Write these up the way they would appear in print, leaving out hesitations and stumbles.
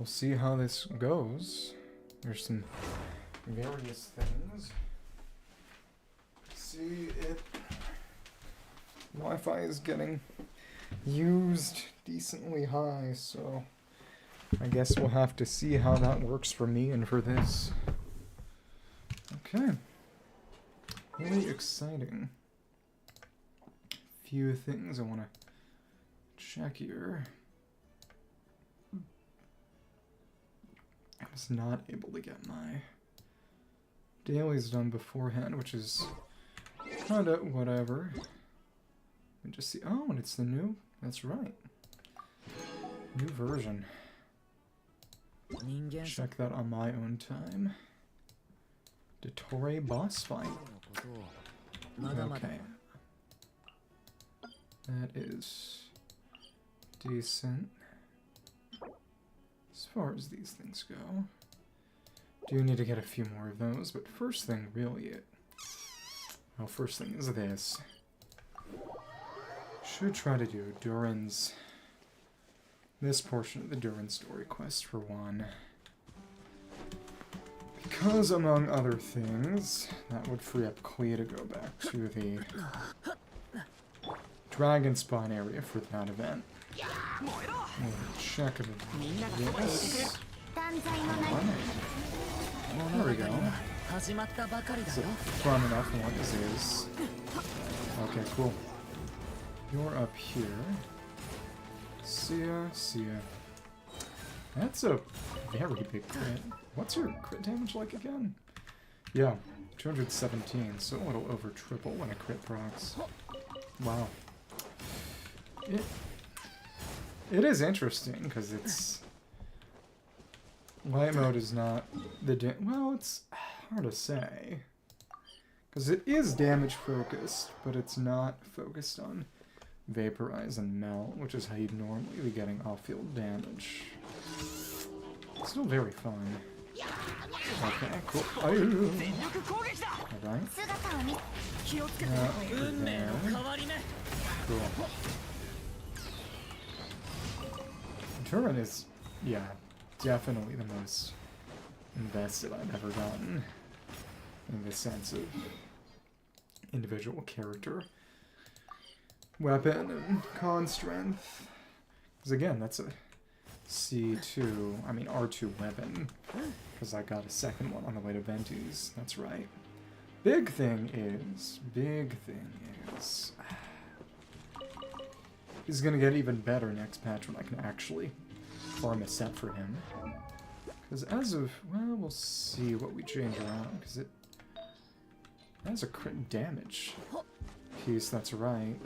we'll see how this goes. There's some various things. See if Wi-Fi is getting used decently high, so I guess we'll have to see how that works for me and for this. Okay. Really exciting. Few things I want to check here. I was not able to get my dailies done beforehand, which is kind of whatever. And just see. Oh, and it's the new. That's right. New version. Check that on my own time. Dottore boss fight. Okay. That is decent. As far as these things go. Do need to get a few more of those, but first thing really well, first thing is this. Should try to do Durin's, this portion of the Durin story quest for one. Because, among other things, that would free up Klee to go back to the Dragon Spawn area for that event. Check this. There we go. Is it fun enough one as is? Okay, cool. You're up here. See ya, see ya. That's a very big crit. What's your crit damage like again? Yeah, 217, so a little over triple when a crit procs. Wow. It is interesting, because it's... Light mode is not the well, it's hard to say. Because it is damage focused, but it's not focused on vaporize and melt, which is how you'd normally be getting off-field damage. Still very fun. Okay, cool. Alright. There. Cool. Durin is, yeah, definitely the most invested I've ever gotten in the sense of individual character, weapon, and con strength. Because again, that's a C2, I mean R2 weapon, because I got a second one on the way to Venti's, that's right. Big thing is, he's gonna get even better next patch when I can actually farm a set for him. Because as of, well, we'll see what we change around, because it has a crit damage piece, that's right.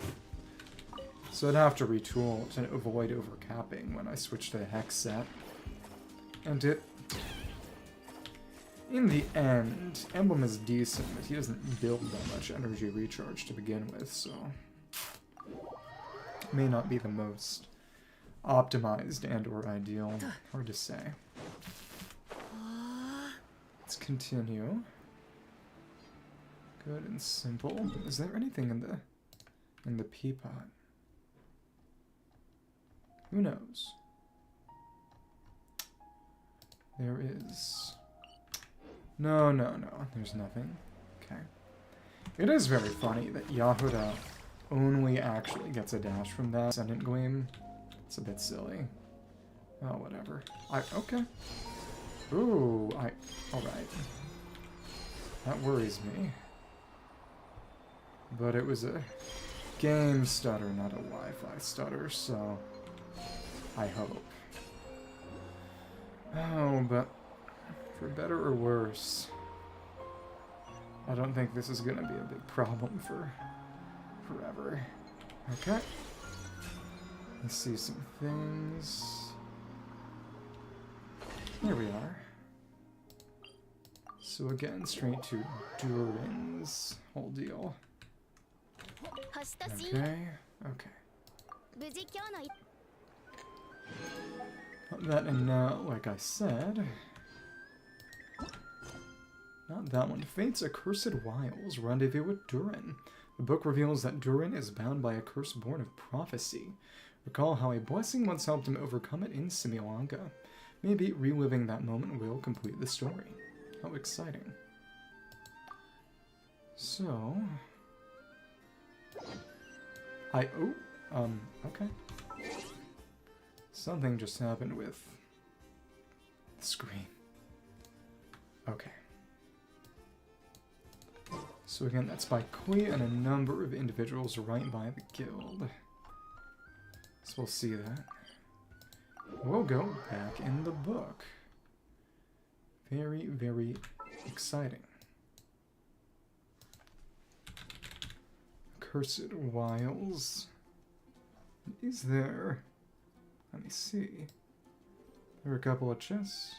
So I'd have to retool to avoid overcapping when I switch to the Hex set. And it, in the end, Emblem is decent, but he doesn't build that much energy recharge to begin with, so may not be the most optimized and or ideal. Hard to say. Let's continue. Good and simple. Is there anything in the pea pot? Who knows? There is. No. There's nothing. Okay. It is very funny that Yahuda only actually gets a dash from that Ascendant Gleam. It's a bit silly. Oh, whatever. Okay. Ooh, alright. That worries me. But it was a game stutter, not a Wi-Fi stutter, so I hope. Oh, but for better or worse, I don't think this is going to be a big problem for forever. Okay. Let's see some things. Here we are. So again, straight to Durin's whole deal. Okay. That and now, like I said, not that one. Fate's accursed wiles rendezvous with Durin. The book reveals that Durin is bound by a curse born of prophecy. Recall how a blessing once helped him overcome it in Simulanka. Maybe reliving that moment will complete the story. How exciting. So... okay. Something just happened with the screen. Okay. So again, that's by Klee and a number of individuals right by the guild. So we'll see that. We'll go back in the book. Very, very exciting. Accursed wiles. Is there? Let me see. There are a couple of chests.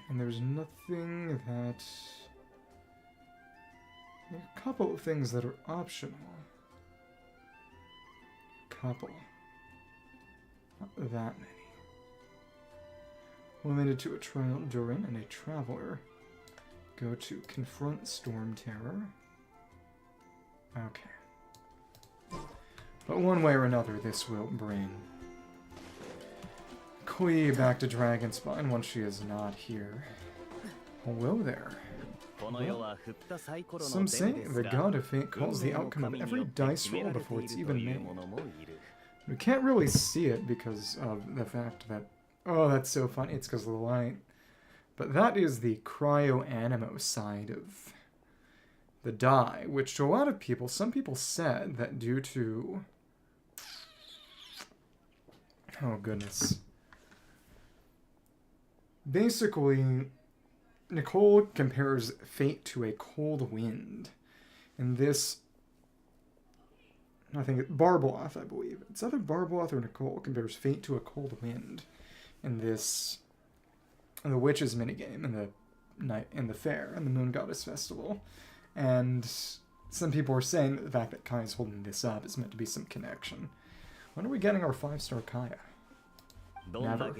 And there's nothing that... There are a couple of things that are optional. Couple. Not that many. Limited to a trial Durin and a traveler. Go to confront Stormterror. Okay. But one way or another, this will bring Klee back to Dragonspine once she is not here. Hello there. Well, some say the god of fate calls the outcome of every dice roll before it's even made. We can't really see it because of the fact that... Oh, that's so funny. It's because of the light. But that is the cryo-animo side of the die, which to a lot of people, some people said that due to... Oh, goodness. Basically, Nicole compares fate to a cold wind. And this... I think Barbloth, I believe. It's either Barbloth or Nicole compares fate to a cold wind in this... the Witches minigame in the fair and the Moon Goddess Festival. And some people are saying that the fact that Kaeya's holding this up is meant to be some connection. When are we getting our 5-star Kaeya? Never.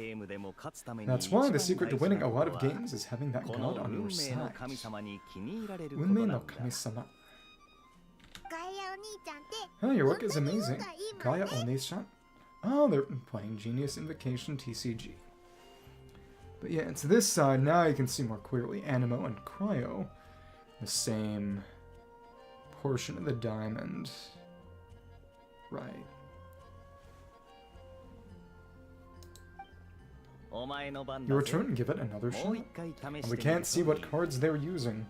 That's why the secret to winning a lot of games is having that god on your side. Unmei no kami-sama. Oh, your work is amazing. Kaeya Oni-chan. Oh, they're playing Genius Invocation TCG. But yeah, it's this side. Now you can see more clearly. Animo and Cryo. The same portion of the diamond. Right. Your turn and give it another shot. And we can't see what cards they're using.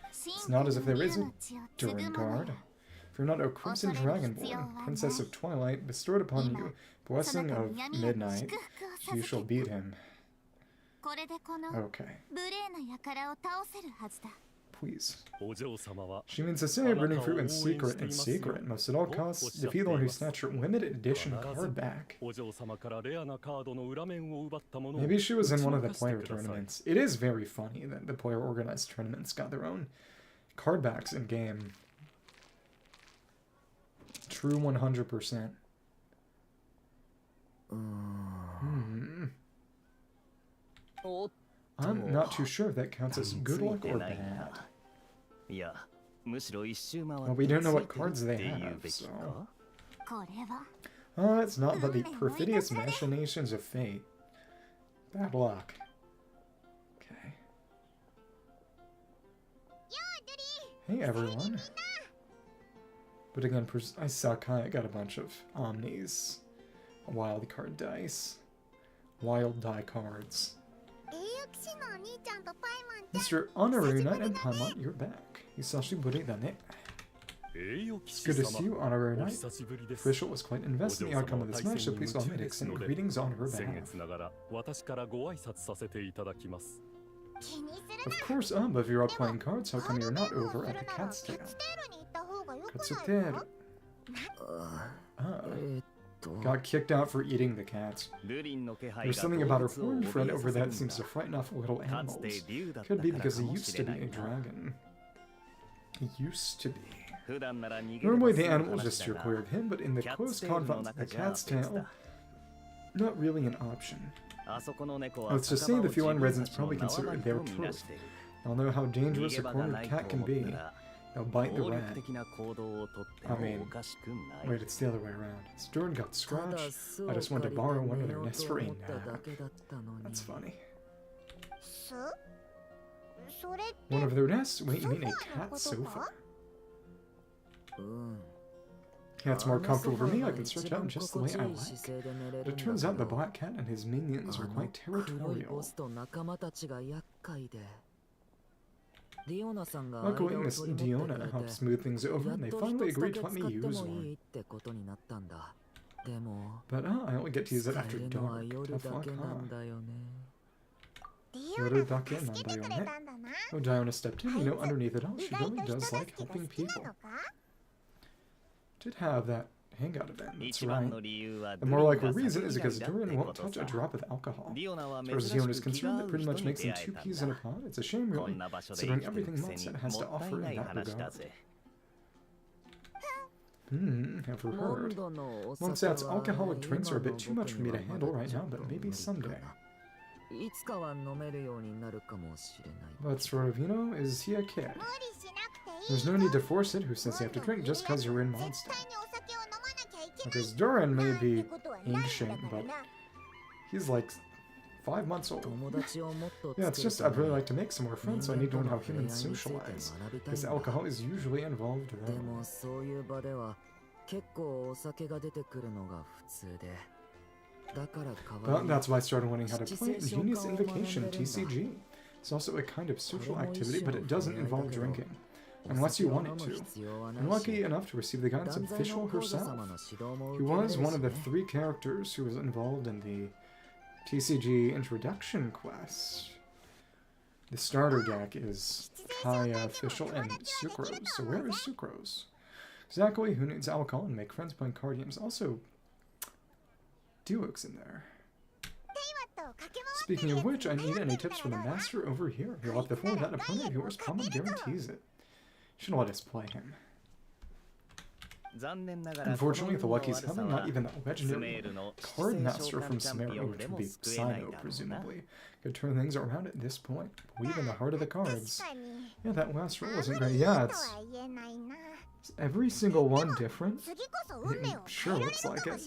It's not as if there is a Durin card. If you're not a Crimson Dragonborn, Princess of Twilight, bestowed upon you, Blessing of Midnight, you shall beat him. Okay. Please. She means to say burning fruit in secret. Must at all costs defeat the one who snatched her limited edition card back. Maybe she was in one of the player tournaments. It is very funny that the player organized tournaments got their own card backs in game. True 100%. I'm not too sure if that counts as good luck or bad. Well, we don't know what cards they have, so... Oh, it's not but the perfidious machinations of fate. Bad luck. Okay. Hey, everyone. But again, I saw Kaeya got a bunch of Omnis. Wild card dice. Wild die cards. Mr. Honorary Knight and Paimon, you're back. Hisashiburi dane. It's good to see you, Honorary Knight. Fischl was quite invested in the outcome of this match, so please allow me to extend greetings on her behalf. Of course, but if you're out playing cards, how come you're not over at the Cat's Tail? Katsuteru. Got kicked out for eating the cats. There's something about her foreign friend over that seems to frighten off little animals. Could be because he used to be a dragon. He used to be. Normally the animals just steer clear of him, but in the close confines of the cat's tail, not really an option. Let's just say the feline residents probably consider it their turf. Y'all know how dangerous a cornered cat can be. They'll bite the rat. I mean, wait, it's the other way around. Durin got scratched. I just wanted to borrow one of their nests for a nap. That's funny. One of their nests? Wait, you mean a cat sofa? Yeah, it's more comfortable for me. I can stretch out just the way I like. But it turns out the black cat and his minions are quite territorial. Luckily, Miss Diona helped smooth things over, and they finally agreed to let me use one. But I only get to use it after dark. Tough luck, huh? Oh, Diona stepped in. You know, underneath it all, she really does like helping people. Did have that hangout event, that's right. The more likely reason is because Durin won't touch a drop of alcohol. As far as Diona is concerned, that pretty much makes him two peas in a pod. It's a shame, really, considering everything Mondstadt has to offer in that regard. Have you heard? Mondstadt's alcoholic drinks are a bit too much for me to handle right now, but maybe someday. But sort of, you know, is he a kid? There's no need to force it. Who says you have to drink just because you're in Mondstadt? Because Durin may be ancient, but he's like 5 months old. Yeah, it's just I'd really like to make some more friends, so I need to learn how humans socialize. Because alcohol is usually involved there. But that's why I started learning how to play Genius Invocation TCG. It's also a kind of social activity, but it doesn't involve drinking. Unless you want it to. I'm lucky enough to receive the guidance of Fischl herself. He was one of the 3 characters who was involved in the TCG introduction quest. The starter deck is Kaeya, Fischl, and Sucrose. So where is Sucrose? Exactly, who needs alcohol and make friends playing card games? Also, Duo's in there. Speaking of which, I need any tips from the master over here. He'll have the floor that opponent of yours probably guarantees it. Should let us play him. Unfortunately, the lucky's having not even the legendary card master from Sumeru, which would be Psycho, presumably, could turn things around at this point. Believe in the heart of the cards. Yeah, that last roll wasn't great. Yeah, it's every single one different. It sure looks like it.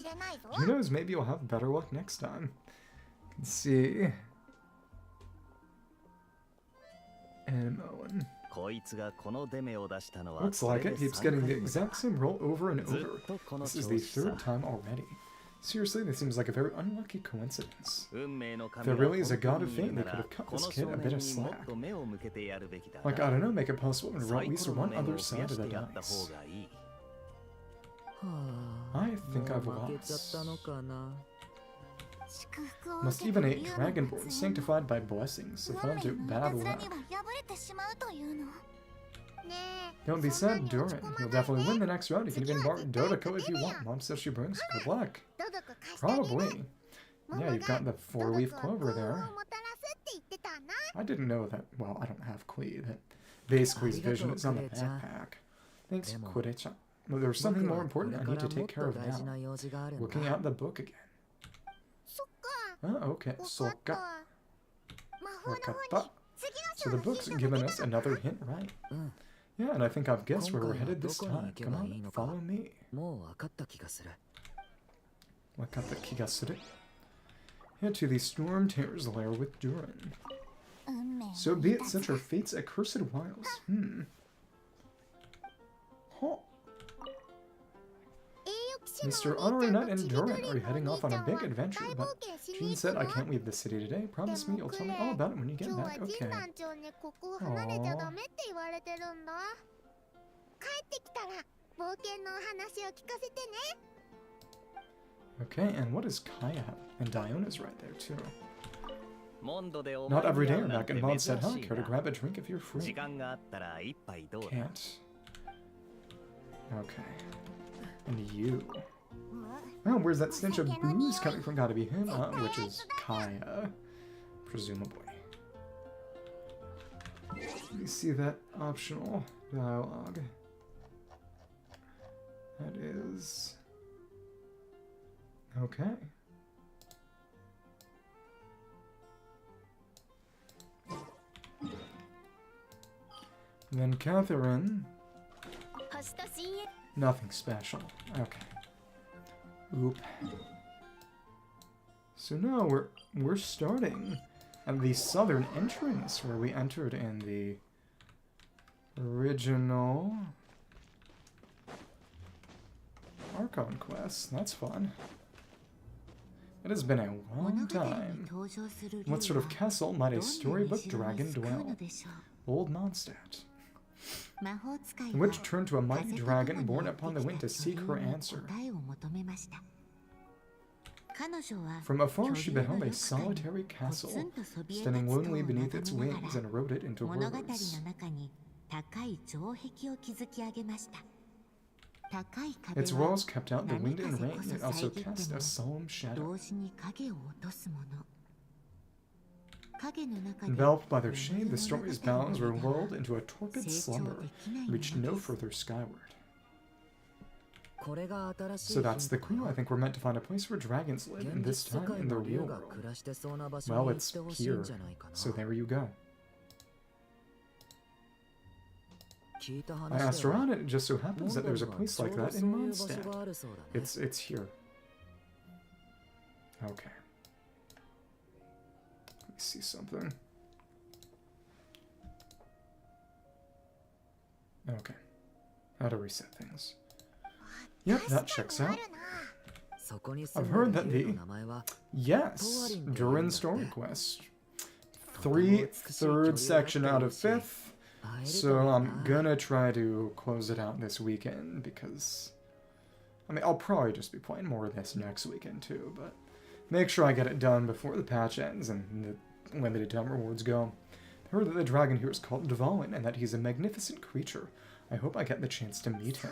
Who knows, maybe you'll have better luck next time. Let's see. And Owen. Looks like it. Keeps getting the exact same roll over and over. This is the 3rd time already. Seriously, this seems like a very unlucky coincidence. If there really is a god of fate, they could have cut this kid a bit of slack. Like, I don't know, make it possible to roll at least one other side of the dice. I think I've lost. Must even a dragonborn sanctified by blessings succumb to bad luck. Don't be sad, Durin. You'll definitely win the next round. You can even borrow Dodoco if you want. Mom says she brings good luck. Probably. Yeah, you've got the 4-leaf clover there. I didn't know that. Well, I don't have Klee. That base Klee's vision is on the backpack. Thanks, Kurecha. Well, there's something more important I need to take care of now. Looking at the book again. Oh, okay. Soka. Wakata. So the book's given us another hint, right? Yeah, and I think I've guessed where we're headed this time. Come on, follow me. Wakata kigasuru. Head to the Stormterror's lair with Durin. So be it, such are fate's accursed wiles. Huh. Mr. Honorary Knight and Durin are heading off on a big adventure, but Jean said I can't leave the city today. Promise me you'll tell me all about it when you get back, okay? Aww. Okay, and what is Kaeya? And Diona's right there, too. Not every day are back in Mondstadt, huh? Care to grab a drink if you're free? Can't. Okay. And you. Oh, where's that stench of booze coming from? Gotta be him, which is Kaeya, presumably. Let me see that optional dialogue. That is... okay. And then Catherine Nothing special. Okay. Oop. So now we're starting at the southern entrance where we entered in the original Archon quest. That's fun. It has been a long time. In what sort of castle might a storybook dragon dwell? Old Mondstadt. The witch turned to a mighty dragon born upon the wind to seek her answer. From afar she beheld a solitary castle, standing lonely beneath its wings, and wrote it into words. Its walls kept out the wind and rain, yet also cast a solemn shadow. Enveloped by their shade, the story's bounds were lulled into a torpid slumber, and reached no further skyward. So that's the clue. I think we're meant to find a place where dragons live, and this time in the real world. Well, it's here, so there you go. I asked around, and it just so happens that there's a place like that in Mondstadt. It's here. Okay. Let me see something. Okay. How to reset things. Yep, that checks out. I've heard that the... Yes! Durin story quest. 3/3 section out of 5th. So I'm gonna try to close it out this weekend because... I mean, I'll probably just be playing more of this next weekend too, but... Make sure I get it done before the patch ends and the limited time rewards go. I heard that the dragon here is called Dvalin and that he's a magnificent creature. I hope I get the chance to meet him.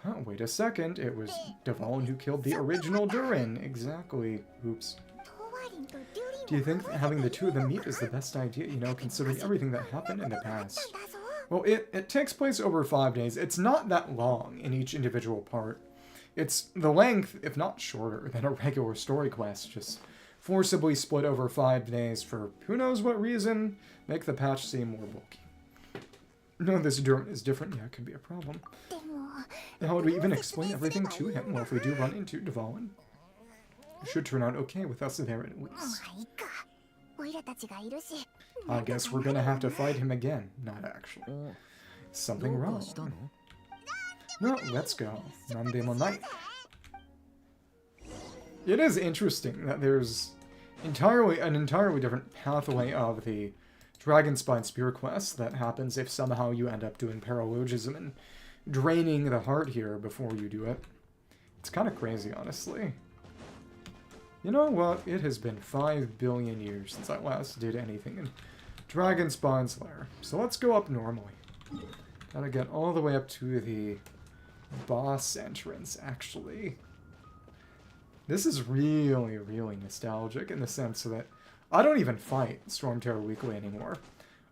Oh, wait a second. It was Dvalin who killed the original Durin. Exactly. Oops. Do you think that having the two of them meet is the best idea, you know, considering everything that happened in the past? Well, it takes place over 5 days. It's not that long in each individual part. It's the length, if not shorter, than a regular story quest, just forcibly split over 5 days for who knows what reason, make the patch seem more bulky. No, this Durin is different. Yeah, it could be a problem. How would we even explain everything to him? Well, if we do run into Dvalin, it should turn out okay with us there at least. I guess we're gonna have to fight him again. Not actually. Something wrong. No, let's go. Nandemonai. It is interesting that there's an entirely different pathway of the Dragon-Spine Spear quest that happens if somehow you end up doing paralogism and draining the heart here before you do it. It's kind of crazy, honestly. You know what? It has been 5 billion years since I last did anything in Dragon-Spine's Lair. So let's go up normally. Gotta get all the way up to the boss entrance, actually. This is really, really nostalgic in the sense that I don't even fight Stormterror weekly anymore.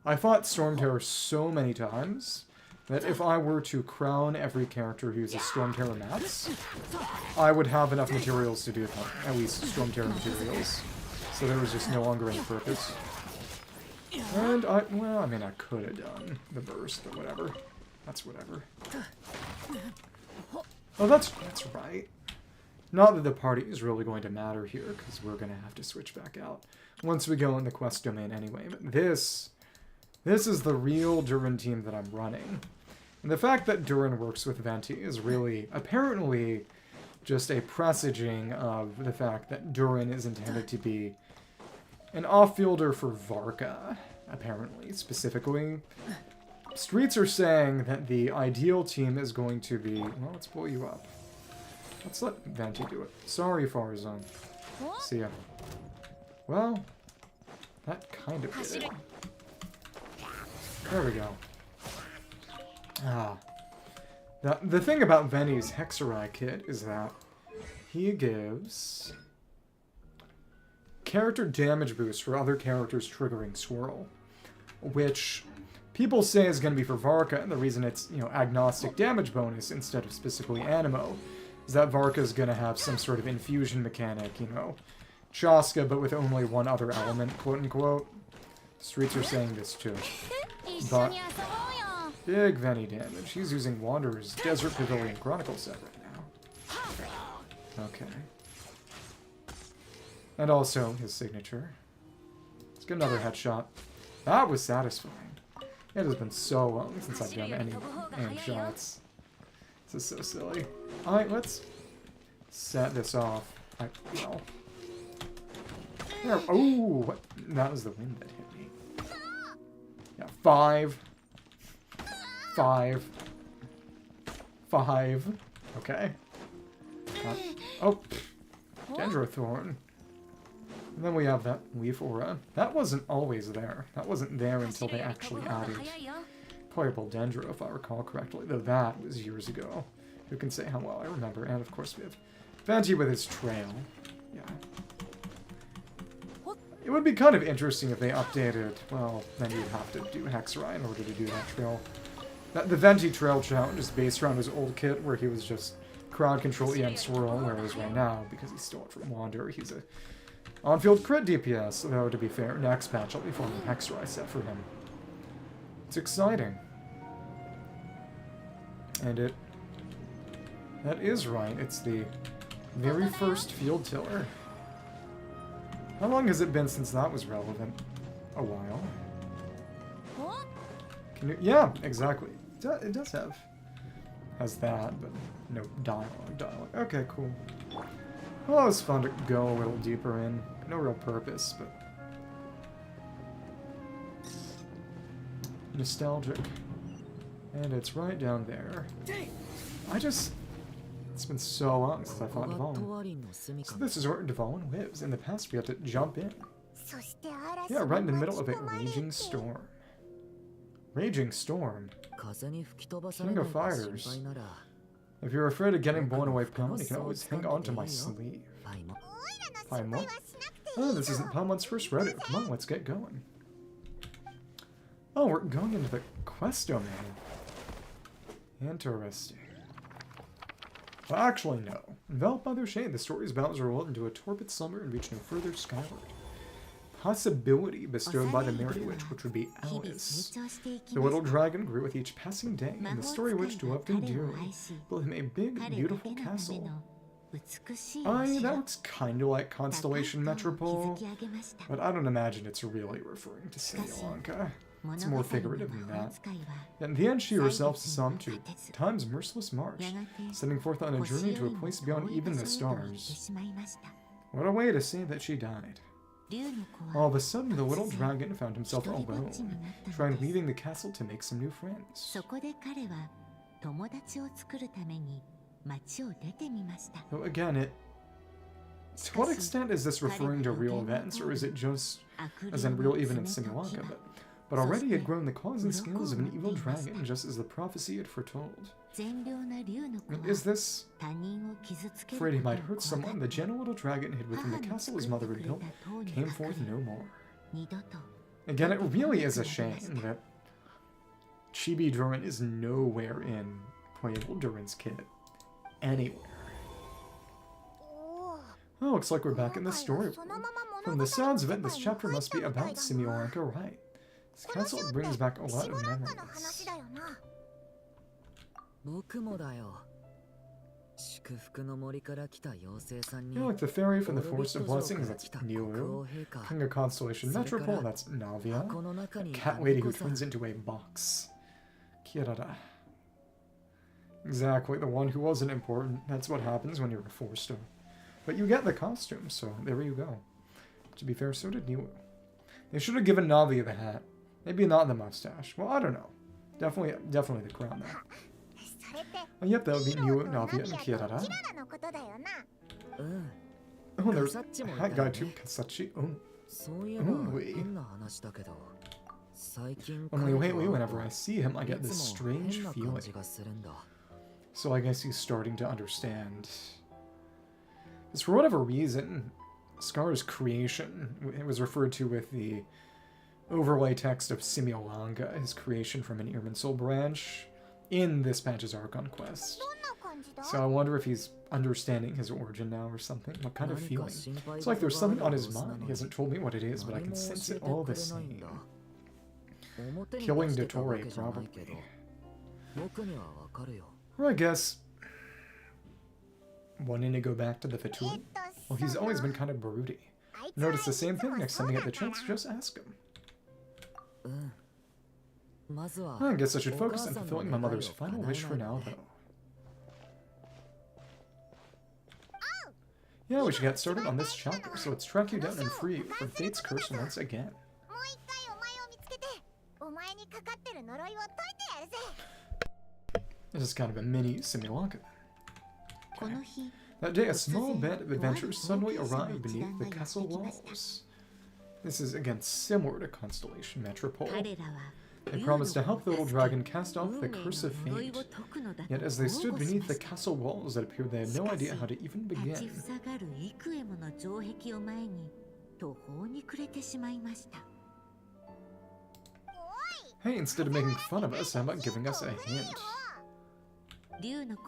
I fought Stormterror so many times that if I were to crown every character who uses Stormterror mats, I would have enough materials to do that. At least Stormterror materials. So there was just no longer any purpose. And well, I mean, I could have done the burst, but whatever. That's whatever. Oh, that's right. Not that the party is really going to matter here, because we're going to have to switch back out once we go in the quest domain anyway. But this is the real Durin team that I'm running. And the fact that Durin works with Venti is really, apparently, just a presaging of the fact that Durin is intended to be an off-fielder for Varka, apparently, specifically. Streets are saying that the ideal team is going to be... Well, let's pull you up. Let's let Venti do it. Sorry, Farzan. See ya. Well, that kind of did it. There we go. Ah. The thing about Venti's Hexerai kit is that he gives character damage boost for other characters triggering Squirrel, which people say is going to be for Varka, and the reason it's, you know, agnostic damage bonus instead of specifically Animo is that Varka is going to have some sort of infusion mechanic, you know, Chaska, but with only one other element, quote-unquote. Streets are saying this too. But Big Venti damage. He's using Wanderer's Desert Pavilion Chronicle set right now. Okay. And also his signature. Let's get another headshot. That was satisfying. It has been so long since I've done any aim shots. This is so silly. Alright, let's set this off. Well. Oh, what? That was the wind that hit me. Yeah, 5. 5. 5. Okay. Oh, Dendrothorn. And then we have that Leaf Aura. That wasn't always there. That wasn't there until they actually added Playable Dendro, if I recall correctly. Though that was years ago. Who can say how well I remember? And of course we have Venti with his trail. Yeah. It would be kind of interesting if they updated, well, then you'd have to do Hexerai in order to do that trail. The Venti trail challenge is based around his old kit where he was just crowd control EM swirl, whereas right now, because he stole it from Wanderer, he's a on-field crit DPS, though to be fair, next patch I'll be forming a Hexerai set for him. It's exciting. And that is right, it's the very first field tiller. How long has it been since that was relevant? A while. Can you, yeah, exactly. It does have. Has that, but no dialogue. Okay, cool. Well, it was fun to go a little deeper in. No real purpose, but nostalgic. And it's right down there. It's been so long since I fought Dvalin. So this is where Dvalin lives. In the past, we had to jump in. Yeah, right in the middle of a raging storm. Raging storm? King of Fighters. If you're afraid of getting blown away permanently, you can always hang on to my sleeve. Paimon? Oh, this isn't Paimon's first rodeo. Come on, let's get going. Oh, we're going into the quest domain. Interesting. Well, actually, no. Enveloped by their shade, the story's bounds are rolled into a torpid slumber and reach no further skyward. Possibility bestowed by the Merry Witch, which would be Alice. The little dragon grew with each passing day, and the story witch loved and dearly built him a big, beautiful castle. That looks kind of like Constellation Metropole, but I don't imagine it's really referring to Simulanka. It's more figurative than that. Yet in the end, she herself succumbed to time's merciless march, setting forth on a journey to a place beyond even the stars. What a way to say that she died. All of a sudden, the little dragon found himself alone, trying leaving the castle to make some new friends. Though again, to what extent is this referring to real events, or is it just as unreal even in Simulanka? But already had grown the claws and scales of an evil dragon, just as the prophecy had foretold. Is this afraid he might hurt someone? The gentle little dragon hid within the castle his mother had built came forth no more. Again, it really is a shame that Chibi Durin is nowhere in playable Durin's kit. Anywhere. Oh, looks like we're back in the story world. From the sounds of it, this chapter must be about Simulanka, right? This castle brings back a lot of memories. You're like the fairy from the Forest of Blessings, that's Nilou. King of Constellation Metropole, that's Navia. A cat lady who turns into a box. Kirara. Exactly, the one who wasn't important. That's what happens when you're a 4-star. But you get the costume, so there you go. To be fair, so did Nilou. They should have given Navia the hat. Maybe not the mustache. Well, I don't know. Definitely the crown, though. Oh, yep, that would be Nilou, Navia, and Kirara. Oh, there's a hat guy too, Kasachi. Only lately, whenever I see him, I get this strange feeling. So I guess he's starting to understand. Because for whatever reason, Scar's creation, it was referred to with the overlay text of Simulanka, his creation from an Irminsul branch, in this patch's Archon quest. So I wonder if he's understanding his origin now or something. What kind of feeling? It's like there's something on his mind. He hasn't told me what it is, but I can sense it all the same. Killing Dottore, probably. Or I guess wanting to go back to the Fatul? Well, he's always been kind of broody. Notice the same thing next time you get the chance, just ask him. I guess I should focus on fulfilling my mother's final wish for now, though. Yeah, we should get started on this chapter, so let's track you down and free you from Fate's curse once again. This is kind of a mini Simulanka. Okay. That day, a small band of adventurers suddenly arrived beneath the castle walls. This is again similar to Constellation Metropole. They promised to help the little dragon cast off the curse of fate. Yet as they stood beneath the castle walls, it appeared they had no idea how to even begin. Hey, instead of making fun of us, how about giving us a hint?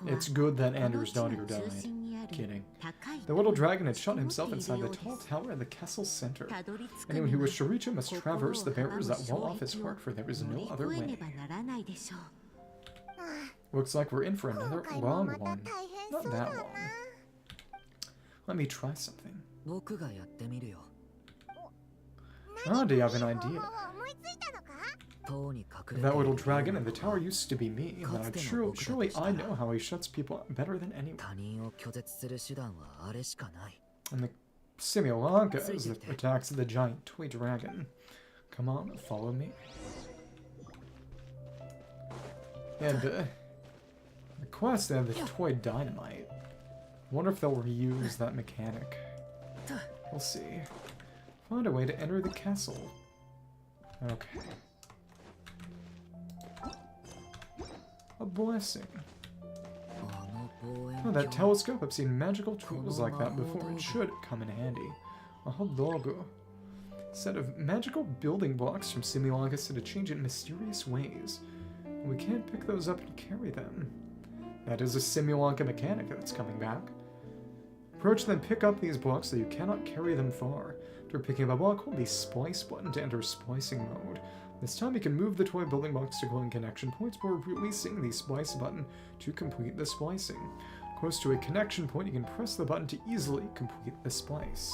It's good that Anders' daughter died. Kidding. The little dragon had shut himself inside the tall tower in the castle's center. Anyone who wished to reach him must traverse the barriers that wall off his heart, for there is no other way. Looks like we're in for another long one. Not that long. Let me try something. Ah, do you have an idea? If that little dragon in the tower used to be me, then surely I know how he shuts people up better than anyone. And the Simulanka is the attacks of the giant toy dragon. Come on, follow me. And the quest, they have the toy dynamite. Wonder if they'll reuse that mechanic. We'll see. Find a way to enter the castle. Okay. A blessing. Oh, that telescope, I've seen magical tools like that before. It should come in handy. A hot logo. Set of magical building blocks from Simulanka to change in mysterious ways. We can't pick those up and carry them. That is a Simulanka mechanic that's coming back. Approach then pick up these blocks so you cannot carry them far. After picking up a block, hold the splice button to enter splicing mode. This time you can move the toy building blocks to glowing connection points before releasing the splice button to complete the splicing. Close to a connection point, you can press the button to easily complete the splice.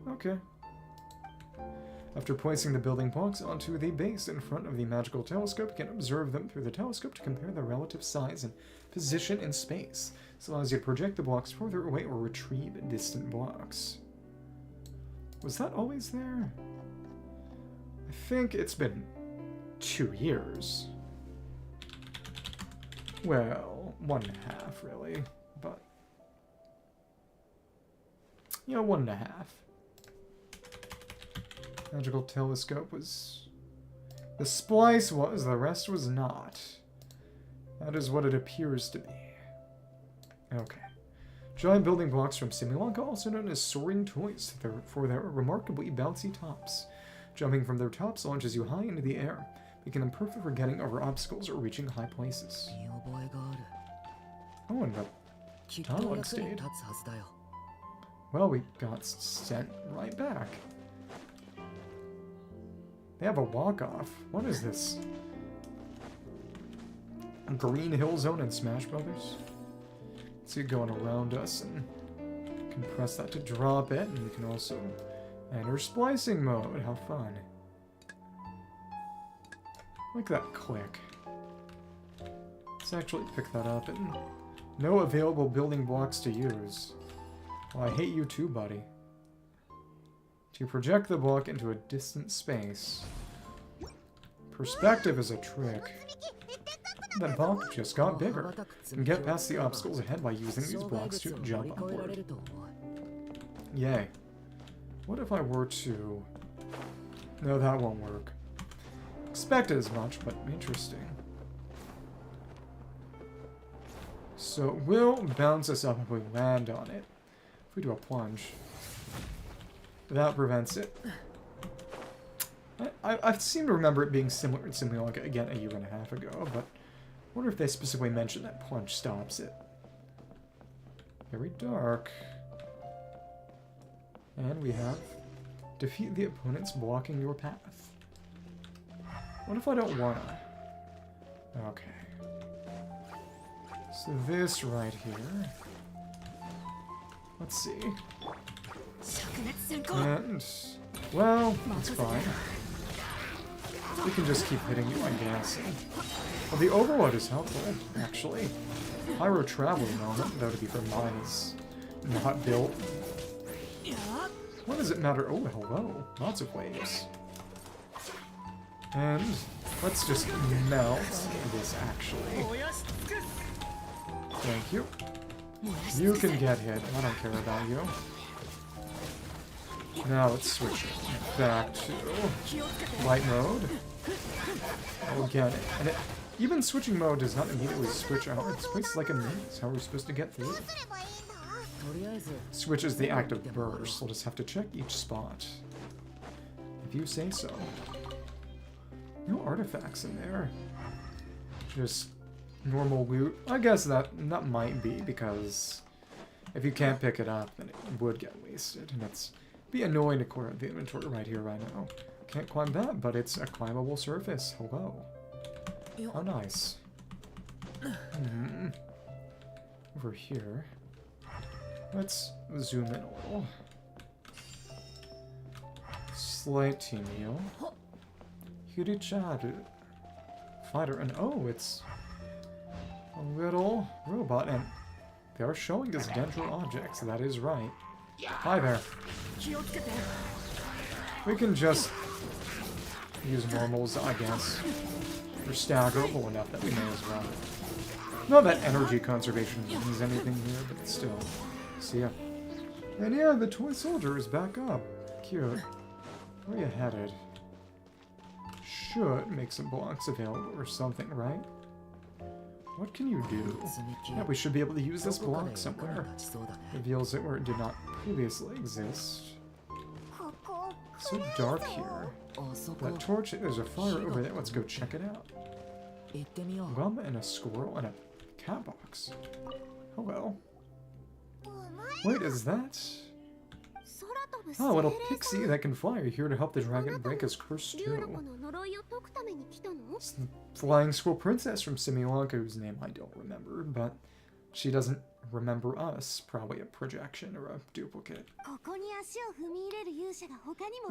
Okay. After placing the building blocks onto the base in front of the magical telescope, you can observe them through the telescope to compare their relative size and position in space. This allows you to project the blocks further away or retrieve distant blocks. Was that always there? I think it's been 2 years. Well, 1.5 really, but... you know, 1.5. Magical telescope was... the splice was, the rest was not. That is what it appears to be. Okay. Giant building blocks from Simulanka, also known as Saurian toys, for their remarkably bouncy tops. Jumping from their tops launches you high into the air, making them perfect for getting over obstacles or reaching high places. Oh, and the dialogue stayed. Well, we got sent right back. They have a walk-off. What is this? A Green Hill Zone in Smash Brothers? So you're going around us, and you can press that to drop it, and you can also enter splicing mode. How fun. Like that click. Let's actually pick that up, and no available building blocks to use. Well, I hate you too, buddy. To project the block into a distant space. Perspective is a trick. That block just got bigger. You can get past the obstacles ahead by using these blocks to jump upward. Yay. What if I were to... no, that won't work. Expected as much, but interesting. So it will bounce us up if we land on it. If we do a plunge. That prevents it. I seem to remember it being similar to Simulanka again a 1.5 years ago, but I wonder if they specifically mentioned that plunge stops it. Very dark. And we have defeat the opponents blocking your path. What if I don't wanna? Okay. So this right here. Let's see. And, well, it's fine. We can just keep hitting you, I guess. Well, the overload is helpful, actually. Pyro traveling moment, though, to be fair, mine is not built. What does it matter? Oh, hello. Lots of waves. And let's just melt this, actually. Thank you. You can get hit. I don't care about you. Now let's switch back to light mode. We'll get it. And even switching mode does not immediately switch out. It's places like a maze. How are we supposed to get through? Switch is the act of burst. We'll just have to check each spot. If you say so. No artifacts in there. Just normal loot. I guess that might be, because if you can't pick it up, then it would get wasted. And it's be annoying to clear out the inventory right here, right now. Can't climb that, but it's a climbable surface. Hello. How nice. Over here. Let's zoom in a little. Slight team heal. Hiricharu. Fighter, and oh, it's a little robot, and they are showing us dendro objects. That is right. Hi there. We can just use normals, I guess. We're staggerable enough that we may as well. Not that energy conservation means anything here, but still. See ya. And yeah, the toy soldier is back up. Cute. Where are you headed? Should make some blocks available or something, right? What can you do? Yeah, we should be able to use this block somewhere. Reveals it where it did not previously exist. It's so dark here. That torch, there's a fire over there. Let's go check it out. Gum and a squirrel and a cat box. Hello. Wait, is that? Oh, a little pixie that can fly. You're here to help the dragon break his curse too. It's the flying squirrel princess from Simulanka, whose name I don't remember, but she doesn't remember us. Probably a projection or a duplicate. Oh,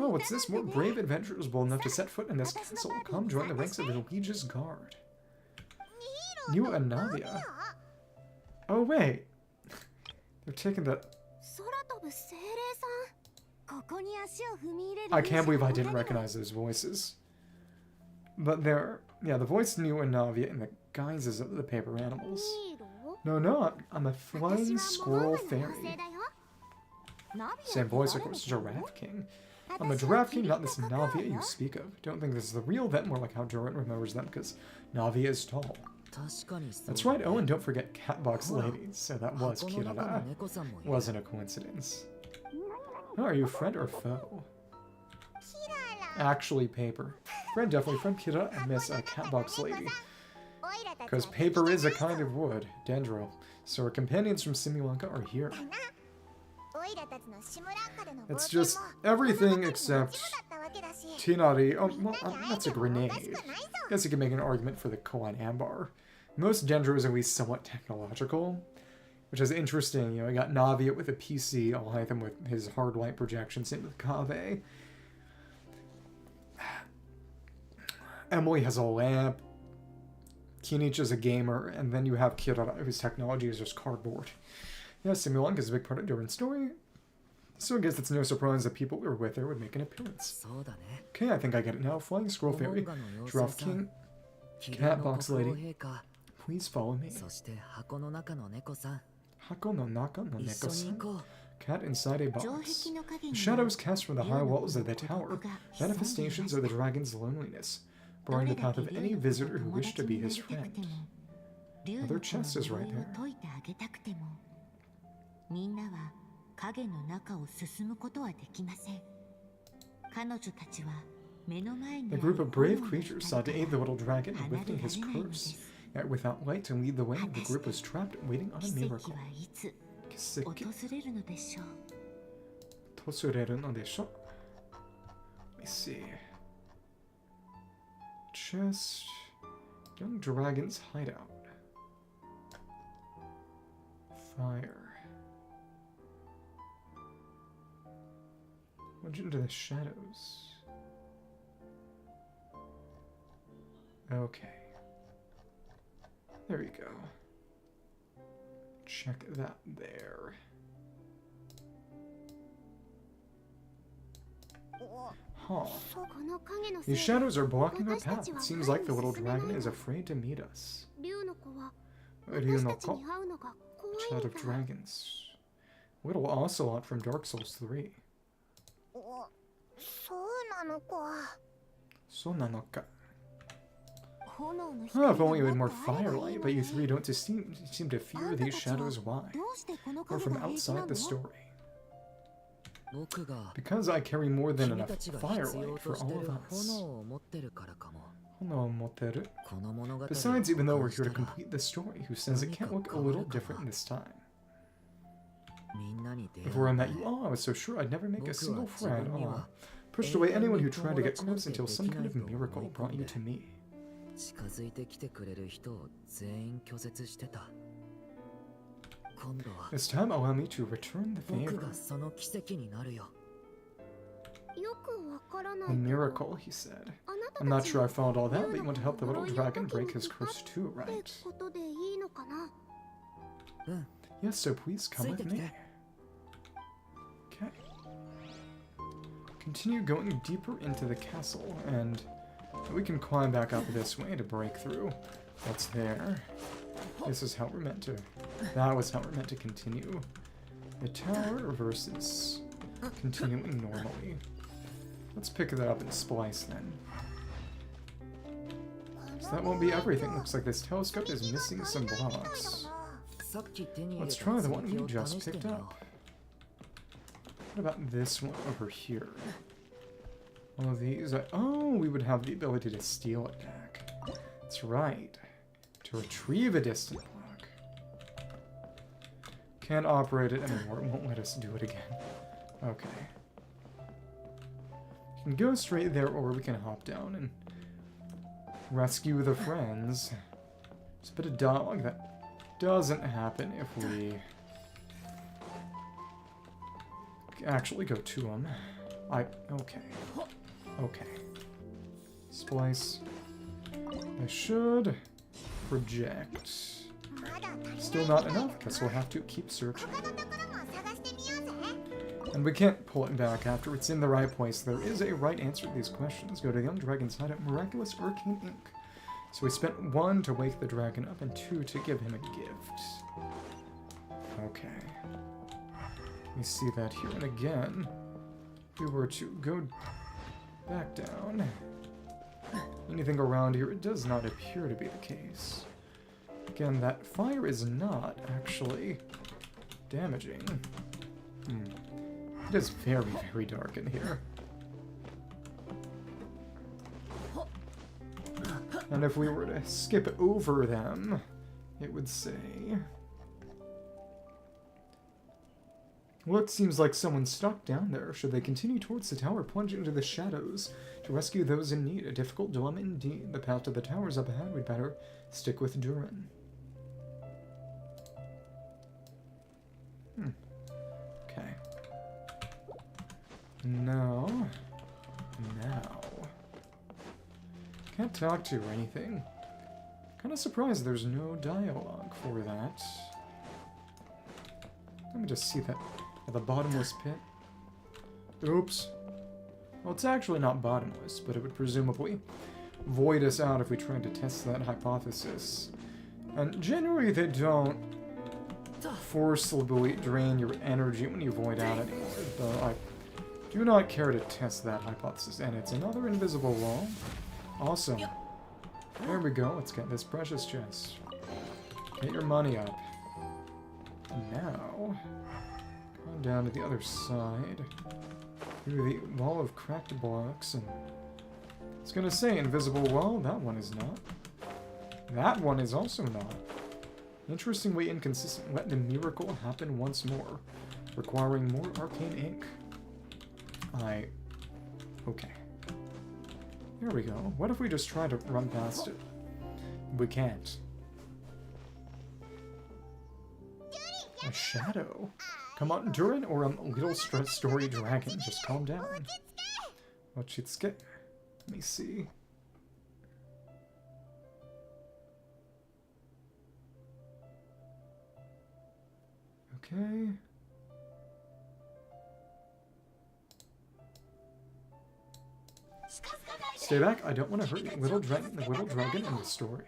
what's this? More brave adventurers bold enough to set foot in this castle. Come join the ranks of the Legion's Guard. Nilou and Navia. Oh, wait. They're taking the... I can't believe I didn't recognize those voices. But they're... Yeah, the voice Nilou and Navia in the guises of the paper animals. No, I'm a flying squirrel fairy. Same voice, of course, Giraffe King. I'm a Giraffe King, not this Navia you speak of. Don't think this is the real them, more like how Durin remembers them, because Navia is tall. That's right, oh, and don't forget Catbox Ladies. So that was Kirara. Wasn't a coincidence. Oh, are you friend or foe? Actually, paper. Friend, definitely friend. Kirara and Miss Catbox Lady. Because paper is a kind of wood, dendro. So our companions from Simulanka are here. It's just everything except Tinari. Oh, well, that's a grenade. I guess you can make an argument for the koan ambar. Most dendro is at least somewhat technological, which is interesting. You know, I got Navia with a PC, Alhaitham with his hard light projection, same with Kave. Emily has a lamp. Kinich is a gamer, and then you have Kirara, whose technology is just cardboard. Yeah, Simulanka is a big part of Durin's story, so I guess it's no surprise that people who were with her would make an appearance. Okay, I think I get it now. Flying Squirrel Fairy, Giraffe King, Cat Box Lady, please follow me. Hako no naka no neko-san. Cat inside a box. The shadows cast from the high walls of the tower, manifestations of the dragon's loneliness, barring the path of any visitor who wished to be his friend. Another chest is right there. A group of brave creatures sought to aid the little dragon in lifting his curse. Yet without light to lead the way, the group was trapped, waiting on a miracle. Let me see. Chest. Young Dragon's hideout. Fire. Went into the shadows. Okay. There you go. Check that there. Huh. These shadows are blocking our path. It seems like the little dragon is afraid to meet us. Ryū-no-ko, Child of Dragons. Little Ocelot from Dark Souls 3. So-nano-ka. Oh, if only we had more firelight, but you three don't seem to fear these shadows. Why? Or from outside the story. Because I carry more than enough firelight for all of us. Besides, even though we're here to complete the story, who says it can't look a little different this time? Before I met you all, I was so sure I'd never make a single friend. Oh, pushed away anyone who tried to get close until some kind of miracle brought you to me. This time, allow me to return the favor. A miracle, he said. I'm not sure I followed all that, but you want to help the little dragon break his curse too, right? Yes, so please come with me. Okay. Continue going deeper into the castle, and we can climb back up this way to break through what's there. This is how we're meant to... That was how we're meant to continue. The tower versus continuing normally. Let's pick that up and splice then. So that won't be everything. Looks like this telescope is missing some blocks. Let's try the one we just picked up. What about this one over here? One of these... Oh, we would have the ability to steal it back. That's right. To retrieve a distant block. Can't operate it anymore. It won't let us do it again. Okay. We can go straight there, or we can hop down and rescue the friends. There's a bit of dialogue that doesn't happen if we actually go to them. Okay. Okay. Splice. I should project. Still not enough. Guess we'll have to keep searching. And we can't pull it back after it's in the right place. There is a right answer to these questions. Go to the young dragon's hideout, miraculous arcane ink. So we spent 1 to wake the dragon up and 2 to give him a gift. Okay. We see that here. And again, if we were to go back down, anything around here, it does not appear to be the case. Again, that fire is not actually damaging. It is very, very dark in here. And if we were to skip over them, it would say... Well, it seems like someone's stuck down there. Should they continue towards the tower, plunge into the shadows to rescue those in need? A difficult dilemma indeed. The path to the tower is up ahead. We'd better stick with Durin. Okay. Now. Can't talk to or anything. Kind of surprised there's no dialogue for that. Let me just see that. The bottomless pit. Oops. Well, it's actually not bottomless, but it would presumably void us out if we tried to test that hypothesis. And generally they don't forcibly drain your energy when you void out anymore, though I do not care to test that hypothesis. And it's another invisible wall. Awesome. There we go. Let's get this precious chest. Get your money up. Now, going down to the other side, through the wall of cracked blocks, and it's gonna say invisible wall. That one is not. That one is also not. Interestingly inconsistent. Let the miracle happen once more, requiring more arcane ink. Okay. There we go. What if we just try to run past it? We can't. A shadow? Come on, Durin or a little story dragon. Just calm down. Ochitsuke. Let me see. Okay. Stay back. I don't want to hurt you. The little dragon in the story.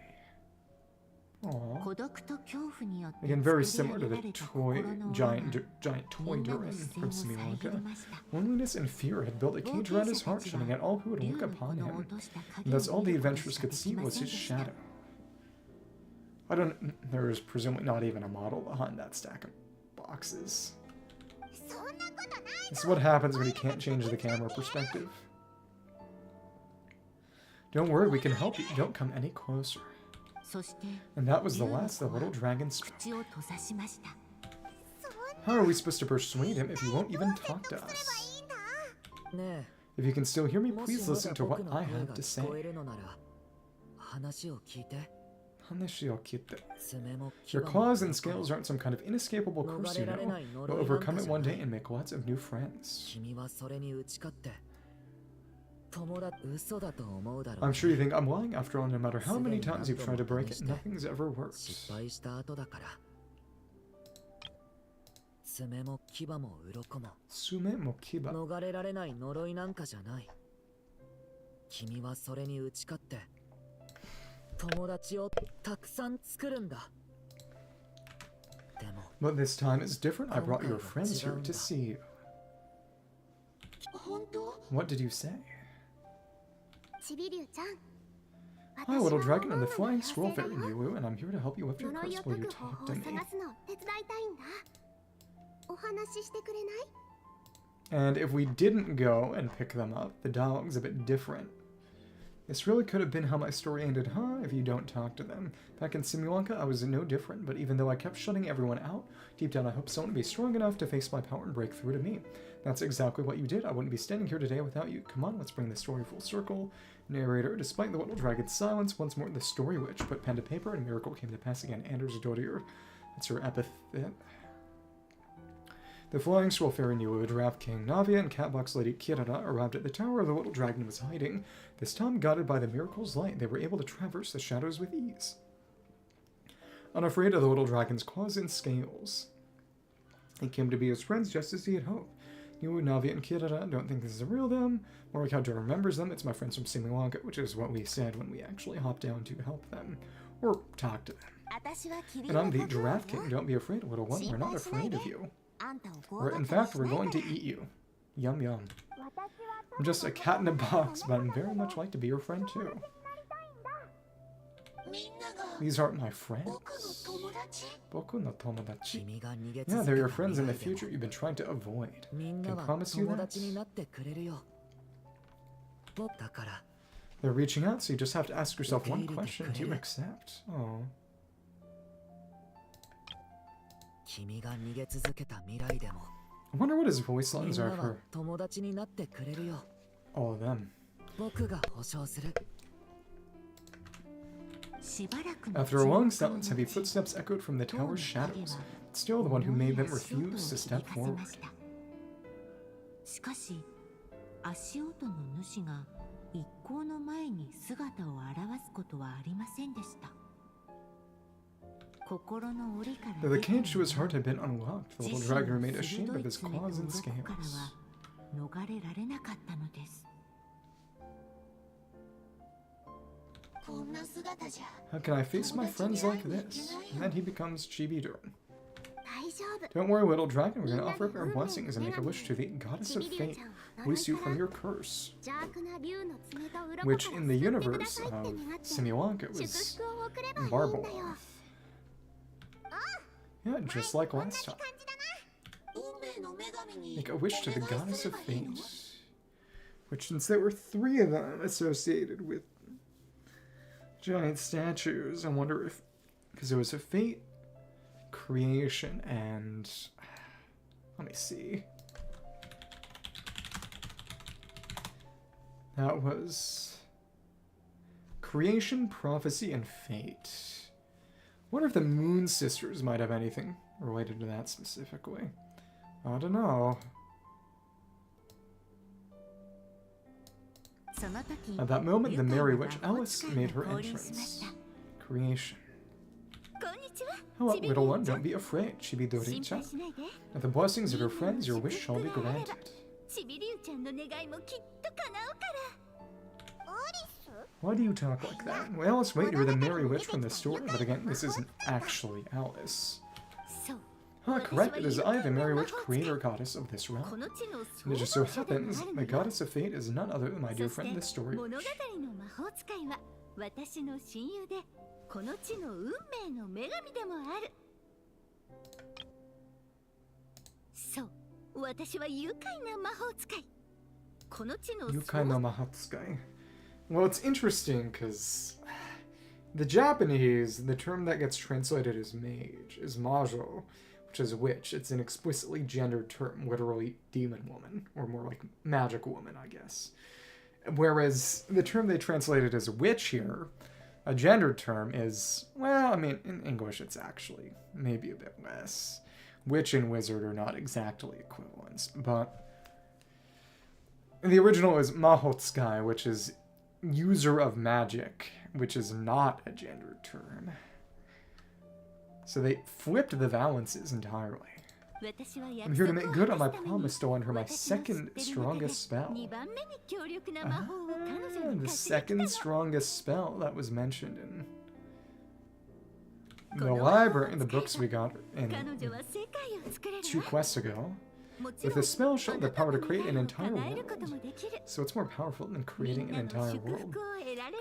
Aww. Again, very similar to the giant toy Durin from Simulanka. Loneliness and fear had built a cage around his heart, shutting out all who would look upon him. And thus all the adventurers could see was his shadow. There is presumably not even a model behind that stack of boxes. This is what happens when you can't change the camera perspective. Don't worry, we can help you. Don't come any closer. And that was the last the little dragon spoke. How are we supposed to persuade him if he won't even talk to us? If you can still hear me, please listen to what I have to say. Your claws and scales aren't some kind of inescapable curse, you know. You'll overcome it one day and make lots of new friends. I'm sure you think I'm lying. After all, no matter how many times you've tried to break it, nothing's ever worked. Sume mo kiba. But this time is different. I brought your friends here to see you. What did you say? Hi, little dragon, I'm the flying squirrel fairy Nilou, and I'm here to help you lift your curse. Will you talk to me? And if we didn't go and pick them up, the dialogue's a bit different. This really could have been how my story ended, huh? If you don't talk to them. Back in Simulanka, I was no different, but even though I kept shutting everyone out, deep down I hope someone would be strong enough to face my power and break through to me. That's exactly what you did. I wouldn't be standing here today without you. Come on, let's bring the story full circle. Narrator, despite the little dragon's silence, once more the story witch put pen to paper and a miracle came to pass again. Anders Dodier. That's her epithet. The flying squirrel fairy Nilou, Giraffe King Navia, and Catbox Lady Kirara arrived at the tower where the little dragon was hiding. This time, guided by the miracle's light, they were able to traverse the shadows with ease. Unafraid of the little dragon's claws and scales, he came to be his friends just as he had hoped. Nilou, Navia, and Kirara don't think this is a real them, more like how Durin remembers them. It's my friends from Simulanka, which is what we said when we actually hopped down to help them, or talk to them. And I'm the Giraffe King. Don't be afraid, little one. We're not afraid of you. Or, in fact, we're going to eat you. Yum yum. I'm just a cat in a box, but I'd very much like to be your friend too. These aren't my friends. Boku no tomodachi. Yeah, they're your friends in the future you've been trying to avoid. Can I promise you that? They're reaching out, so you just have to ask yourself one question to accept. Oh. I wonder what his voice lines are for all of them. After a long silence, heavy footsteps echoed from the tower's shadows. But still, the one who made them refused to step forward. Though the cage to his heart had been unlocked, the little dragon remained ashamed of his claws and scales. How can I face my friends like this? And then he becomes Chibi Durin. Don't worry, little dragon, we're going to offer up our blessings and make a wish to the goddess of fate, release you from your curse. Which, in the universe of Simulanka, was Barbalov. Yeah, just like last time. Make a wish to the goddess of fate. Which, since there were 3 of them associated with giant statues, I wonder if... Because there was a fate, creation, and... Let me see. That was... Creation, prophecy, and fate. Wonder if the Moon Sisters might have anything related to that specifically. I don't know. At that moment, the Merry Witch Alice made her entrance. Creation. Hello, little one, don't be afraid, Chibi Doricha. With the blessings of your friends, your wish shall be granted. Why do you talk like that? Well, Alice, wait, you're the Merry Witch from the story, but again, this isn't actually Alice. Huh, correct, it is I, the Merry Witch, creator goddess of this realm. And it just so happens, the goddess of fate is none other than my dear friend, the story witch. Yukai no Mahatsukai. Well, it's interesting because the Japanese, the term that gets translated as mage is majo, which is witch. It's an explicitly gendered term, literally demon woman, or more like magic woman, I guess. Whereas the term they translated as witch here, a gendered term, is, well, I mean, in English it's actually maybe a bit less. Witch and wizard are not exactly equivalents, but the original is Mahotsukai, which is user of magic, which is not a gendered term. So they flipped the valences entirely. I'm here to make good on my promise to lend her my second strongest spell. The second strongest spell that was mentioned in the library, in the books we got in 2 quests ago. With this spell, she'll have the power to create an entire world. So it's more powerful than creating an entire world.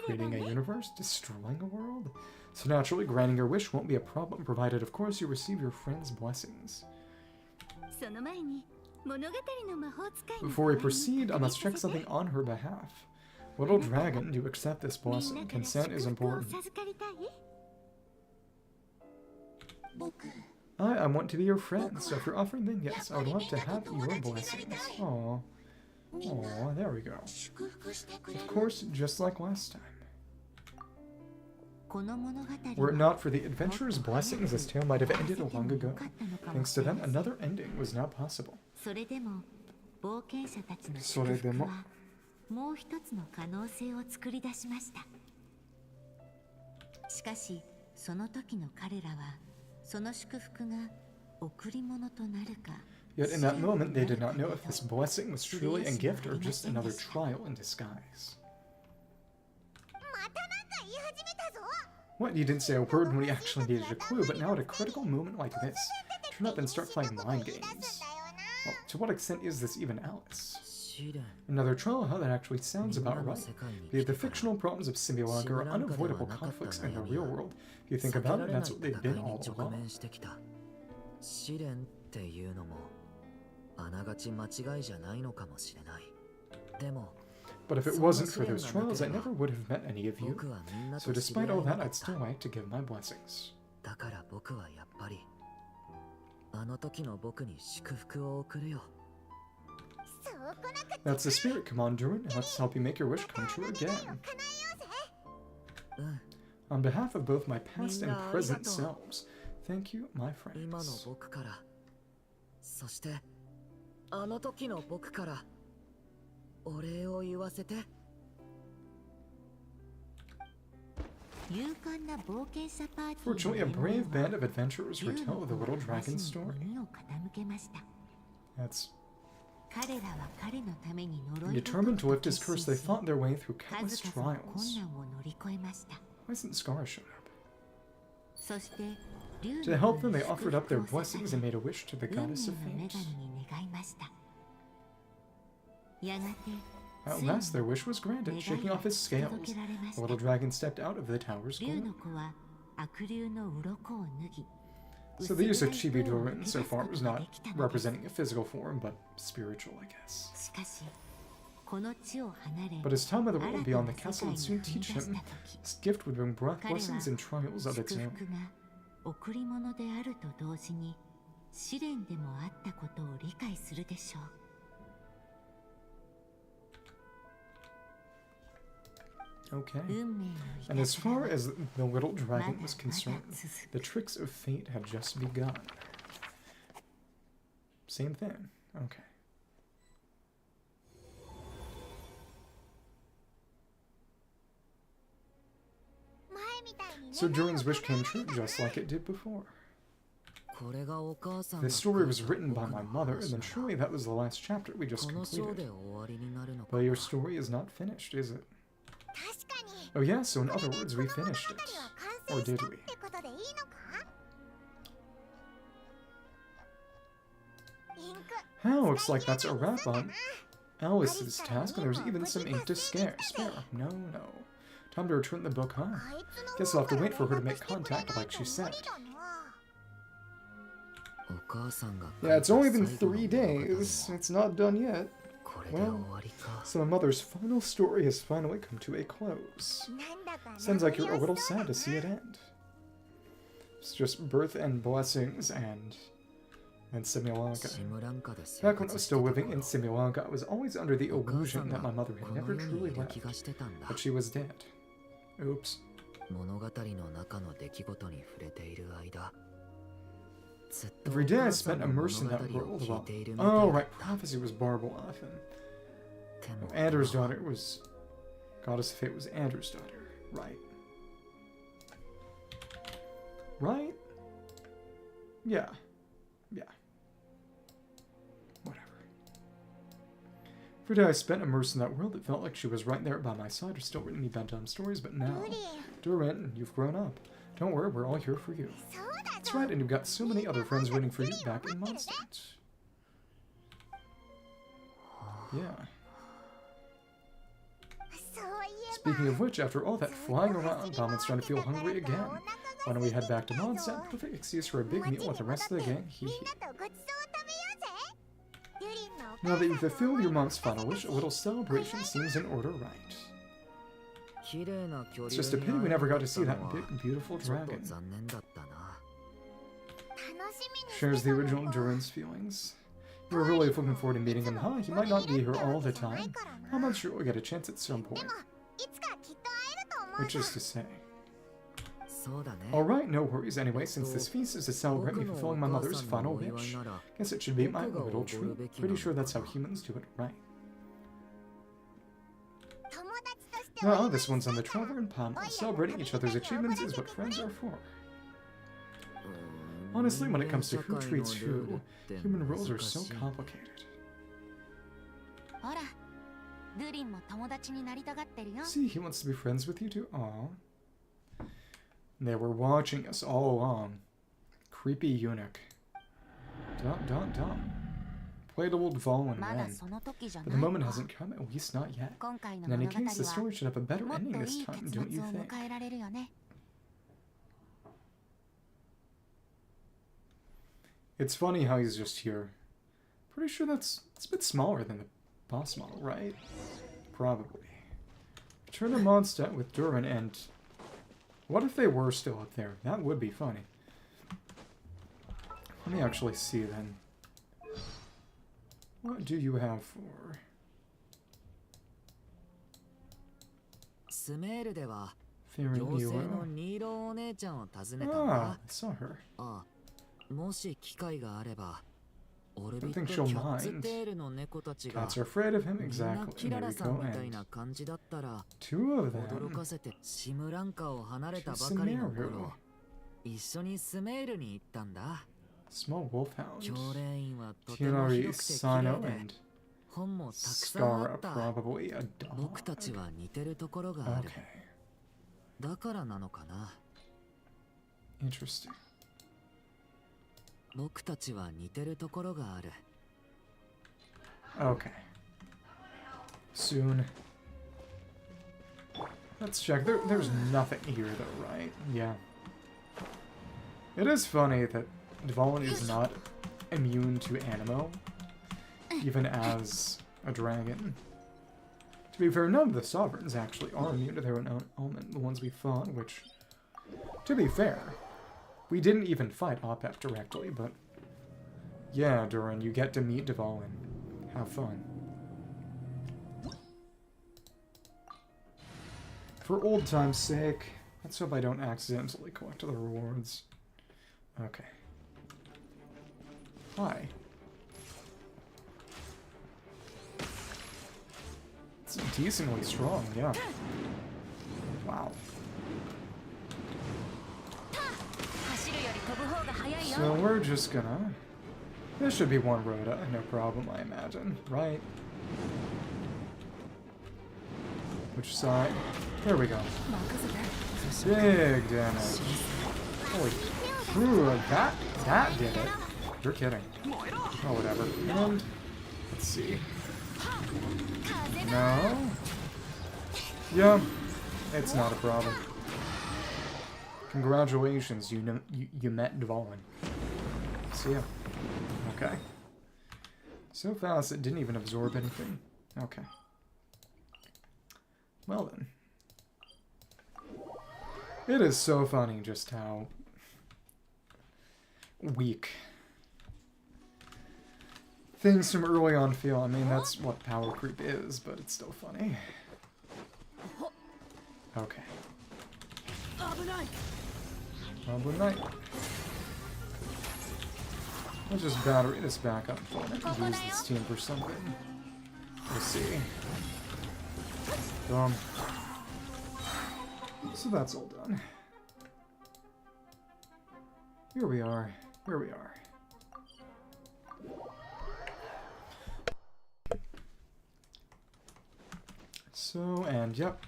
Creating a universe? Destroying a world? So naturally, granting your wish won't be a problem, provided, of course, you receive your friend's blessings. Before we proceed, I must check something on her behalf. Little dragon, do you accept this blessing? Consent is important. I want to be your friend, so if you're offering, then yes, I would love to have your blessings. Aww. Aww, there we go. Of course, just like last time. Were it not for the adventurer's blessings, this tale might have ended long ago. Thanks to them, another ending was now possible. それでももう一つの可能性を作り出しました。しかし、その時の彼らはその祝福が贈り物となるか。Yet in that moment, they did not know if this blessing was truly a gift or just another trial in disguise. What? You didn't say a word when we actually needed a clue, but now at a critical moment like this, turn up and start playing mind games. Well, to what extent is this even Alice? Another trial? How that actually sounds about right. The fictional problems of Simulanka are unavoidable conflicts in the real world. If you think about it, that's what they've been all along. But if it wasn't for those trials, I never would have met any of you. So despite all that, I'd still like to give my blessings. That's the spirit. Come on, Durin. Let's help you make your wish come true again. On behalf of both my past and present selves, thank you, my friends. Fortunately, a brave band of adventurers retell the little dragon's story. That's... Determined to lift his curse, they fought their way through countless trials. Why isn't Scar showing up? To help them, they offered up their blessings and made a wish to the goddess of fate. At last, their wish was granted. Shaking off his scales, the little dragon stepped out of the tower's gloom. So the use of Chibi Durin so far was not representing a physical form, but spiritual, I guess. But his time of the world beyond the castle would soon teach him this gift would bring blessings and trials of its own. Okay. And as far as the little dragon was concerned, the tricks of fate had just begun. Same thing. Okay. So Durin's wish came true, just like it did before. This story was written by my mother, and then surely that was the last chapter we just completed. But your story is not finished, is it? Oh yeah, so in other words, we finished it. Or did we? Oh, looks like that's a wrap on Alice's task, and there's even some ink to spare. No. Time to return the book, huh? Guess I'll have to wait for her to make contact like she said. Yeah, it's only been 3 days. It's not done yet. Well, so my mother's final story has finally come to a close. Sounds like you're a little sad to see it end. It's just birth and blessings and Simulanka. Back when I was still living in Simulanka, I was always under the illusion that my mother had never truly left, but she was dead. Oops. Every day I spent immersed in that world while... Oh, right, prophecy was Brawl often. Anders' daughter was... Goddess of Fate was Anders' daughter. Right. Right? Yeah. Whatever. Every day I spent immersed in that world, it felt like she was right there by my side, or still written me bedtime stories, but now... Durin, you've grown up. Don't worry, we're all here for you. That's right, and you've got so many other friends waiting for you back in Mondstadt. Yeah. Speaking of which, after all that flying around, Bamon's starting to feel hungry again. Why don't we head back to Mondstadt? Perfect excuse for a big meal with the rest of the gang. Now that you've fulfilled your mom's final wish, a little celebration seems in order right. It's just a pity we never got to see that big, beautiful dragon. Shares the original Durin's feelings. You were really looking forward to meeting him, huh? He might not be here all the time. I'm not sure we'll get a chance at some point. Which is to say. Alright, no worries anyway, since this feast is to celebrate me fulfilling my mother's final wish. Guess it should be my little treat. Pretty sure that's how humans do it right. Well, this one's on the Traveler and Palm. Celebrating each other's achievements is what friends are for. Honestly, when it comes to who treats who, human rules are so complicated. See, he wants to be friends with you too? Aww. They were watching us all along. Creepy eunuch. Dum. Playable Dvalin man. But the moment hasn't come, at least not yet. In any case, the story should have a better ending this time, don't you think? It's funny how he's just here. Pretty sure it's a bit smaller than the boss model, right? Probably. Return to Mondstadt with Durin and... What if they were still up there? That would be funny. Let me actually see then. What do you have for... Fearing Nilou. Ah, I saw her. Don't think she'll mind. Cats are afraid of him, exactly. And there we go, and... 2 of them. To Samaru. Small wolfhound. Kirara, Sano, and Skara, probably a dog. Okay. Interesting. Okay. Soon. Let's check. There's nothing here though, right? Yeah. It is funny that Dvalin is not immune to Animo, even as a dragon. To be fair, none of the sovereigns actually are immune to their own element, the ones we fought, which, to be fair, we didn't even fight Opep directly, but yeah, Durin, you get to meet Dvalin. Have fun. For old time's sake, let's hope I don't accidentally collect the rewards. Okay. Hi. It's decently strong, yeah. Wow. So we're just gonna... This should be one Rhoda, no problem, I imagine, right? Which side? There we go. Big damage. Holy crew, that did it. You're kidding. Oh, whatever. And let's see. No. Yeah, it's not a problem. Congratulations, you met Dvalin. See ya. Okay. So fast it didn't even absorb anything. Okay. Well then. It is so funny just how weak things from early on feel. I mean, that's what power creep is, but it's still funny. Okay. Probably night. Let's just battery this back up and use this team for something. We'll see. So that's all done. Here we are. Here we are. So, and yep,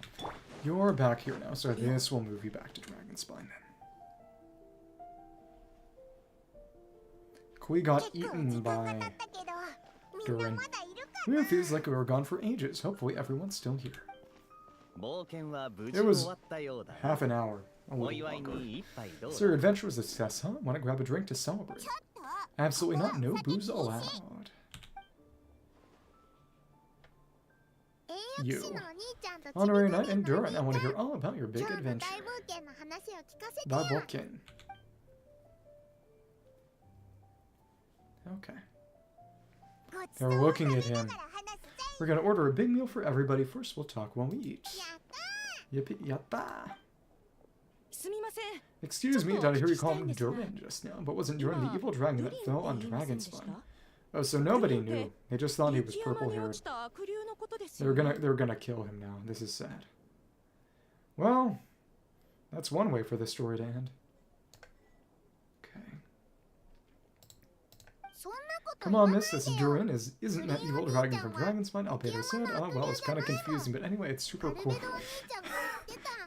you're back here now. So this will move you back to Dragonspine then. Klee got eaten by Durin. It feels like we were gone for ages. Hopefully everyone's still here. It was half an hour. A little longer. So your adventure was a success, huh? Want to grab a drink to celebrate? Absolutely not. No booze allowed. You. Honorary night in Durin. I want to hear all about your big adventure. Daboken. Okay. They're looking at him. We're gonna order a big meal for everybody. First, we'll talk while we eat. Yippee yatta. Excuse me, did I hear you call him Durin just now? But wasn't Durin the evil dragon that fell on Dragonspine? Oh, so nobody knew. They just thought he was purple-haired. They're gonna kill him now. This is sad. Well, that's one way for the story to end. Okay. Come on, miss, this Durin isn't that evil dragon from Dragonspine? Alpaca said. Oh, well, it's kind of confusing, but anyway, it's super cool.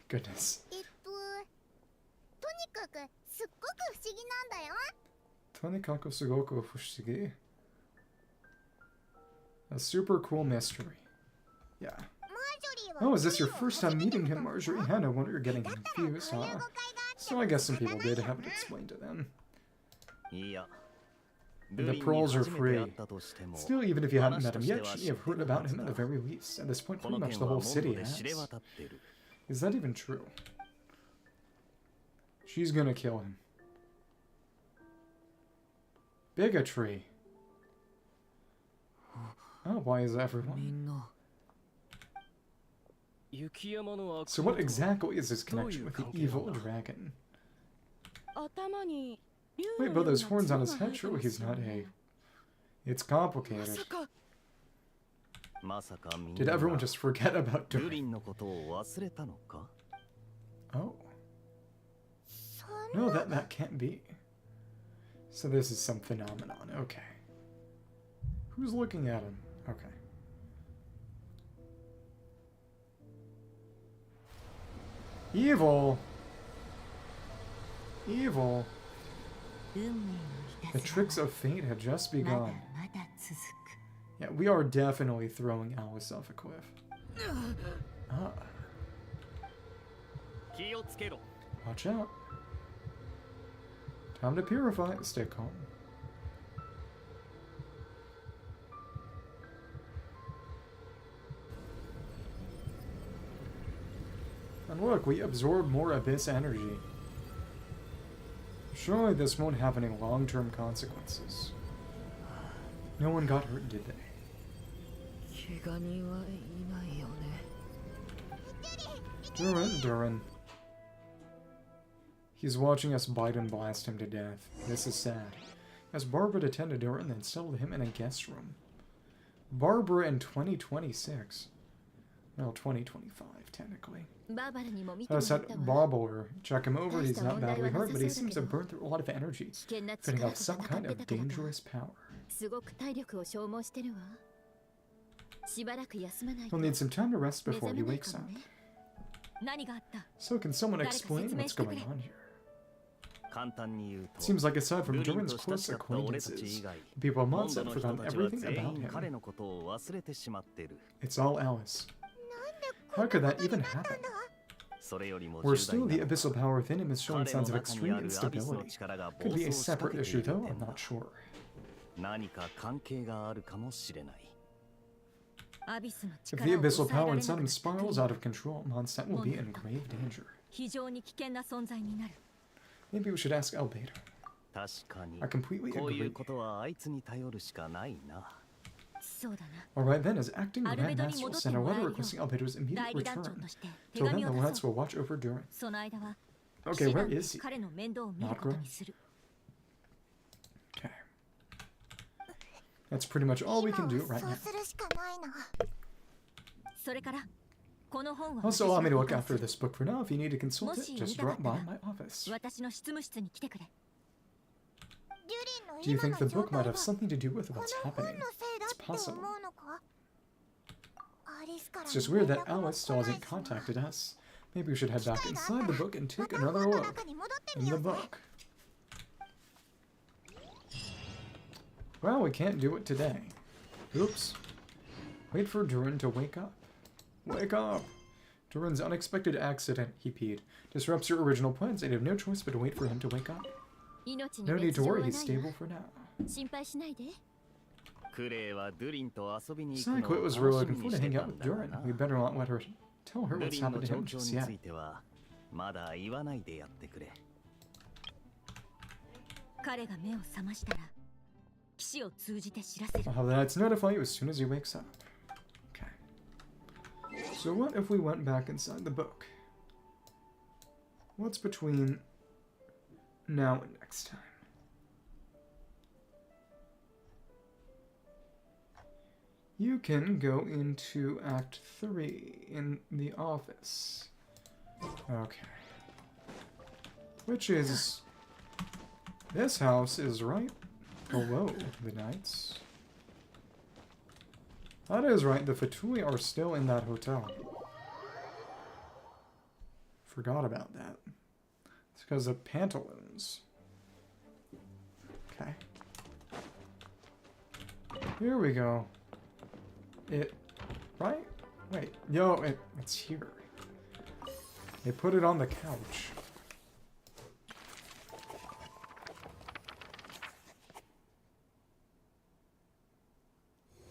Goodness. Tonikaku sugoku fushigi. A super cool mystery. Yeah. Oh, is this your first time meeting him, Marjorie? Yeah, no wonder you're getting confused, huh? So I guess some people did have it explained to them. And the pearls are free. Still, even if you haven't met him yet, you have heard about him at the very least. At this point, pretty much the whole city has. Is that even true? She's gonna kill him. Bigotry. Oh, why is everyone? So what exactly is his connection with the evil dragon? Wait, but those horns on his head, surely he's not a... It's complicated. Did everyone just forget about Durin? Oh. No, that can't be. So this is some phenomenon, okay. Who's looking at him? Okay. Evil! Evil! The tricks of fate had just begun. Yeah, we are definitely throwing Alice off a cliff. Ah. Watch out. Time to purify. Stay calm. And look, we absorb more abyss energy. Surely this won't have any long-term consequences. No one got hurt, did they? Durin. He's watching us bite and blast him to death. This is sad. Asked Barbara to tend to Durin, then settled him in a guest room. Barbara in 2026. Well, 2025, technically. So I said Barbara. Check him over. He's not badly hurt, but he seems to burn through a lot of energy, fitting off some kind of dangerous power. He'll need some time to rest before he wakes up. So can someone explain what's going on here? It seems like aside from Durin's close acquaintances, the people of Monza have forgotten everything about him. It's all Alice. How could that even happen? Or still, the abyssal power within him is showing signs of extreme instability. Could be a separate issue though, I'm not sure. If the abyssal power inside him spirals out of control, Mondstadt will be in grave danger. Maybe we should ask Albedo. I completely agree. Alright then, as acting Grand Master will send a letter requesting Albedo's immediate return. Till then, the lads will watch over Durin. Okay, where is he? Nagra? Okay. That's pretty much all we can do right now. Also, allow me to look after this book for now. If you need to consult it, just drop by my office. Do you think the book might have something to do with what's happening? It's possible. It's just weird that Alice still hasn't contacted us. Maybe we should head back inside the book and take another look in the book. Well, we can't do it today. Oops. Wait for Durin to wake up. Wake up! Durin's unexpected accident, he peed, disrupts your original plans and you have no choice but to wait for him to wake up. No need to worry, he's stable for now. Psyquit was really looking forward to hang out with Durin. We better not let her tell her what's happened to him just yet. I'll have the Knights notify you as soon as he wakes up. Okay. So what if we went back inside the book? What's between now and next time? You can go into Act 3 in the office. Okay. Which is... This house is right below the Knights. That is right, the Fatui are still in that hotel. Forgot about that. It's because of pantaloons. Okay. Here we go. Right? Wait, yo, it's here. They put it on the couch.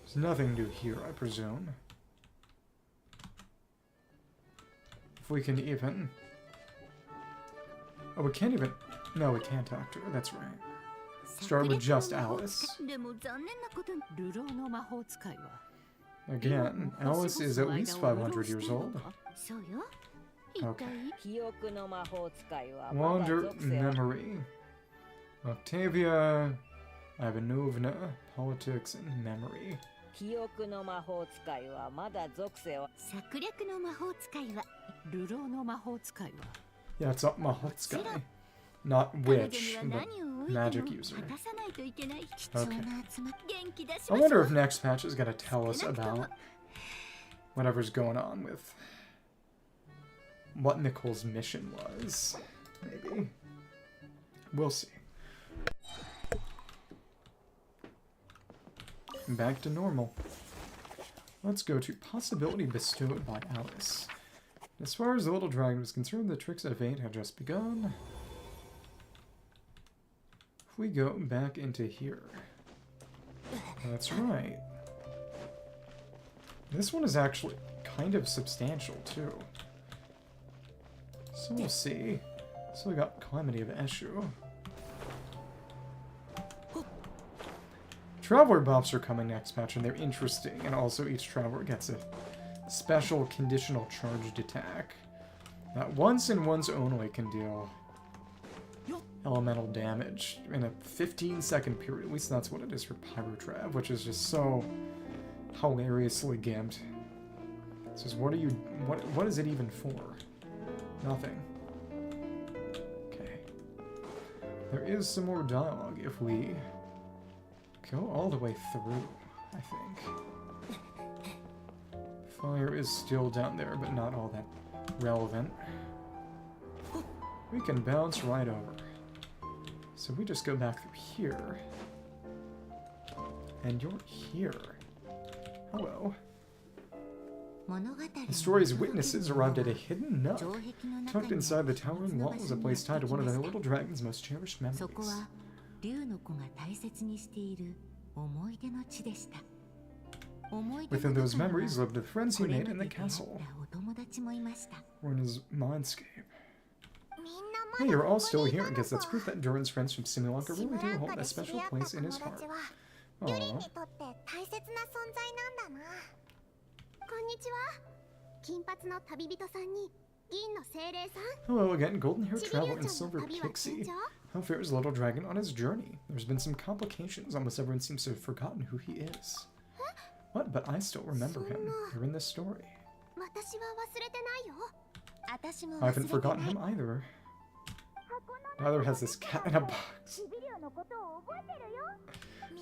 There's nothing new here, I presume. If we can even... Oh, we can't even... No, we can't talk to her, that's right. Start with just Alice. Again, Alice is at least 500 years old. Okay. Wander memory. Octavia Ivanovna, politics and memory. Yeah, it's up Mahotsukai. Not witch, but magic user. Okay. I wonder if next patch is going to tell us about whatever's going on with what Nicole's mission was. Maybe. We'll see. Back to normal. Let's go to possibility bestowed by Alice. As far as the little dragon was concerned, the tricks of fate had just begun. If we go back into here. That's right. This one is actually kind of substantial, too. So we'll see. So we got Calamity of Eshu. Traveler buffs are coming next patch, and they're interesting. And also each traveler gets a special conditional charged attack that once and once only can deal elemental damage in a 15-second period. At least that's what it is for Pyro, which is just so hilariously gimped. It says, what is it even for? Nothing. Okay. There is some more dialogue if we go all the way through, I think. Fire is still down there, but not all that relevant. We can bounce right over. So we just go back through here. And you're here. Hello. The story's witnesses arrived at a hidden nook. Tucked inside the towering wall is a place tied to one of the little dragon's most cherished memories. Within those memories lived the friends he made in the castle, or in his mindscape. Hey, you're all still here. I guess that's proof that Durin's friends from Simulanka really do hold a special place in his heart. Aww. Hello again, golden-haired traveler and silver pixie. How fares the little dragon on his journey? There's been some complications. Almost everyone seems to have forgotten who he is. What? But I still remember him. You're in this story. I haven't forgotten him either. Neither has this cat in a box.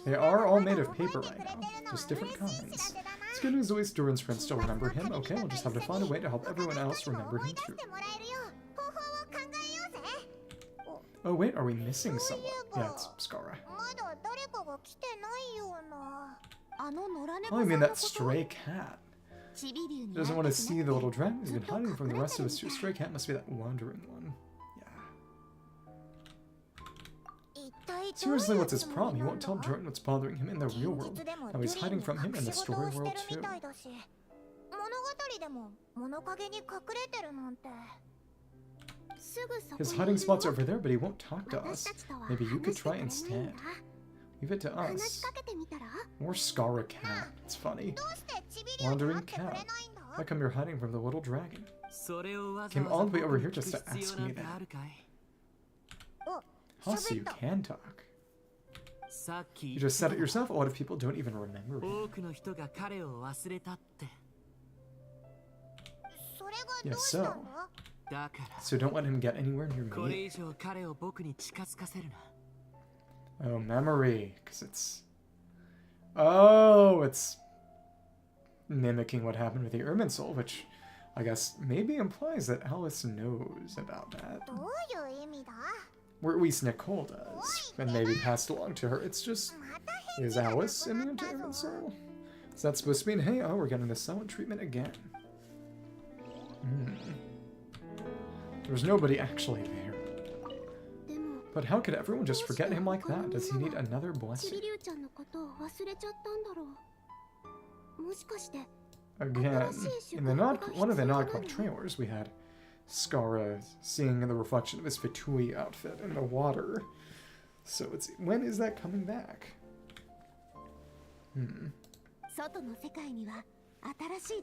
They are all made of paper right now, just different kinds. It's good news at least Durin's friends still remember him. Okay, we'll just have to find a way to help everyone else remember him too. Oh wait, are we missing someone? Yeah, it's Skara. Oh, I mean that stray cat. He doesn't want to see the little dragon. He's been hiding from the rest of us too. Stray cat must be that wandering one. Seriously, what's his problem? He won't tell Durin what's bothering him in the real world. Now he's hiding from him in the story world too. His hiding spot's over there, but he won't talk to us. Maybe you could try instead. Leave it to us. More Skara cat. It's funny. Wandering cat. How come you're hiding from the little dragon? Came all the way over here just to ask me that. Oh, so you can talk. You just said it yourself, a lot of people don't even remember him. Yes, so don't let him get anywhere near me. Oh, memory, because it's... Oh, it's mimicking what happened with the Irminsul, which I guess maybe implies that Alice knows about that. Or at least Nicole does, and maybe passed along to her. It's just, is Alice immune to Irminsul? Is that supposed to mean, hey, oh, we're getting the silent treatment again? There's nobody actually there. But how could everyone just forget him like that? Does he need another blessing? Again, in the one of the non-quite trailers, we had Skara seeing the reflection of his Fatui outfit in the water. So it's, when is that coming back? He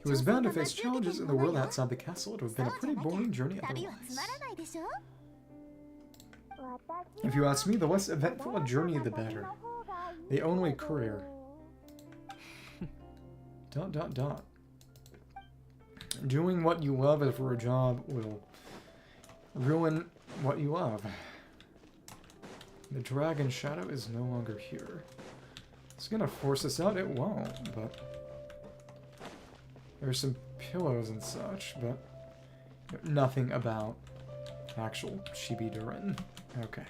was bound to face challenges in the world outside the castle. It would have been a pretty boring journey otherwise. If you ask me, the less eventful a journey, the better. The only career. ... Doing what you love for a job will ruin what you love. The dragon shadow is no longer here. It's gonna force us out? It won't, but... There's some pillows and such, but... Nothing about actual Chibi Durin. Okay.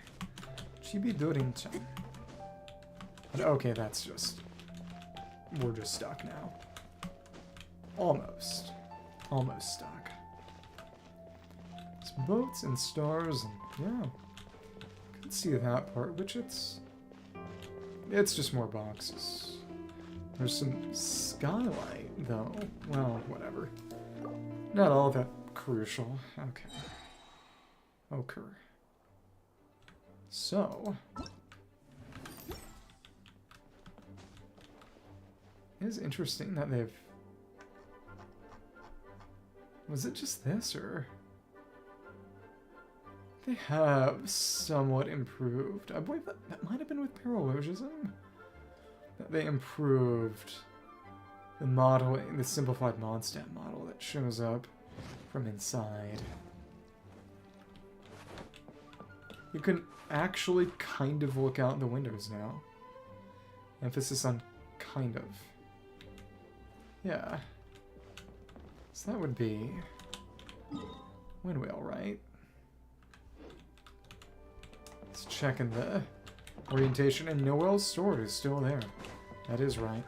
Chibi Durin-chan. Okay, that's just... We're just stuck now. Almost. Almost stuck. It's boats and stars and yeah. Could see that part, which it's just more boxes. There's some skylight though. Well, whatever. Not all that crucial. Okay. Okay. So it is interesting that they've... Was it just this, or... They have somewhat improved. I believe that might have been with parallelism. That they improved the modeling, the simplified Mondstadt model that shows up from inside. You can actually kind of look out the windows now. Emphasis on kind of. Yeah. So that would be Windwheel, right? Let's check in the orientation, and Noel's sword is still there. That is right.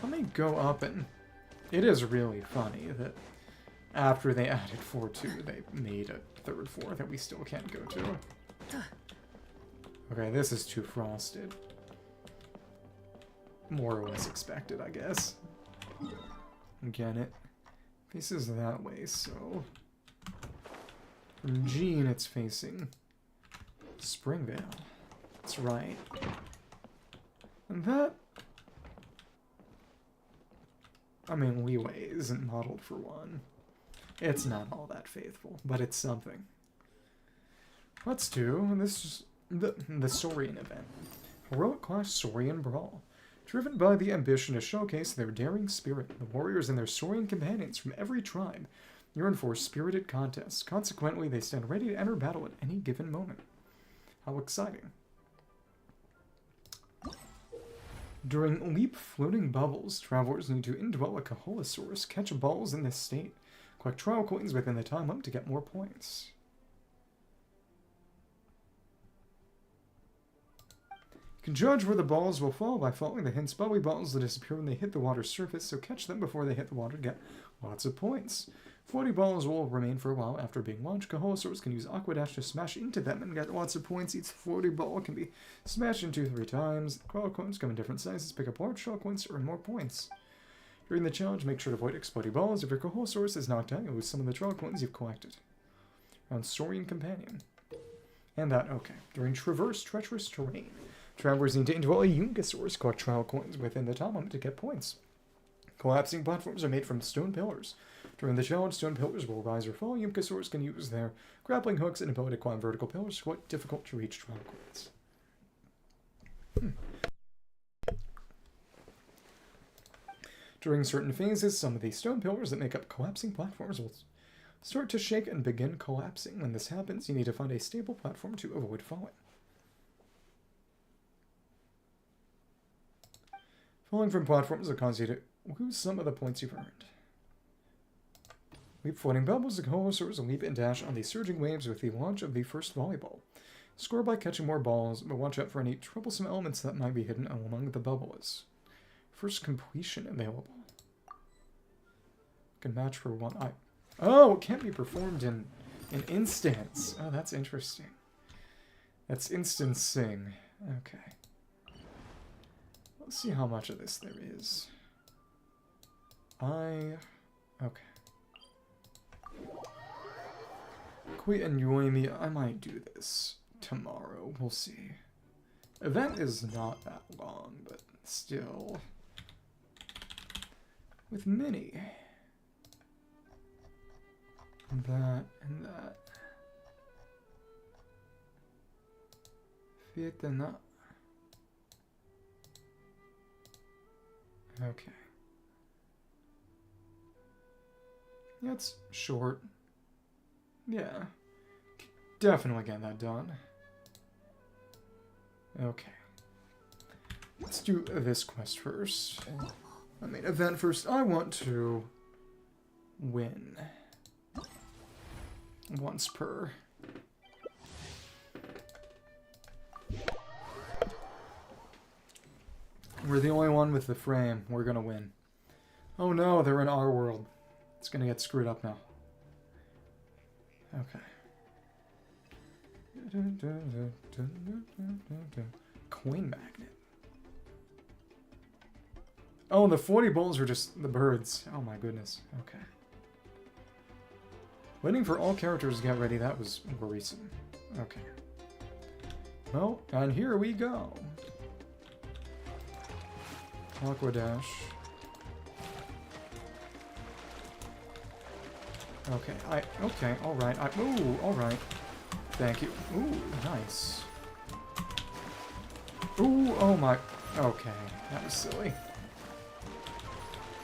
Let me go up and... It is really funny that after they added 4.2, they made a third floor that we still can't go to. Okay, this is too frosted. More or less expected, I guess. Get it. Faces that way, so... From Jean, it's facing Springvale. That's right. And that... I mean, Leeway isn't modeled for one. It's not all that faithful, but it's something. Let's do this, the Saurian event. Heroic class Saurian Brawl. Driven by the ambition to showcase their daring spirit, the warriors and their Saurian companions from every tribe yearn for spirited contests. Consequently, they stand ready to enter battle at any given moment. How exciting. During Leap Floating Bubbles, travelers need to indwell a Kaholosaurus, catch balls in this state, collect trial coins within the time limit to get more points. You can judge where the balls will fall by following the hints. Bubbly balls will disappear when they hit the water's surface, so catch them before they hit the water to get lots of points. Floaty balls will remain for a while after being launched. Kaholosaurs can use Aqua Dash to smash into them and get lots of points. Each floaty ball can be smashed into 3 times. Cryo coins come in different sizes. Pick up large shell coins to earn more points. During the challenge, make sure to avoid exploding balls. If your Kaholosaurus is knocked out, you'll lose some of the trial coins you've collected. Round Saurian Companion. And that, okay. During Traverse Treacherous Terrain, travelers need to indwell a Yungasaurus, collect trial coins within the time limit to get points. Collapsing platforms are made from stone pillars. During the challenge, stone pillars will rise or fall. Yungasaurus can use their grappling hooks and ability to climb vertical pillars, quite difficult to reach trial coins. During certain phases, some of the stone pillars that make up collapsing platforms will start to shake and begin collapsing. When this happens, you need to find a stable platform to avoid falling. Falling from platforms will cause you to lose some of the points you've earned. Leap Floating Bubbles, the Kaholosaurs will leap and dash on the surging waves with the launch of the first volleyball. Score by catching more balls, but watch out for any troublesome elements that might be hidden among the bubbles. First completion available. Can match for one. Oh, it can't be performed in an instance. Oh, that's interesting. That's instancing. Okay. Let's see how much of this there is. Okay. Klee and Yoimi, I might do this tomorrow. We'll see. Event is not that long, but still. With many. That and that. Fit enough. Okay. That's short. Yeah. Definitely get that done. Okay. Let's do this quest first. I mean, event first. I want to win. Once per. We're the only one with the frame. We're gonna win. Oh no, they're in our world. It's gonna get screwed up now. Okay. Coin magnet. Oh, the 40 balls are just the birds. Oh my goodness. Okay. Waiting for all characters to get ready, that was worrisome. Okay. Well, and here we go. Aqua Dash. Okay, okay, alright. Ooh, alright. Thank you. Ooh, nice. Ooh, oh my... Okay, that was silly.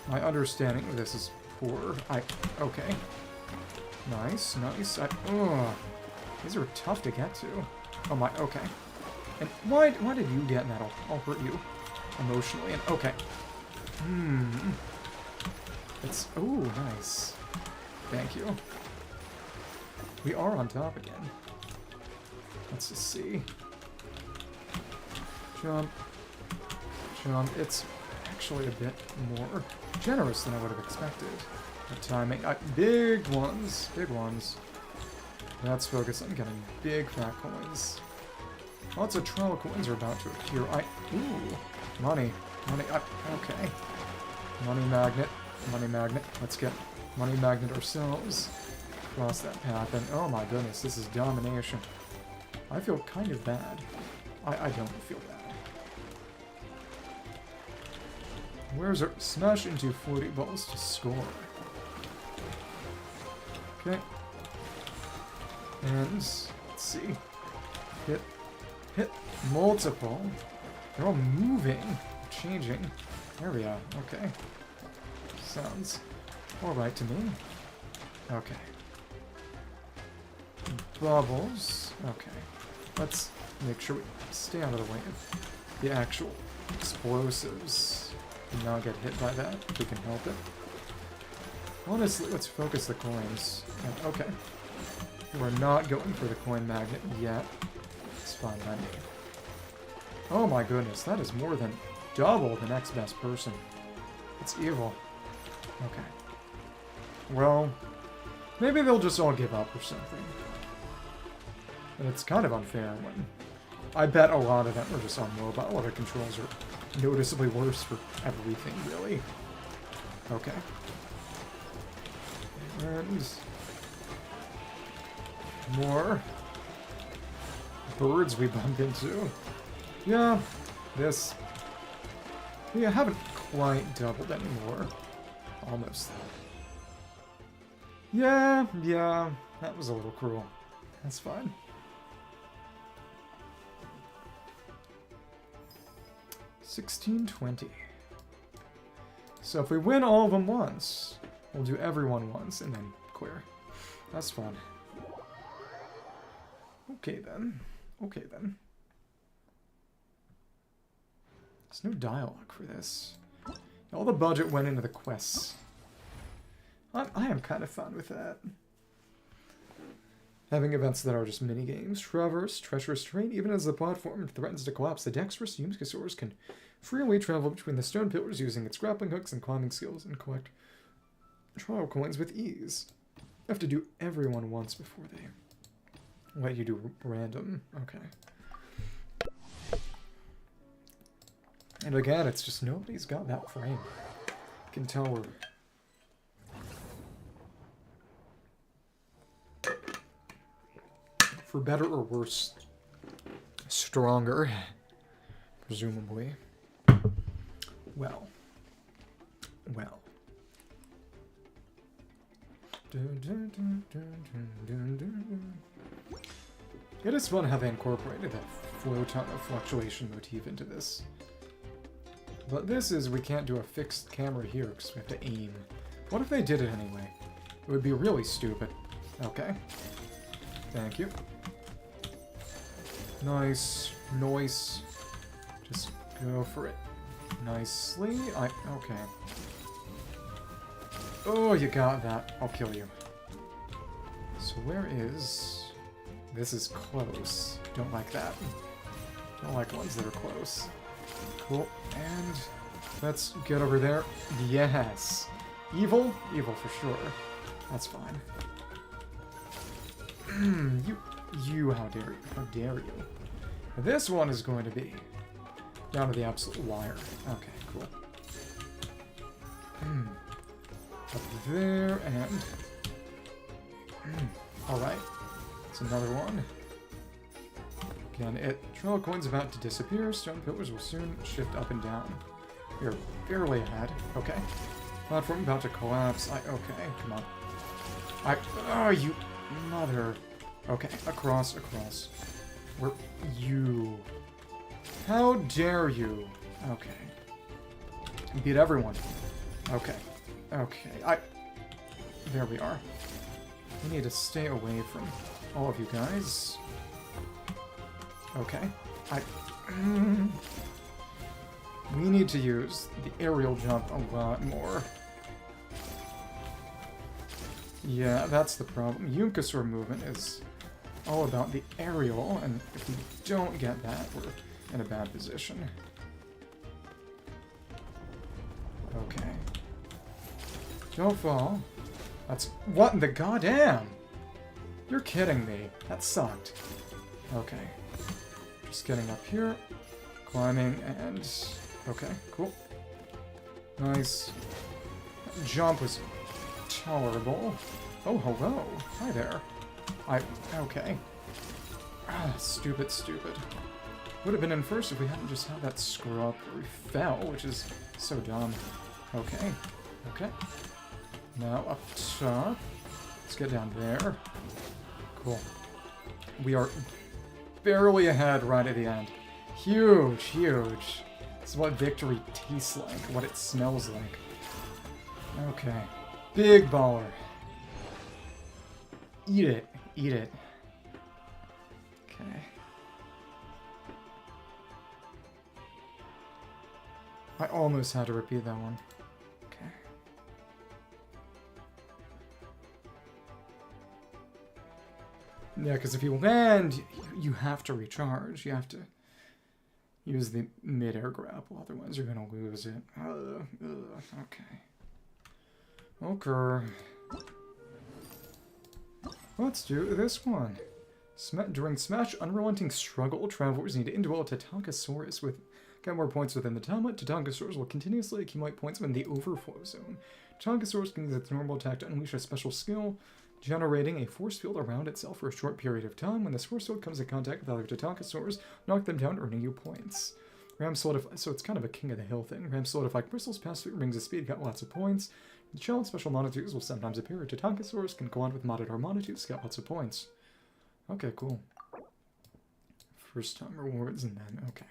My understanding of this is poor. Okay. Nice, nice. Ugh. These are tough to get to. Oh my, okay. And why did you get that? I'll hurt you emotionally. And okay. It's, ooh, nice. Thank you. We are on top again. Let's just see. Jump. Jump. It's actually a bit more generous than I would have expected. The timing. Big ones. Big ones. Let's focus on getting big fat coins. Lots of trial coins are about to appear. Ooh. Money. Money. Okay. Money magnet. Money magnet. Let's get money magnet ourselves. Cross that path. And oh my goodness, this is domination. I feel kind of bad. I don't feel bad. Where's our smash into 40 balls to score? Okay. And let's see. Hit. Hit multiple. They're all moving. Changing. There we are. Okay. Sounds alright to me. Okay. Bubbles. Okay. Let's make sure we stay out of the way of the actual explosives. Do not get hit by that if we can help it. Honestly, let's focus the coins. Okay. We're not going for the coin magnet yet. It's fine by me. Oh my goodness, that is more than double the next best person. It's evil. Okay. Well, maybe they'll just all give up or something. And it's kind of unfair when I bet a lot of them are just on mobile, or the controls are noticeably worse for everything, really. Okay. And more birds we bump into. Yeah, this. We haven't quite doubled anymore. Almost. Yeah, that was a little cruel. That's fine. $16.20. So if we win all of them once, we'll do everyone once and then clear. That's fun. Okay then. Okay then. There's no dialogue for this. All the budget went into the quests. I am kind of fun with that. Having events that are just mini-games. Traverse, treacherous terrain. Even as the platform threatens to collapse, the dexterous Simulanka can freely travel between the stone pillars using its grappling hooks and climbing skills and collect trial coins with ease. You have to do everyone once before they let you do random. Okay. And again, it's just nobody's got that frame. You can tell we're... For better or worse, stronger, presumably. Well. It is fun how they incorporated that float-on fluctuation motif into this. But this is, we can't do a fixed camera here because we have to aim. What if they did it anyway? It would be really stupid. Okay. Thank you. Nice. Nice. Just go for it. Nicely. Okay. Oh, you got that. I'll kill you. So where is... This is close. Don't like that. Don't like ones that are close. Cool. And let's get over there. Yes. Evil? Evil for sure. That's fine. You, how dare you? How dare you? This one is going to be down to the absolute wire. Okay, cool. Up there, and... Alright. It's another one. Again, trail coin's about to disappear. Stone pillars will soon shift up and down. We're barely ahead. Okay. Platform about to collapse. Okay, come on. Oh, you mother. Okay, across. Where you? How dare you? Okay. Beat everyone. Okay. There we are. We need to stay away from all of you guys. Okay. We need to use the aerial jump a lot more. Yeah, that's the problem. Yunkasaur movement is all about the aerial, and if we don't get that, we're in a bad position. Okay. Don't fall. That's... What in the goddamn? You're kidding me. That sucked. Okay. Just getting up here. Climbing and... Okay, cool. Nice. That jump was tolerable. Oh, hello. Hi there. Okay. Ah, stupid. Would have been in first if we hadn't just had that screw up where we fell, which is so dumb. Okay. Now up top. Let's get down there. Cool. We are barely ahead right at the end. Huge. This is what victory tastes like, what it smells like. Okay. Big baller. Eat it. Okay. I almost had to repeat that one. Okay. Yeah, because if you land, you have to recharge. You have to use the mid-air grapple, otherwise you're gonna lose it. Okay. Let's do this one. During Smash Unrelenting Struggle, travelers need to indwell Tatankasaurus with... Get more points within the time limit. Tatankasaurus will continuously accumulate points within the overflow zone. Tatankasaurus can use its normal attack to unleash a special skill, generating a force field around itself for a short period of time. When this force field comes in contact with other Tatankasaurs, knock them down, earning you points. Ram Solidify, so it's kind of a King of the Hill thing. Ram Solidify crystals pass through rings of speed, got lots of points. The challenge special monitors will sometimes appear. Tatankasaurus can go on with modded monitors, got lots of points. Okay, cool. First time rewards, and then, okay.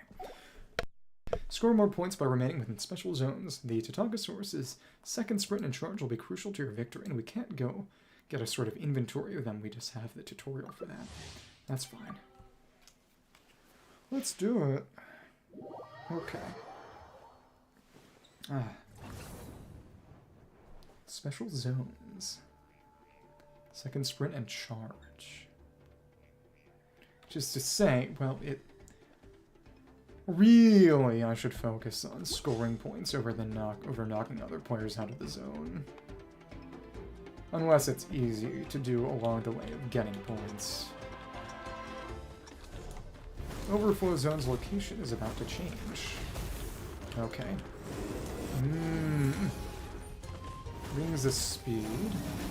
Score more points by remaining within special zones. The Tatankasaurus' second sprint and charge will be crucial to your victory, and we can't go get a sort of inventory of them. We just have the tutorial for that. That's fine. Let's do it. Okay. Special zones. Second sprint and charge. Just to say, well, it... Really, I should focus on scoring points over knocking other players out of the zone. Unless it's easy to do along the way of getting points. Overflow zone's location is about to change. Okay. Rings of speed.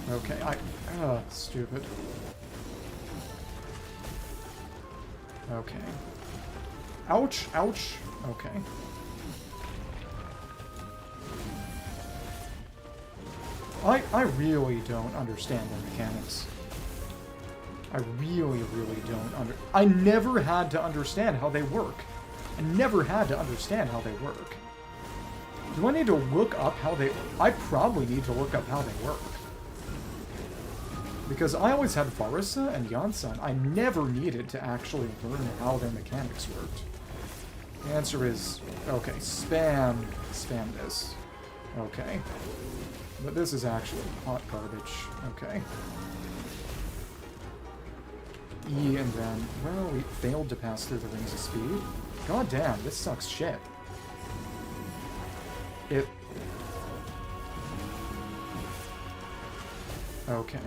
Okay, stupid. Okay. Ouch! Okay. I really don't understand the mechanics. I really don't I never had to understand how they work. Do I need to look up how they... I probably need to look up how they work. Because I always had Varasa and Yansan. I never needed to actually learn how their mechanics worked. The answer is, okay, spam this. Okay. But this is actually hot garbage. Okay. E and then, well, we failed to pass through the rings of speed. God damn, this sucks shit. Okay.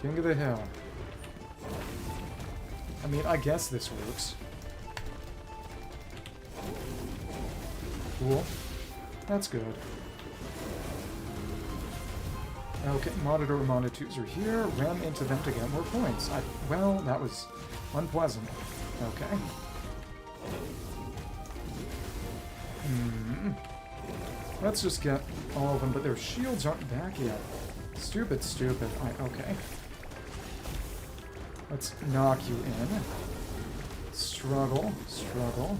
King of the Hill. I mean, I guess this works. Cool. That's good. Okay, Monitor Monitors are here. Ram into them to get more points. Well, that was unpleasant. Okay. Let's just get all of them, but their shields aren't back yet. Stupid, stupid. Okay. Let's knock you in. Struggle, struggle.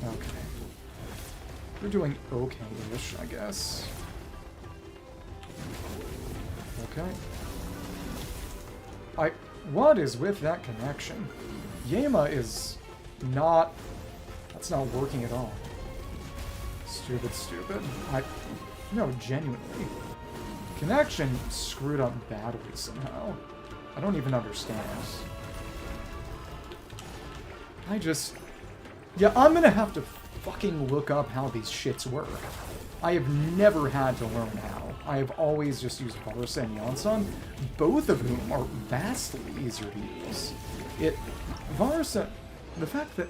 Okay. We're doing okay-ish, I guess. Okay. What is with that connection? Yama is not... That's not working at all. Stupid, stupid. No, genuinely. Connection screwed up badly somehow. I don't even understand. Yeah, I'm gonna have to fucking look up how these shits work. I have never had to learn how. I have always just used Varsa and Yansan, both of whom are vastly easier to use. Varsa, the fact that,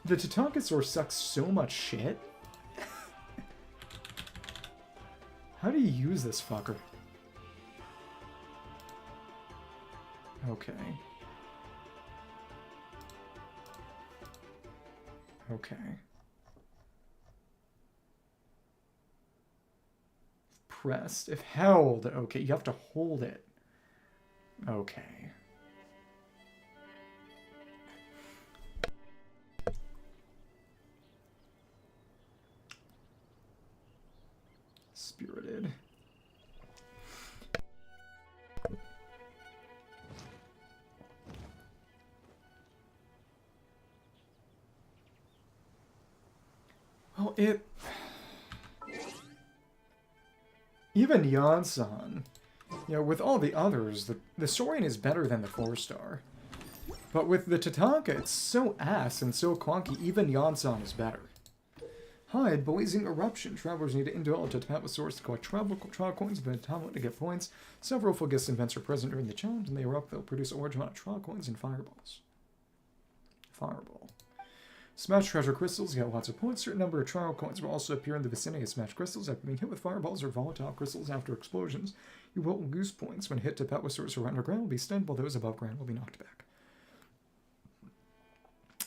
the Tatankasaur sucks so much shit. How do you use this fucker? Okay. Okay. Pressed. If held. Okay, you have to hold it. Okay. Spirited. Well, even Yansan, with all the others, the Saurian is better than the 4-star. But with the Tatanka, it's so ass and so clunky, even Yansan is better. Hide, Blazing Eruption. Travelers need to indwell a Tatapatosaurus to collect trial coins and then to get points. Several Fulgus events are present during the challenge, and they erupt. They'll produce a large amount of trial coins and fireballs. Fireball. Smash treasure crystals get lots of points. A certain number of trial coins will also appear in the vicinity of smash crystals. After being hit with fireballs or volatile crystals after explosions, you will lose points. When hit, Tatapatosaurus who are underground will be stunned, while those above ground will be knocked back.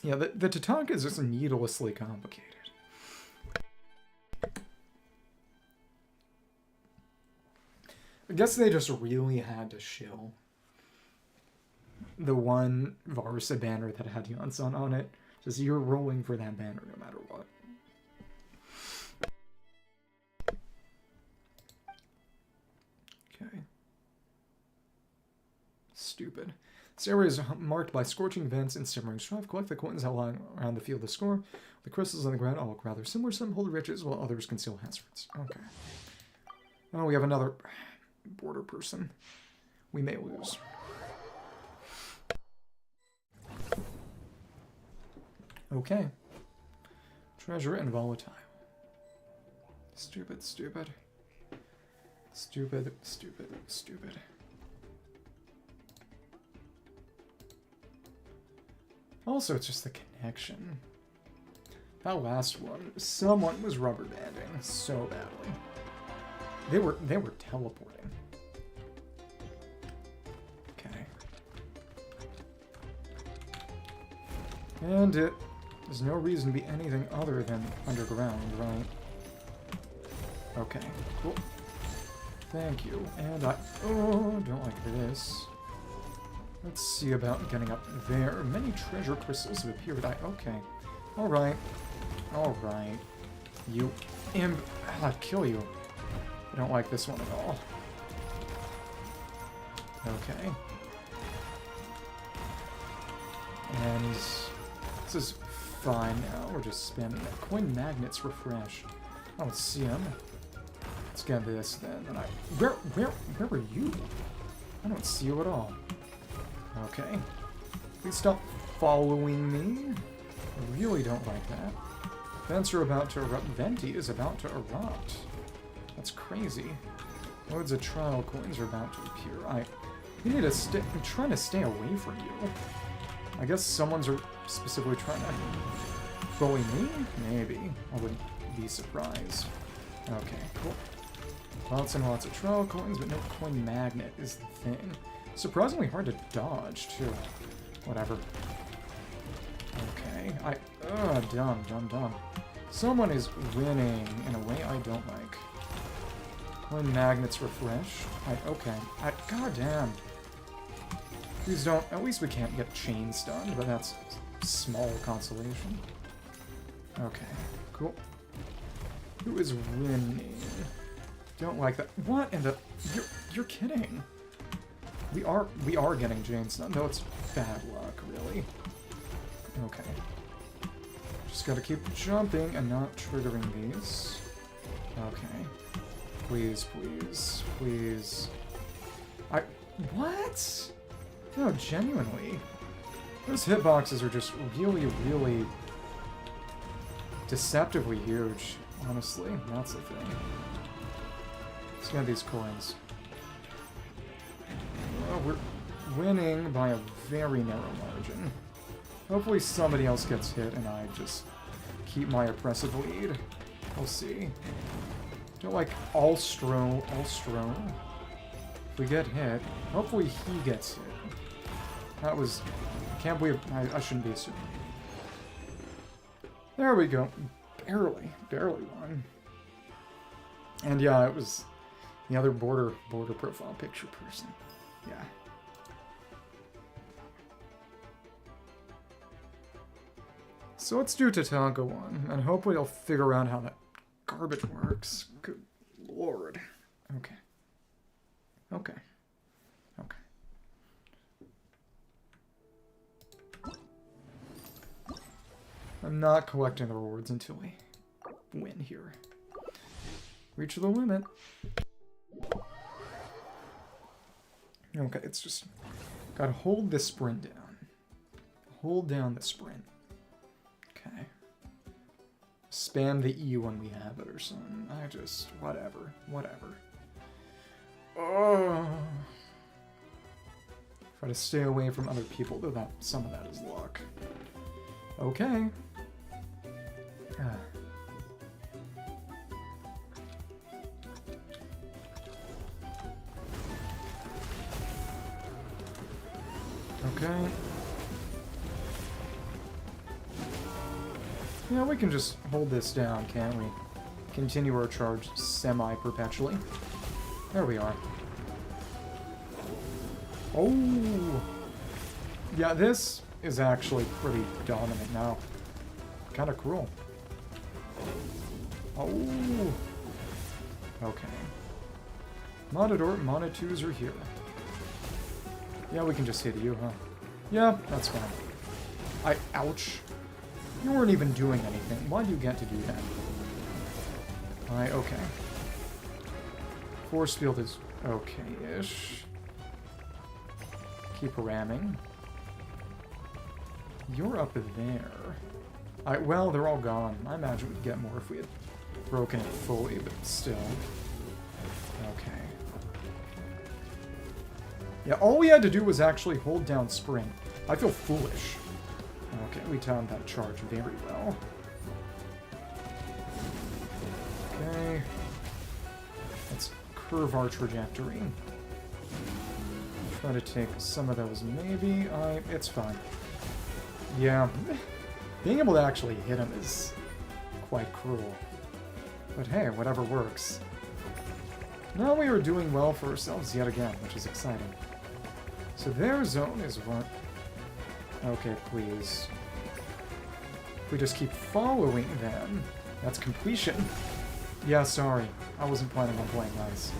Yeah, the Tatanka is just needlessly complicated. I guess they just really had to shill the one Varsa banner that had Yansan on it. Just you're rolling for that banner no matter what. Okay. Stupid. This area is marked by scorching vents and simmering strife. Collect the coins outlying around the field to score. The crystals on the ground all look rather similar. Some hold riches while others conceal hazards. Okay. Oh, we have another border person. We may lose. Okay. Treasure and volatile. Stupid, stupid. Stupid, stupid, stupid. Also, it's just the connection. That last one, someone was rubber banding so badly. They were teleporting. Okay. And there's no reason to be anything other than underground, right? Okay, cool. Thank you. And don't like this. Let's see about getting up there. Many treasure crystals have appeared. Okay. Alright. Alright. You imp. I'll kill you. I don't like this one at all. Okay. And this is fine now. We're just spamming it. Coin magnets refresh. I don't see them. Let's get this then. And where were you? I don't see you at all. Okay. Please stop following me. I really don't like that. Vents are about to erupt. Venti is about to erupt. That's crazy. Loads of trial coins are about to appear. You need to stay. I'm trying to stay away from you. I guess someone's specifically trying to bully me? Maybe. I wouldn't be surprised. Okay, cool. Lots and lots of trial coins, but no coin magnet is the thing. Surprisingly hard to dodge, too. Whatever. Okay. Dumb. Someone is winning in a way I don't like. When magnets refresh. Okay. Goddamn. Please don't. At least we can't get chain stunned, but that's small consolation. Okay. Cool. Who is winning? Don't like that. What in the? You're kidding. We are getting chain stunned. No, it's bad luck, really. Okay. Just gotta keep jumping and not triggering these. Okay. Please, please, please. What? No, genuinely. Those hitboxes are just really, really deceptively huge. Honestly, that's the thing. Let's get these coins. Well, we're winning by a very narrow margin. Hopefully somebody else gets hit and I just keep my oppressive lead. We'll see. Don't like Alstro. If we get hit, hopefully he gets hit. That was... I can't believe... I shouldn't be assuming. There we go. Barely won. And yeah, it was the other border profile picture person. Yeah. So let's do Tatanka 1, and hopefully I'll figure out how that garbage works. Good lord. Okay. Okay. Okay. I'm not collecting the rewards until we win here. Reach the limit. Okay, it's just... Gotta hold this sprint down. Hold down the sprint. Okay. Spam the E when we have it or something. Whatever. Oh. Try to stay away from other people, though some of that is luck. Okay. Okay. Yeah, we can just hold this down, can't we? Continue our charge semi-perpetually. There we are. Oh! Yeah, this is actually pretty dominant now. Kind of cruel. Oh! Okay. Monador, Monatools are here. Yeah, we can just hit you, huh? Yeah, that's fine. Ouch. You weren't even doing anything. Why do you get to do that? Okay. Force field is okay-ish. Keep ramming. You're up there. Well, they're all gone. I imagine we'd get more if we had broken it fully, but still. Okay. Yeah, all we had to do was actually hold down sprint. I feel foolish. Okay, we timed that charge very well. Okay. Let's curve our trajectory. Try to take some of those, maybe. It's fine. Yeah. Being able to actually hit him is quite cruel. But hey, whatever works. Now we are doing well for ourselves yet again, which is exciting. So their zone is what... Okay, please. If we just keep following them, that's completion. Yeah, sorry. I wasn't planning on playing nice.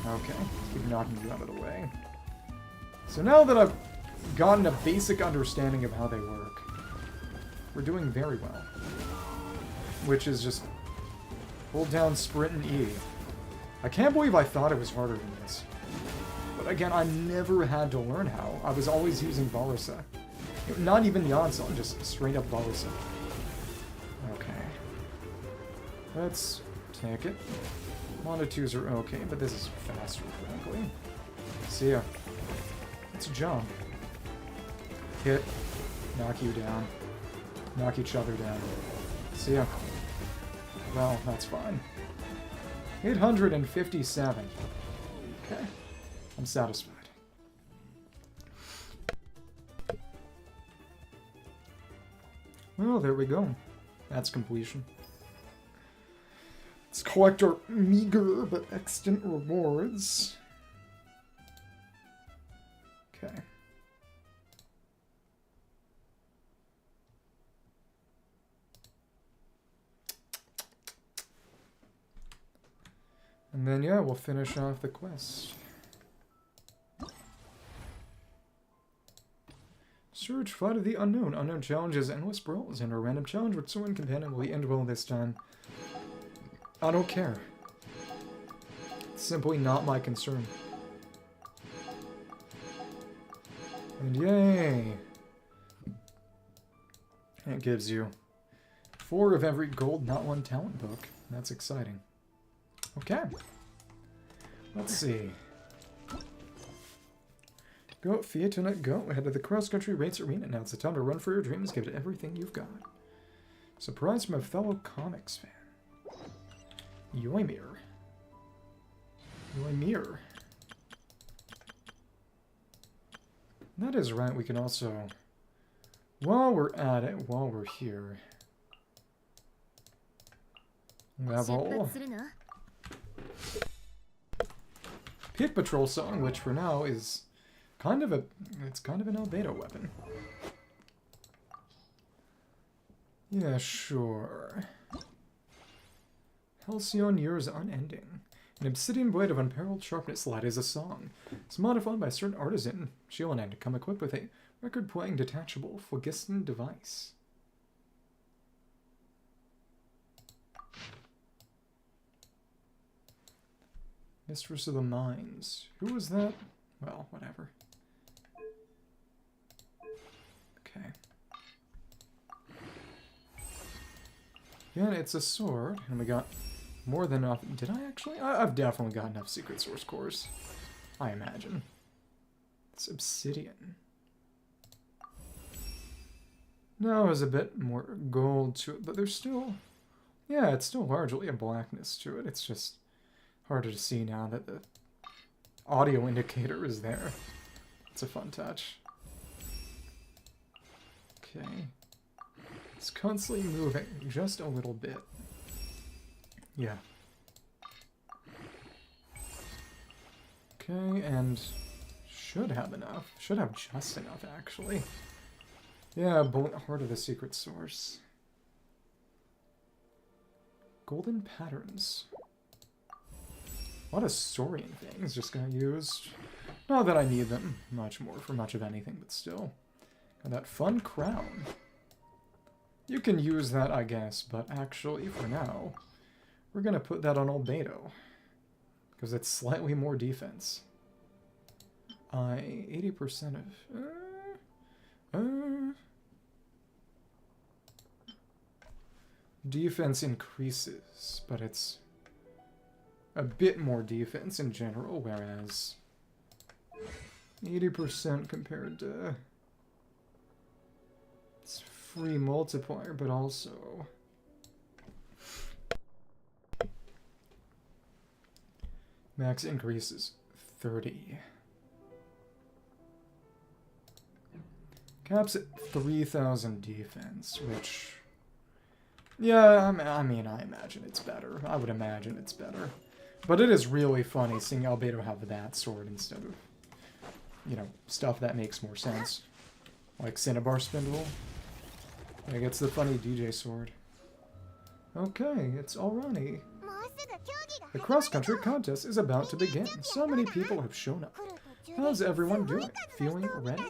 Okay, keep knocking you out of the way. So now that I've gotten a basic understanding of how they work, we're doing very well. Which is just hold down sprint and E. I can't believe I thought it was harder than this. But again, I never had to learn how. I was always using Valorsa. Not even the onslaught, just straight up Valorsa. Okay. Let's take it. Monotools are okay, but this is faster, frankly. See ya. Let's jump. Hit. Knock you down. Knock each other down. See ya. Well, that's fine. 857. Okay. I'm satisfied. Well, there we go. That's completion. Let's collect our meager but extant rewards. Okay. And then, yeah, we'll finish off the quest. Search Flight of the Unknown. Unknown challenges, endless brawls, and a random challenge with Soren companion will end well this time. I don't care. It's simply not my concern. And yay! It gives you 4 of every gold, not 1 talent book. That's exciting. Okay. Let's see. Go, Fiatuna, go. Head to the cross-country race arena. Now it's the time to run for your dreams. Give it everything you've got. Surprise from a fellow comics fan. Yoimir. Yoimir. That is right. We can also, while we're at it, while we're here, level Pit Patrol song, which for now is kind of it's kind of an albedo weapon. Yeah, sure. Halcyon Years Unending. An obsidian blade of unparalleled sharpness, light as a song. It's modified by a certain artisan. Shielding to come equipped with a record-playing detachable phlogiston device. Mistress of the Mines. Who was that? Well, whatever. Okay. Yeah, it's a sword, and we got more than enough. Did I actually? I've definitely got enough secret source cores. I imagine. It's obsidian. No, there's a bit more gold to it, but there's still... Yeah, it's still largely a blackness to it. It's just harder to see now that the audio indicator is there. It's a fun touch. Okay. It's constantly moving, just a little bit. Yeah. Okay, and should have enough. Should have just enough, actually. Yeah, bullet heart of the secret source. Golden patterns. A lot of Saurian things just got used. Not that I need them much more for much of anything, but still. Got that fun crown. You can use that, I guess, but actually, for now, we're gonna put that on albedo. Because it's slightly more defense. 80% of... defense increases, but it's a bit more defense in general, whereas 80% compared to... It's free multiplier, but also... Max increases 30. Caps at 3,000 defense, which... Yeah, I mean, I imagine it's better. I would imagine it's better. But it is really funny seeing albedo have that sword instead of, you know, stuff that makes more sense. Like Cinnabar Spindle. Like, it's the funny DJ sword. Okay, it's already. The cross-country contest is about to begin. So many people have shown up. How's everyone doing? Feeling ready?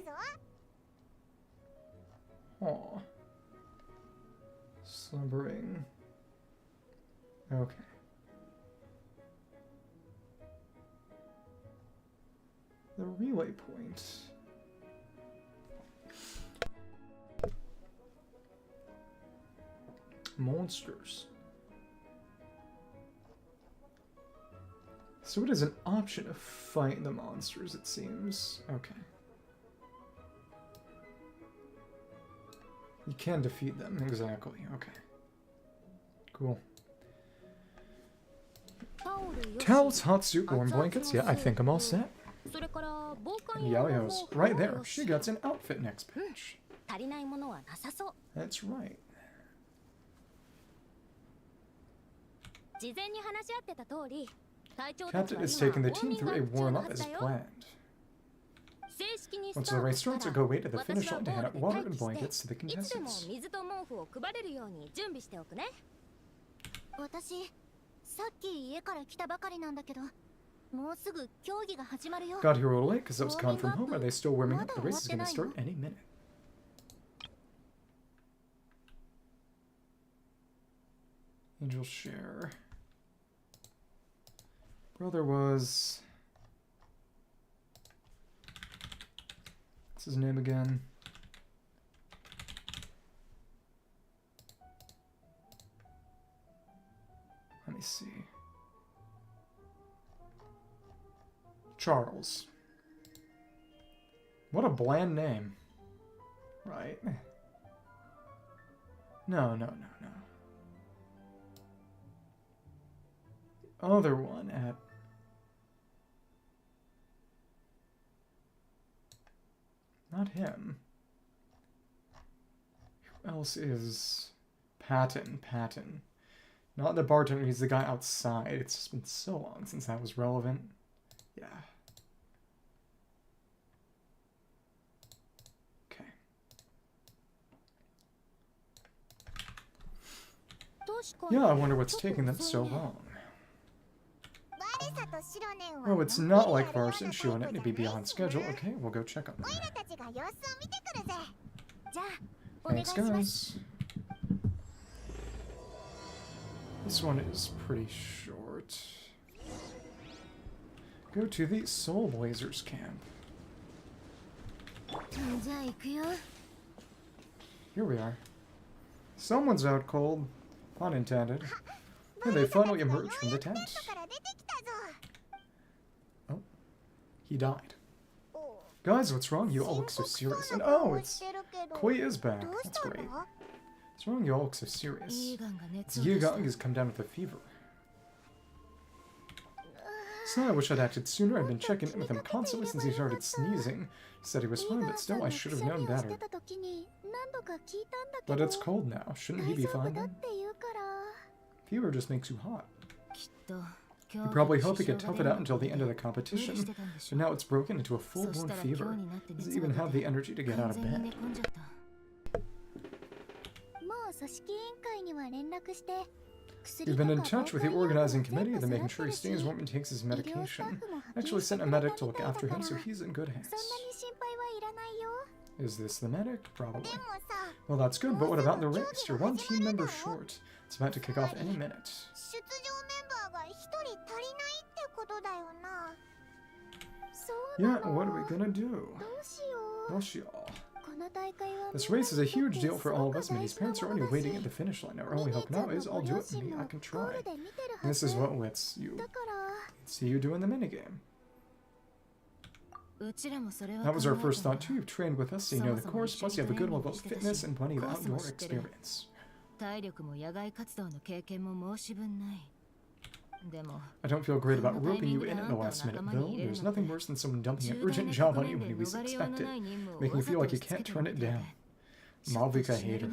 Aw. Slumbering. Okay. The relay point. Monsters. So it is an option to fight the monsters, it seems. Okay. You can defeat them, exactly. Okay. Cool. Towels, hot soup, warm blankets. Yeah, I think I'm all set. And Yao's right there. She gets an outfit next page. That's right. Captain is taking the team through a warm-up as planned. Once the race starts, we'll go wait at the finish line to hand out water and blankets to the contestants. Got here a little late because I was gone from home. Are they still warming up? The race is going to start any minute. Angel share. Brother was... What's his name again? Let me see. Charles. What a bland name. Right. No. The other one at... Not him. Who else is... Patton. Not the bartender, he's the guy outside. It's just been so long since that was relevant. Yeah. Okay. Yeah, I wonder what's taking them so long. Oh, it's not like Varsa and Shion to be beyond schedule. Okay, we'll go check on them. Thanks, guys. This one is pretty short. Go to the Soul Blazers camp. Here we are. Someone's out cold. Pun intended. And they finally emerged from the tent. Oh, he died. Guys, what's wrong? You all look so serious. And oh, it's... Kaeya is back. That's great. What's wrong? You all look so serious. Yigang has come down with a fever. So I wish I'd acted sooner. I've been checking in with him constantly since he started sneezing. He said he was fine, but still, I should have known better. But it's cold now. Shouldn't he be fine then? Fever just makes you hot. You probably hope he could tough it out until the end of the competition, but now it's broken into a full-blown fever. He doesn't even have the energy to get out of bed. We've been in touch with the organizing committee. They're making sure he stays warm and takes his medication. Actually sent a medic to look after him, so he's in good hands. Is this the medic? Probably. Well, that's good, but what about the race? You're one team member short. It's about to kick off any minute. Yeah, what are we gonna do? This race is a huge deal for all of us. Minnie's parents are already waiting at the finish line. Our only hope now is I'll do it. Maybe I can try. And this is what lets you see you doing the minigame. That was our first thought too. You've trained with us, so you know the course, plus you have a good level of fitness and plenty of outdoor experience. I don't feel great about roping you in at the last minute, though. There's nothing worse than someone dumping an urgent job on you when you least expect it, making you feel like you can't turn it down. Malvika hater.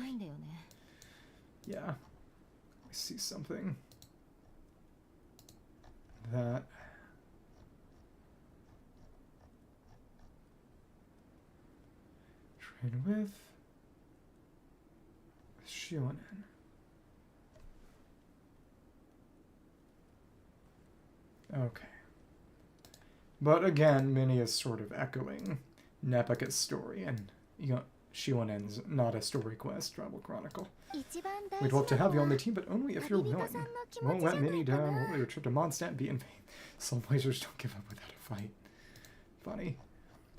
Yeah. I see something. That... Train with... Shionen. Okay. But again, Minnie is sort of echoing Nepika's story, and Shionen's not a story quest, Tribal Chronicle. We'd hope to have you on the team, but only if you're willing. Won't let Minnie down, won't let your trip to Mondstadt be in vain. Soul Blazers don't give up without a fight. Funny.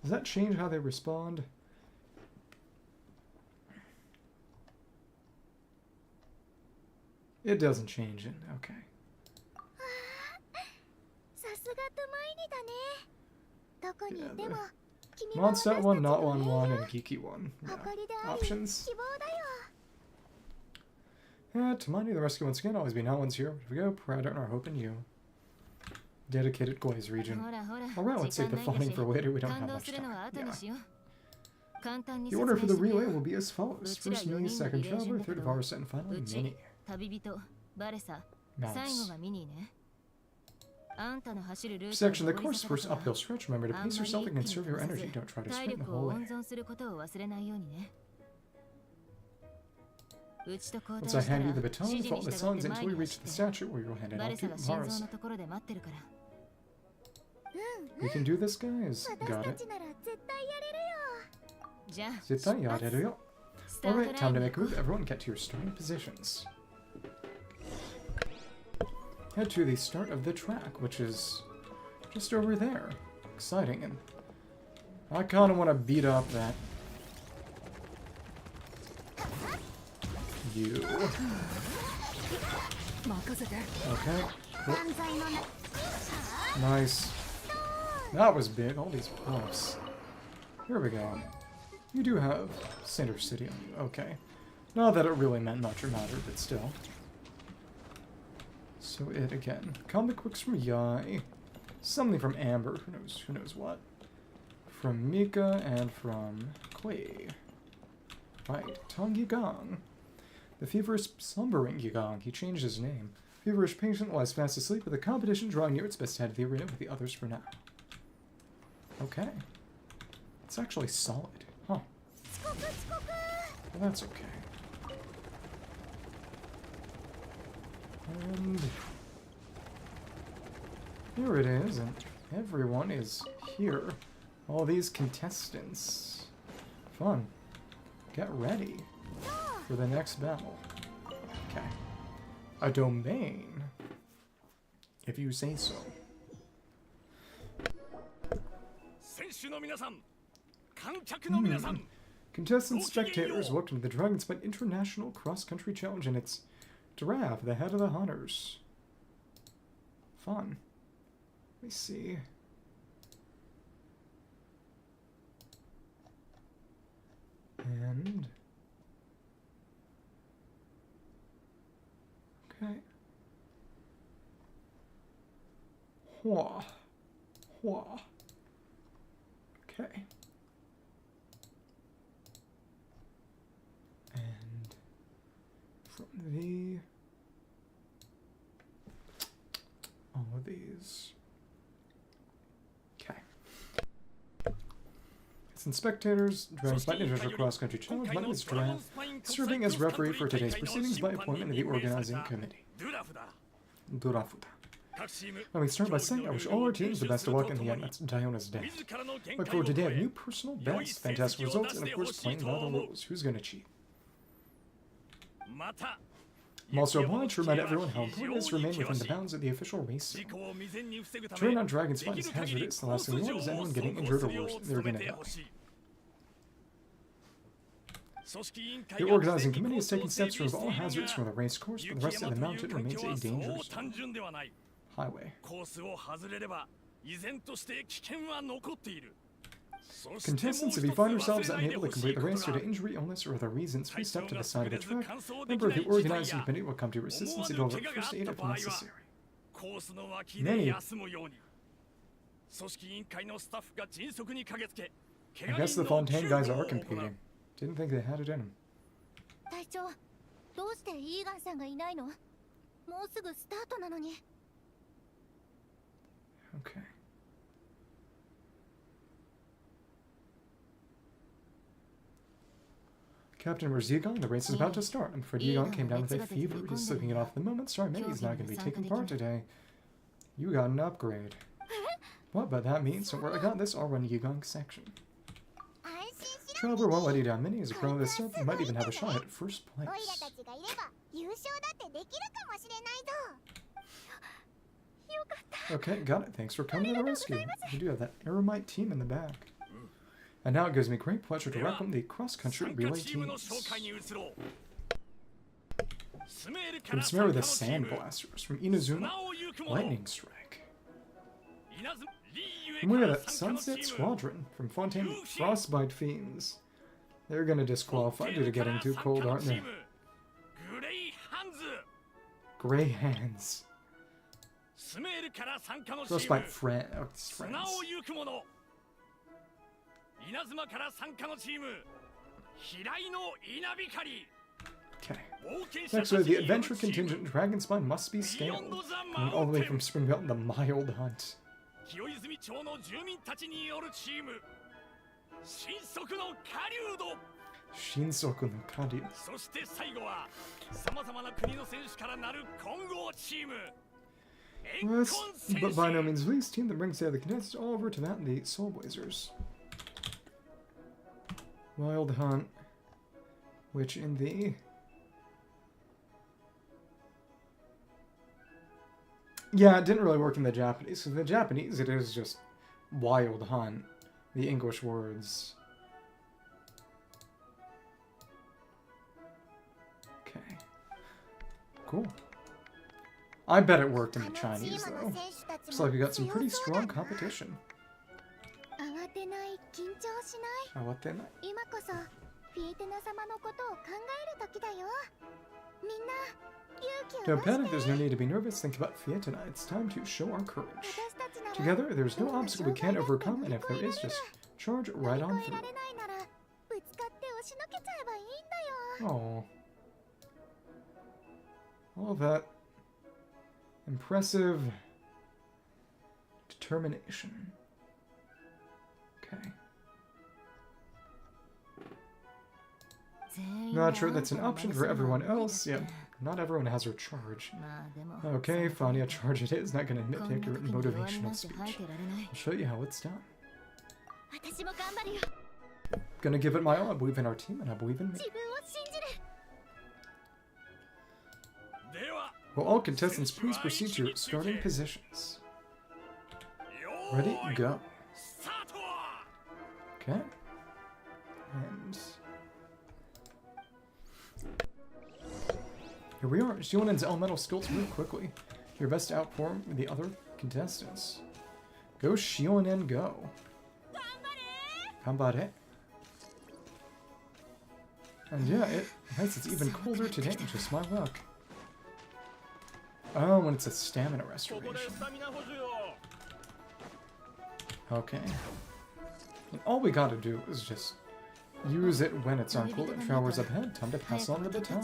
Does that change how they respond? It doesn't change it, okay. Yeah, Mondstadt 1, Not 1, and Kiki 1. Yeah. Options. Tamani the rescue once again. Always be now one's here. Here we go. Pride in our hope in you. Dedicated Glaze region. Alright, let's save the fighting for later. We don't have much time. Yeah. The order for the relay will be as follows. First Minnie, second Traveler, third Varsa, and finally Minnie. Mouse. Section, the course first uphill stretch. Remember to pace yourself and conserve your energy. Don't try to sprint the whole way. Once I hand you the baton, follow the suns until you reach the statue where you'll hand it off to Mars. We can do this, guys. Got it. Zettai yareru yo. Alright, time to make a move. Everyone get to your starting positions. Head to the start of the track, which is just over there. Exciting, and I kind of want to beat up that... You. Okay. Cool. Nice. That was big, all these buffs. Here we go. You do have Center City on you. Okay. Not that it really meant much or mattered, but still. So it again. Comic books from Yai. Something from Amber. Who knows what. From Mika and from Klee. Right. Tong Yigang. The feverish slumbering Yigang. He changed his name. Feverish patient lies fast asleep with the competition drawing near its best head of the arena with the others for now. Okay. It's actually solid. Huh. Well, that's okay. And here it is, and everyone is here. All these contestants. Fun. Get ready for the next battle. Okay. A domain, if you say so. Contestants, spectators, welcome to the Dragon's Fight International Cross Country Challenge, and it's Giraffe, the head of the hunters. Fun. Let me see. And... okay. Hua. Hua. Okay. And from the... all of these. Okay. Since spectators, Dragon's Fight International Cross Country Challenge, my name is Giraffe, serving as referee for today's proceedings by appointment of the organizing committee. Durafuda. Let me start by saying I wish all our teams the best of luck in the end. That's Diona's death. Look forward to today of new personal bests, fantastic results, and of course playing by the rules. Who's gonna cheat? I'm also obliged to remind everyone how important it is to remain within the bounds of the official race. Terrain on Dragon's Fight is hazardous. The last thing we want is anyone getting injured or worse. They're gonna die. The organizing committee has taken steps to remove all hazards from the race course, but the rest of the mountain remains a dangerous highway. Contestants, if you find yourselves unable to complete the race due to injury, illness, or other reasons, please step to the side of the track. A member of the organizing committee will come to your assistance and deliver first aid if necessary. Many. I guess the Fontaine guys are competing. Didn't think they had it in them. Okay. Captain, where's Yigang? The race is about to start. I'm afraid Yigang came down with a fever. He's sleeping it off the moment. Sorry, maybe he's not going to be taking part today. You got an upgrade. What? But that means somewhere I got this R1 Yigang section. Traveler won't let you down. Minnie is a pro of this stuff. You might even have a shot at first place. Okay, got it. Thanks for coming to the rescue. You do have that Eremite team in the back. And now it gives me great pleasure to welcome the cross-country relay teams. From Smear the Sand Blasters. From Inazuma, Lightning Strike. And we got a Sunset Squadron from Fontaine, Frostbite Fiends. They're gonna disqualify due to getting too cold, aren't they? Grey Hands. Frostbite friends. Okay. Next, the adventure contingent Dragon Spine must be scaled. Coming all the way from Springvale, the mild hunt. Shinsoku no Karyu. Last, but by no means least, team that brings together the contestants all over to that the Soul Blazers. Wild Hunt, which in the... Yeah, it didn't really work in the Japanese. So in the Japanese, it is just Wild Hunt, the English words. Okay. Cool. I bet it worked in the Chinese, though. Looks like we got some pretty strong competition. Don't panic, there's no need to be nervous. Think about Fietana. It's time to show our courage. Together, there's no obstacle we can't overcome, and if there is, just charge right on through. Oh. All that impressive determination. Okay. Not sure that's an option for everyone else. Yep, not everyone has her charge. Okay, fine, yeah, charge it is. Not gonna nitpick your motivational speech. I'll show you how it's done. Gonna give it my all. I believe in our team, and I believe in me. Will all contestants please proceed to your starting positions? Ready? Go. Okay. And... here we are. Shionin's elemental skills move quickly. Your best to outperform the other contestants. Go Shionin, go. Gambare. And yeah, it's even colder today, just my luck. Oh, when it's a stamina restoration. Okay. And all we gotta do is just use it when it's on cooldown. Travelers up ahead, time to pass on the baton.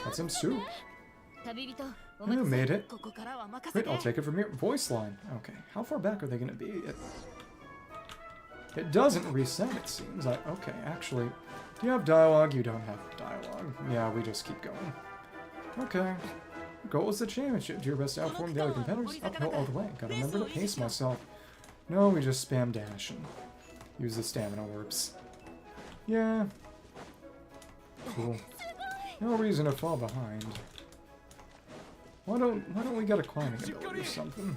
That's some soup. Who made it? Wait, I'll take it from here. Voice line. Okay, how far back are they gonna be? It doesn't reset, it seems. Okay, actually, do you have dialogue? You don't have dialogue. Yeah, we just keep going. Okay. Goal is the championship. Do your best to outperform the other competitors. Uphill all the way. Gotta remember to pace myself. No, we just spam dash and use the stamina orbs. Yeah. Cool. No reason to fall behind. Why don't we get a climbing ability or something?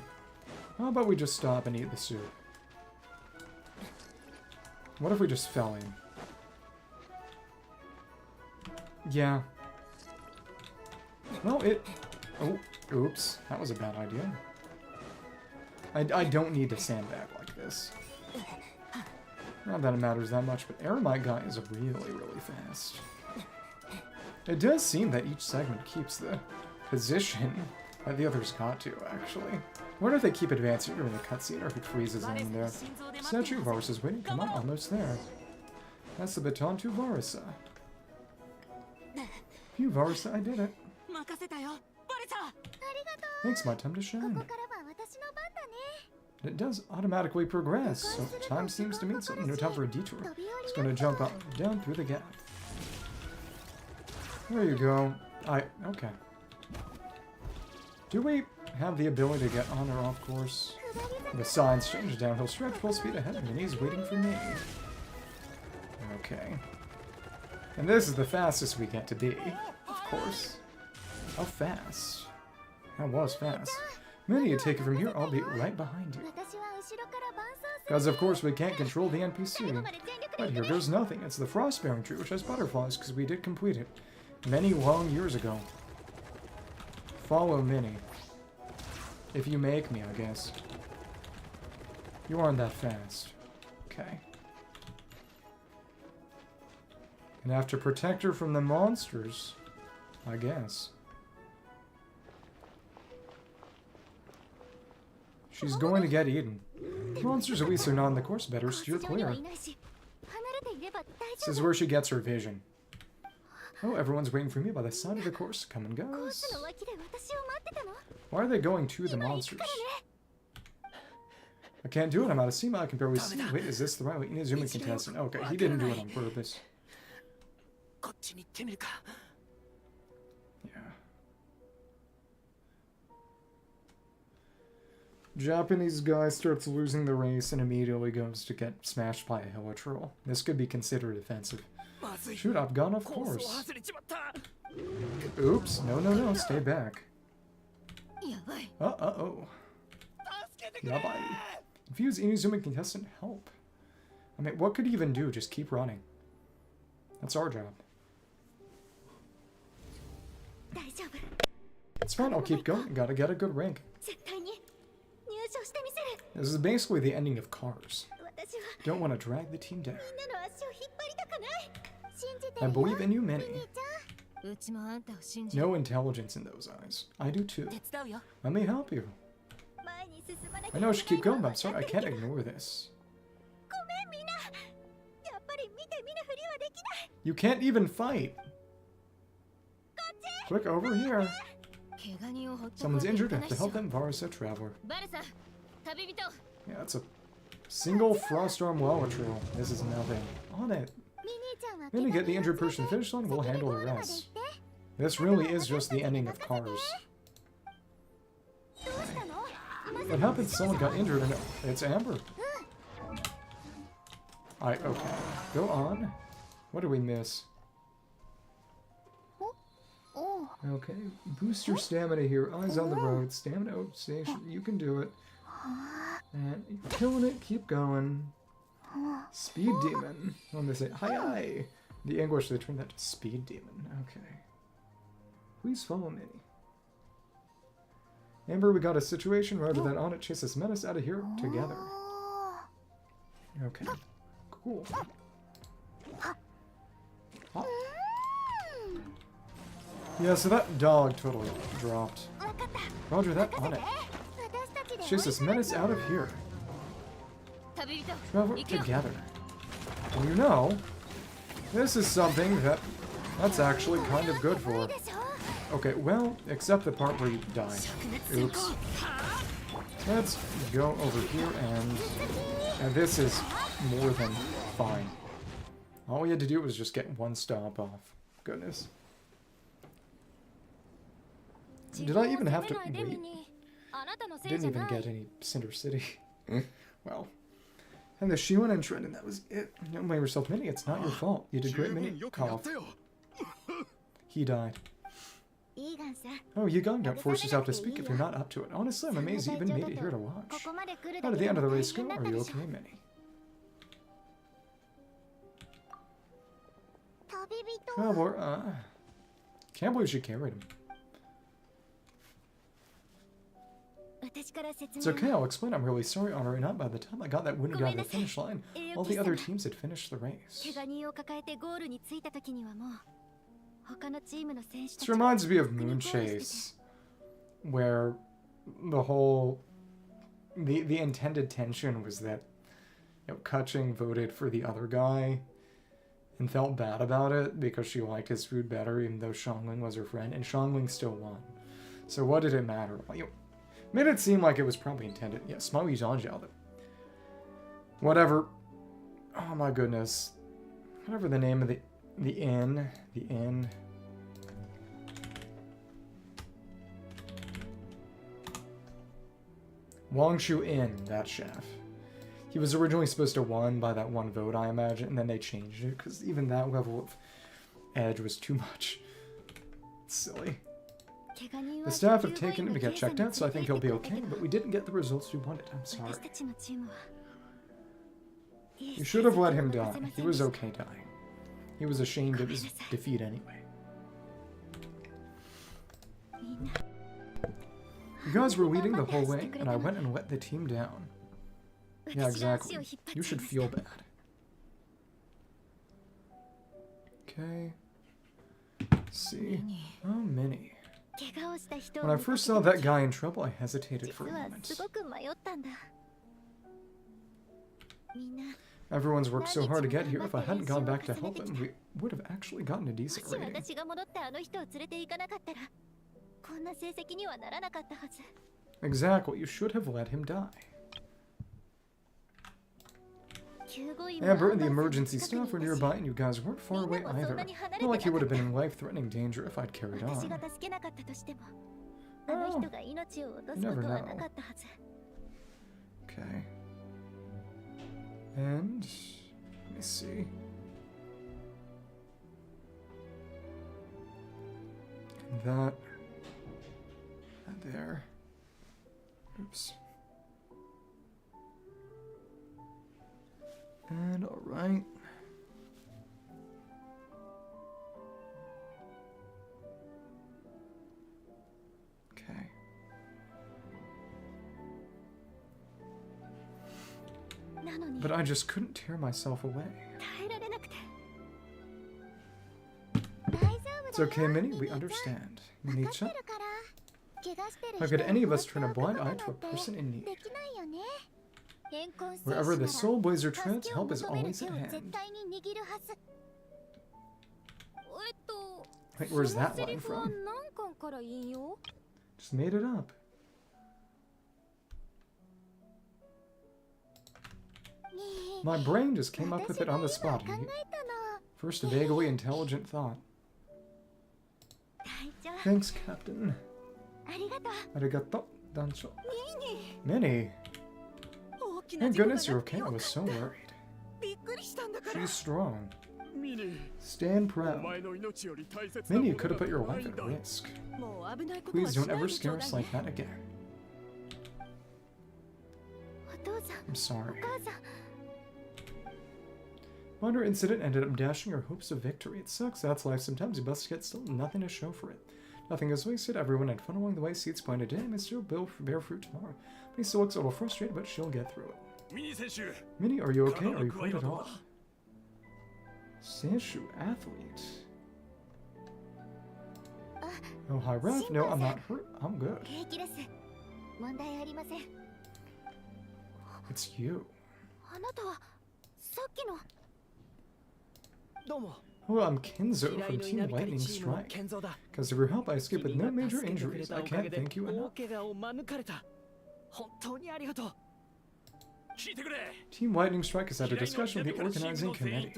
How about we just stop and eat the soup? What if we just fell in? Yeah. Well, oh, oops. That was a bad idea. I don't need to sandbag like this. Not that it matters that much, but Aramite guy is really, really fast. It does seem that each segment keeps the position that the others got to, actually. I wonder if they keep advancing during the cutscene or if it freezes in there. Statue Varus is waiting. Come on, almost there. That's the baton to Varisa. Phew, Varisa, I did it. Thanks, my time to shine. It does automatically progress, so time seems to mean something. No time for a detour. It's going to jump up, down through the gap. There you go. Okay. Do we have the ability to get on or off course? The signs change. Downhill stretch, full speed ahead, and he's waiting for me. Okay. And this is the fastest we get to be, of course. How fast? That was fast. Minnie, you take it from here, I'll be right behind you. Because of course we can't control the NPC. But here goes nothing. It's the Frostbearing tree, which has butterflies, because we did complete it many long years ago. Follow Minnie. If you make me, I guess. You aren't that fast. Okay. Gonna have to protect her from the monsters, I guess. She's going to get eaten. Monsters at least are not on the course. Better steer clear. This is where she gets her vision. Oh, everyone's waiting for me by the side of the course. Come and goes. Why are they going to the monsters? I can't do it. I'm out of steam. I can barely see. Wait, is this the right way? Inazuma contestant. Okay, he didn't do it on purpose. Yeah. Japanese guy starts losing the race and immediately goes to get smashed by a helitroll. This could be considered offensive. Shoot, I've gone off course. Oops. No. Stay back. Uh-oh. Yabai. Infuse Inazuma contestant help. I mean, what could he even do? Just keep running. That's our job. It's fine, I'll keep going. Gotta get a good rank. This is basically the ending of Cars. Don't want to drag the team down. I believe in you, Minnie. No intelligence in those eyes. I do too. Let me help you. I know I should keep going, but I'm sorry, I can't ignore this. You can't even fight! Quick, over here! Someone's injured, I have to help them. Varsa Traveler. Yeah, it's a single Frostarm Wallatrail. This is nothing. On it! Then to get the injured person to the finish line, we'll handle the rest. This really is just the ending of Cars. What happened? Someone got injured and it's Amber. Okay. Go on. What did we miss? Okay. Boost your stamina here. Eyes on the road. Stamina station. You can do it. And you're killing it. Keep going. Speed Demon. When they say, hi. The English, they turn that to Speed Demon. Okay. Please follow Minnie. Amber, we got a situation. Roger that. On it. Chase this menace out of here together. Okay. Cool. Hop. Yeah, so that dog totally dropped. Roger that. On it. Chase this menace out of here. Travel together. Well, you know, this is something that's actually kind of good for. Okay, well, except the part where you die. Oops. Let's go over here and this is more than fine. All we had to do was just get one stomp off. Goodness. Did I even have to wait? Didn't even get any Cinder City. Well. And the Shiwan and Shred, and that was it. Don't blame yourself, Minnie. It's not your fault. You did great, Minnie. Cough. He died. Oh, Yigang, don't force yourself to speak if you're not up to it. Honestly, I'm amazed you even made it here to watch. How did the end of the race go? Are you okay, Minnie? Traveler, can't believe she carried him. It's okay, I'll explain. I'm really sorry, Honor. Not by the time I got that winning guy to the finish line, all the other teams had finished the race. This reminds me of Moonchase, where the whole the intended tension was that Kaching voted for the other guy and felt bad about it because she liked his food better, even though Xiangling was her friend, and Xiangling still won. So what did it matter? Made it seem like it was probably intended. Yeah, Smiley Zhanjiao. Whatever. Oh my goodness. Whatever the name of the inn. Wangshu Inn, that chef. He was originally supposed to win by that one vote, I imagine, and then they changed it, because even that level of edge was too much. It's silly. The staff have taken him to get checked out, so I think he'll be okay, but we didn't get the results we wanted. I'm sorry. You should have let him die. He was okay dying. He was ashamed of his defeat anyway. You guys were leading the whole way, and I went and let the team down. Yeah, exactly. You should feel bad. Okay. Let's see. Oh, Minnie. When I first saw that guy in trouble, I hesitated for a moment. Everyone's worked so hard to get here. If I hadn't gone back to help him, we would have actually gotten a decent rating. Exactly, you should have let him die. Amber and the emergency staff were nearby and you guys weren't far away either. Not like you would have been in life-threatening danger if I'd carried on. Oh, you never know. Okay. And let me see. That there. Oops. And all right. Okay. But I just couldn't tear myself away. It's okay, Minnie, we understand. Nietzsche? How could any of us turn a blind eye to a person in need? Wherever the soul blazer treads, help is always at hand. Wait, where's that line from? Just made it up. My brain just came up with it on the spot. First a vaguely intelligent thought. Thanks, Captain. Arigato, Dancho. Minnie! Thank goodness you're okay, I was so worried. She's strong. Stand proud. Minnie, you could have put your life at risk. Please don't ever scare us like that again. I'm sorry. Minor incident ended up dashing your hopes of victory. It sucks, that's life. Sometimes you bust get still nothing to show for it. Nothing is wasted, everyone had fun along the way, seeds planted today, and still bear fruit tomorrow. Minnie still looks a little frustrated, but she'll get through it. Minnie, are you okay? Are you quite at all? Senshu, athlete. Oh, hi, Raph. No, I'm not hurt. I'm good. It's you. Oh, I'm Kenzo from Team Lightning Strike. Because of your help, I escaped with no major injuries. I can't thank you enough. Team Lightning Strike has had a discussion with the organizing committee.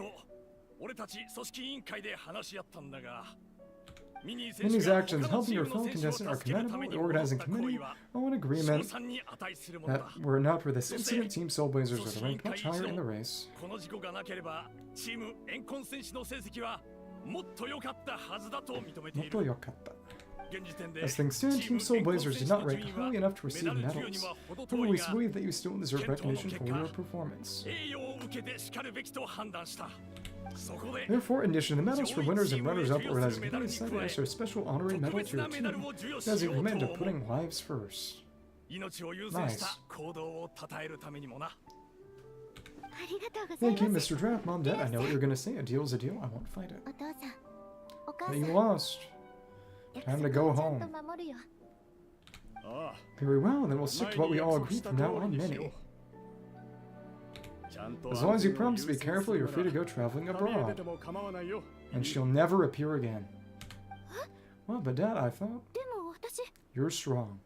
Minnie's actions helping your fellow contestant are commendable. The organizing committee are in agreement that were not for this incident, Team Soul Blazers would have ranked much higher in the race. As things stand, Team Soul Blazers did not rank highly enough to receive medals. However, we believe that you still deserve recognition for your performance. Therefore, in addition to the medals for winners and runners-up, organizing committee decided to issue a special honorary medal to your team, as a commitment to putting lives first. Nice. Thank you, Mr. Draft. Mom, Dad, I know what you're going to say. A deal's a deal. I won't fight it. But you lost. Time to go home. Very well, then we'll stick to what we all agreed from now on, Minnie. As long as you promise to be careful, you're free to go traveling abroad. And she'll never appear again. Well, but Dad, I thought... You're strong.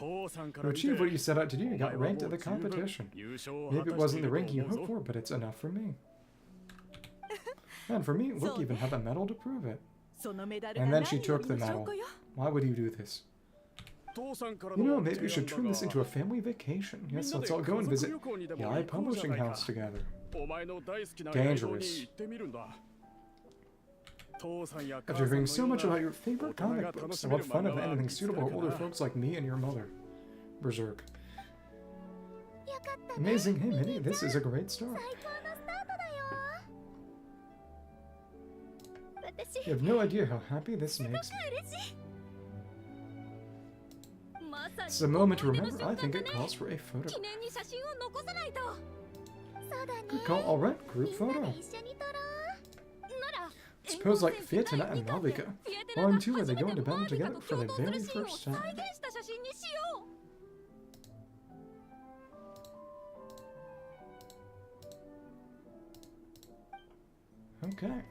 You achieved what you set out to do, you got ranked at the competition. Maybe it wasn't the rank you hoped for, but it's enough for me. And for me, look, you even have a medal to prove it. And then she took the medal. Why would you do this? You know, maybe we should turn this into a family vacation. Yes, let's all go and visit Yai Publishing House together. Dangerous. After hearing so much about your favorite comic books, what fun if anything suitable for older folks like me and your mother. Berserk. Amazing, hey Minnie, this is a great start. You have no idea how happy this makes me. It's a moment to remember. I think it calls for a photo. Good call. Alright, group photo. It's posed like Fiatina and Navia. Volume 2 where they go into battle together for the very first time. Okay.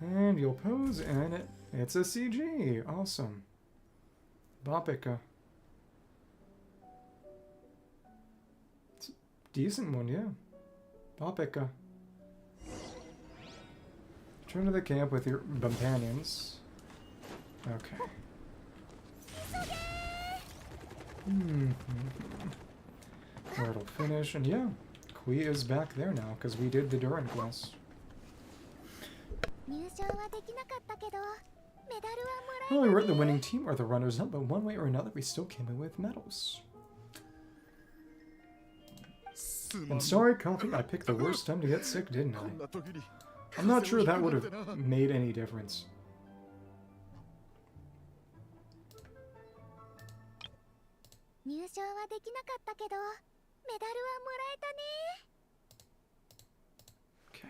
And you'll pose, and it's a CG. Awesome. Alpaca. It's a decent one, yeah. Alpaca. Return to the camp with your companions. Okay. Or it'll finish, and yeah, Klee is back there now because we did the Durin quest. Well, we weren't the winning team or the runners-up, but one way or another, we still came in with medals. I'm sorry, Coffee, I picked the worst time to get sick, didn't I? I'm not sure that would have made any difference. Okay.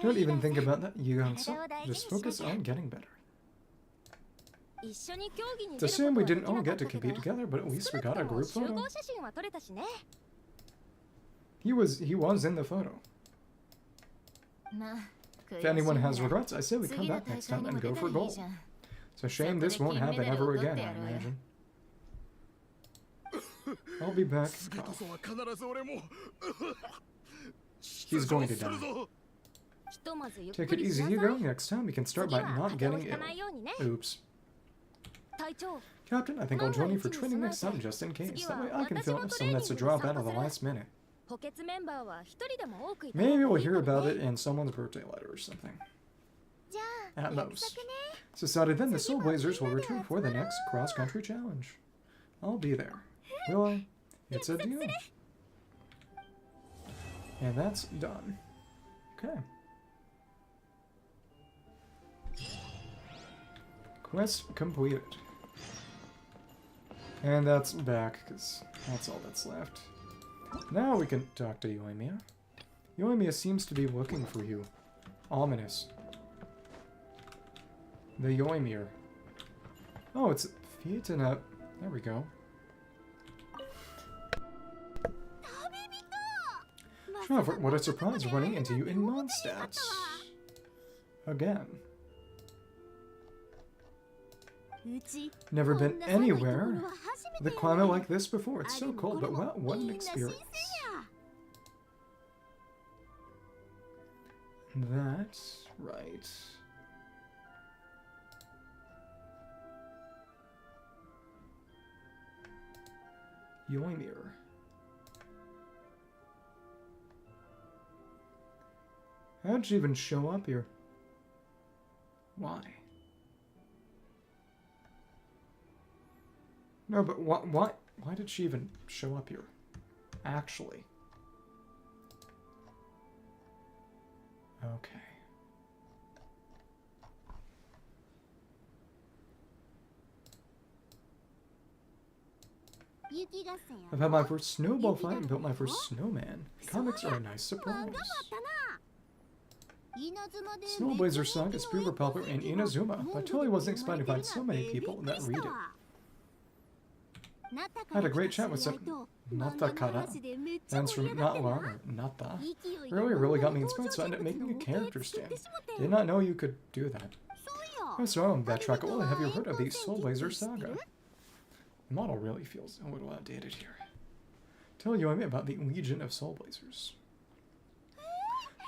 Don't even think about that, Yugan-san. Just focus on getting better. It's a shame we didn't all get to compete together, but at least we got a group photo. He was in the photo. If anyone has regrets, I say we come back next time and go for gold. It's a shame this won't happen ever again, I imagine. I'll be back. He's going to die. Take it easy, Hugo. Next time we can start by not getting ill. Oops. Captain, I think I'll join you for training next time just in case. That way I can fill up someone that's to drop out at the last minute. Maybe we'll hear about it in someone's birthday letter or something. At most. It's decided then the Soul Blazers will return for the next cross-country challenge. I'll be there. Will I? It's a deal. And that's done. Okay. Quest completed. And that's back, because that's all that's left. Now we can talk to Yoimiya. Yoimiya seems to be looking for you. Ominous. The Yoimiya. Oh, it's Fietana. There we go. Trevor, what a surprise running into you in Mondstadt. Again. Never been anywhere with a climate like this before. It's so cold, but wow, what an experience. That's right. Yoimiya. How'd she even show up here? Why? No, but why did she even show up here? Actually. Okay. I've had my first snowball fight and built my first snowman. Comics are a nice surprise. Snowblazer Saga is super popular in Inazuma. I totally wasn't expecting to find so many people that read it. I had a great chat with some Natakara. That's from Natla or Nata. Really got me inspired, so I ended up making a character stand. Did not know you could do that. Oh, so that track. Well, have you heard of the Soulblazer Saga? The model really feels a little outdated here. Tell Yoimiya about the Legion of Soulblazers.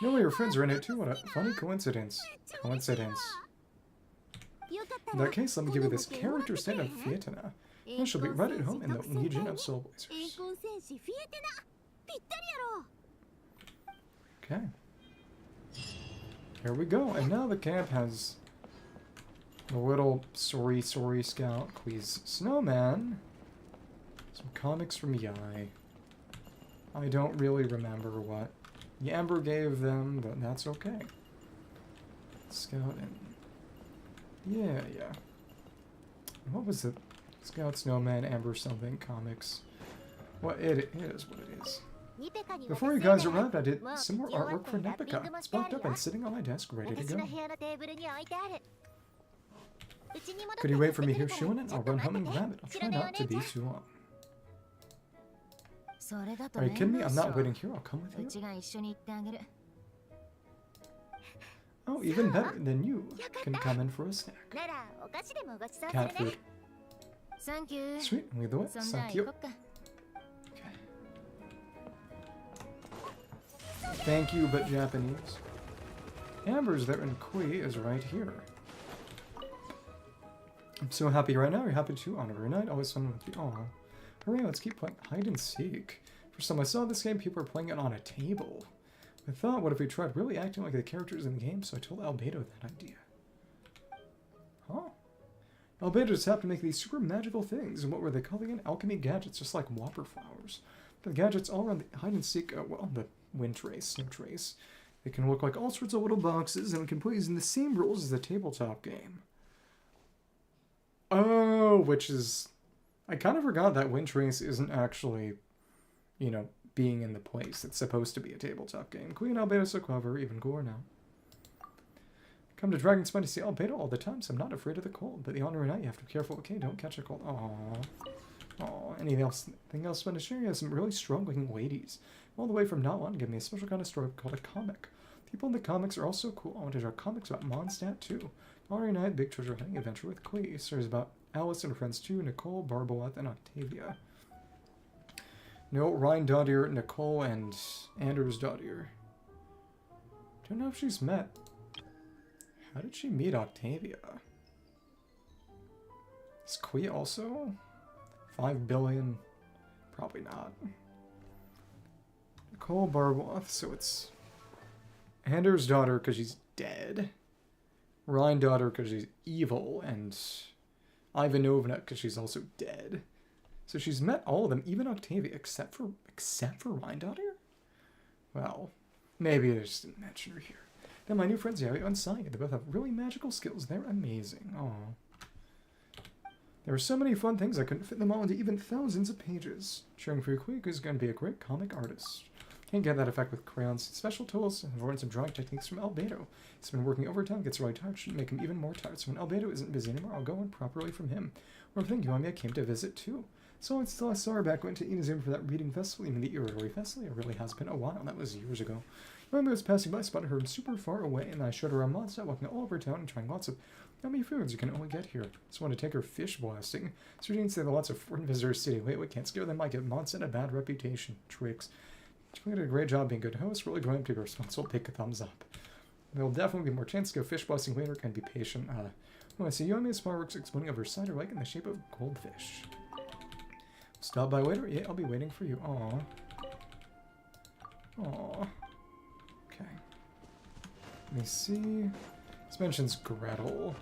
You know your friends are in it too. What a funny coincidence. In that case, let me give you this character stand of Fietana. And she'll be right at home in the Legion of Soulblazers. Okay. Here we go. And now the camp has the little sorry scout, Klee's snowman. Some comics from Yai. I don't really remember what Yamber gave them, but that's okay. Scout and... Yeah. What was it? Scout, Snowman, Amber something, comics. Well, it is what it is. Before you guys arrived, I did some more artwork for Nepika. It's booked up and sitting on my desk, ready to go. Could you wait for me here, Shunin? I'll run home and grab it. I'll try not to be too long. Are you kidding me? I'm not waiting here. I'll come with you. Oh, even better. Then you can come in for a snack. Cat food. Sweet. Lead the way. Thank you. Okay. Thank you, but Japanese. Amber's there and Klee is right here. I'm so happy right now. You're happy too? On every night. Always fun with you. Aw. Hooray, let's keep playing hide and seek. First time I saw this game, people were playing it on a table. I thought, what if we tried really acting like the characters in the game? So I told Albedo that idea. Huh? Albedo just happened to make these super magical things. And what were they calling it? Alchemy gadgets, just like whopper flowers. The gadgets all around the hide and seek, well, the wind trace, snow trace. They can look like all sorts of little boxes, and we can play using the same rules as the tabletop game. Oh, which is... I kind of forgot that wind trace isn't actually, you know, being in the place. It's supposed to be a tabletop game. Queen Albedo so clever, even cooler now. Come to Dragon Spine to see Albedo all the time, so I'm not afraid of the cold. But the honor night, you have to be careful, okay? Don't catch a cold. Aww. Aww. Anything else fun to share? You have some really strong-looking ladies. All the way from Nalon, give me a special kind of story called a comic. People in the comics are also cool. I want to draw comics about Mondstadt too. Honor night, big treasure hunting adventure with Klee. Stories about Alice and her friends too, Nicole, Barboleth, and Octavia. No, Ryan Doddier, Nicole, and Anders Doddier. Don't know if she's met. How did she meet Octavia? Is Klee also? 5 billion? Probably not. Nicole Barboleth, so it's Anders' daughter because she's dead. Ryan daughter because she's evil, and Ivanovna because she's also dead. So she's met all of them, even Octavia, except for Ryan daughter? Well, maybe I just didn't mention her here. Then my new friends Yari and Saya, they both have really magical skills. They're amazing. Aww. There were so many fun things I couldn't fit them all into even thousands of pages. Cheering for Klee is going to be a great comic artist. Can't get that effect with crayons. Special tools and learned some drawing techniques from Albedo. He's been working overtime, gets really tired, shouldn't make him even more tired. So when Albedo isn't busy anymore, I'll go on properly from him. Or thank you, Omni came to visit too. So I saw her back, went to Inazuma for that reading festival, even the Irori festival. It really has been a while. That was years ago. I remember I was passing by, I spotted her super far away, and I showed her around Mondstadt, walking all over town and trying lots of yummy foods you can only get here. Just want to take her fish blasting. So didn't say that lots of foreign visitors city. Wait, can't scare them. Might give Mondstadt a bad reputation. Tricks. She did a great job being a good host. Really going to be responsible. Pick a thumbs up. There'll definitely be more chance to go fish blasting later. Can be patient. I see Yomi's fireworks exploding over cider lake in the shape of goldfish. Stop by later? Yeah, I'll be waiting for you. Aww. Aww. Okay. Let me see. This mentions Gretel.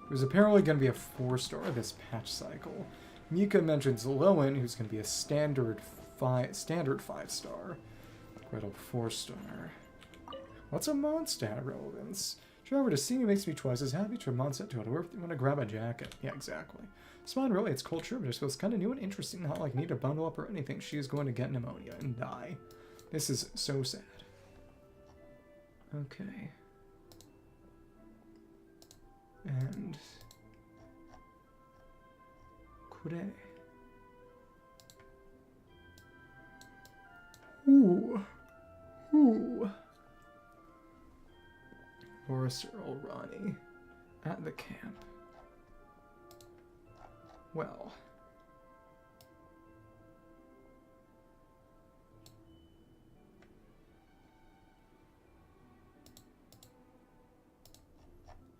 It was apparently going to be a 4-star this patch cycle. Mika mentions Lowen, who's going to be a standard 5-star. Gretel 4-star. What's a Mondstadt relevance? Trevor, to see me makes me twice as happy. To Mondstadt to want to grab a jacket. Yeah, exactly. Spawn really, it's culture, but it feels kind of new and interesting. Not like need to bundle up or anything. She is going to get pneumonia and die. This is so sad. Okay. And Kure. Ooh. Ooh. Forrester Rani at the camp. Well.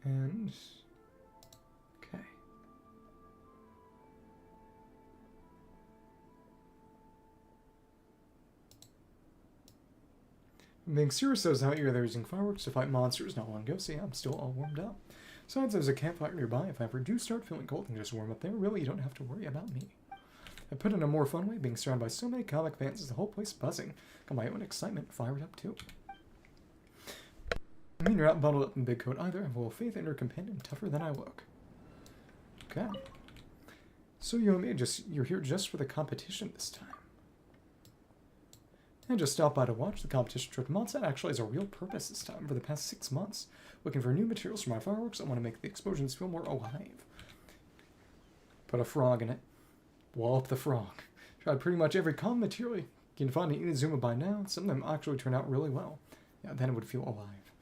And okay. Being serious as how you're there using fireworks to fight monsters not long ago, so yeah, I'm still all warmed up. Besides, there's a campfire nearby. If I ever do start feeling cold, then just warm up there. Really, you don't have to worry about me. I put in a more fun way, being surrounded by so many comic fans is the whole place buzzing. Got my own excitement fired up too. I mean, you're not bundled up in big coat either. I have a little faith in your companion, tougher than I look. Okay. So Yomi, you're here just for the competition this time. I just stopped by to watch the competition trip. Mondstadt actually has a real purpose this time. For the past 6 months, looking for new materials for my fireworks, I want to make the explosions feel more alive. Put a frog in it. Blow up the frog. Tried pretty much every common material you can find in Inazuma by now. Some of them actually turn out really well. Yeah, then it would feel alive.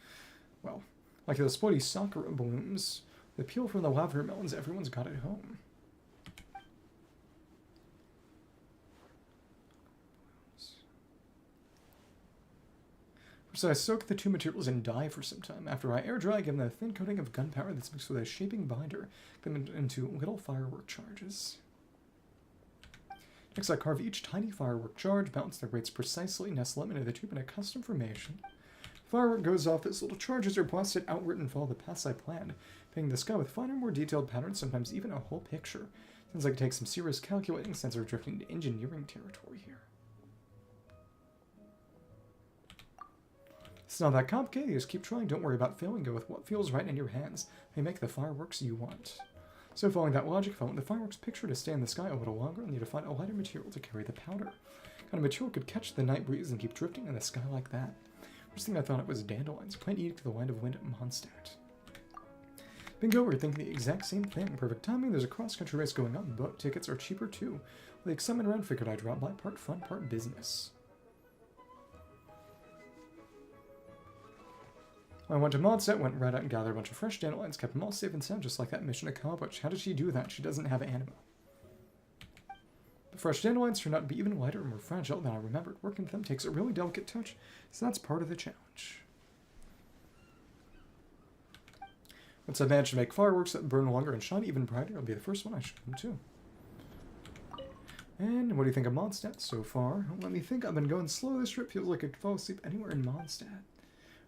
Well, like those spoily sakura blooms, the peel from the watermelons everyone's got at home. So I soak the two materials in dye for some time. After I air dry, I give them a thin coating of gunpowder that's mixed with a shaping binder. Them into little firework charges. Next, I carve each tiny firework charge, balance their weights precisely, nestle them into the tube in a custom formation. Firework goes off as little charges are blasted outward and follow the paths I planned, painting the sky with finer, more detailed patterns, sometimes even a whole picture. Sounds like it takes some serious calculating since we're drifting into engineering territory here. It's not that complicated, you just keep trying, don't worry about failing, go with what feels right in your hands. They make the fireworks you want. So following that logic, if I want the fireworks picture to stay in the sky a little longer, I'll need to find a lighter material to carry the powder. What kind of material could catch the night breeze and keep drifting in the sky like that? First thing I thought it was dandelions, plant unique to the land of wind at Mondstadt. Bingo, we're thinking the exact same thing. Perfect timing, there's a cross-country race going on, boat tickets are cheaper too. With the excitement around, figured I'd drop by, part fun, part business. I went to Mondstadt, went right out and gathered a bunch of fresh dandelions, kept them all safe and sound, just like that mission accomplished. How did she do that? She doesn't have anima. The fresh dandelions turned out to be even lighter and more fragile than I remembered. Working with them takes a really delicate touch, so that's part of the challenge. Once I manage to make fireworks that burn longer and shine even brighter, I'll be the first one I show them too. And what do you think of Mondstadt so far? Let me think, I've been going slow this trip, feels like I could fall asleep anywhere in Mondstadt.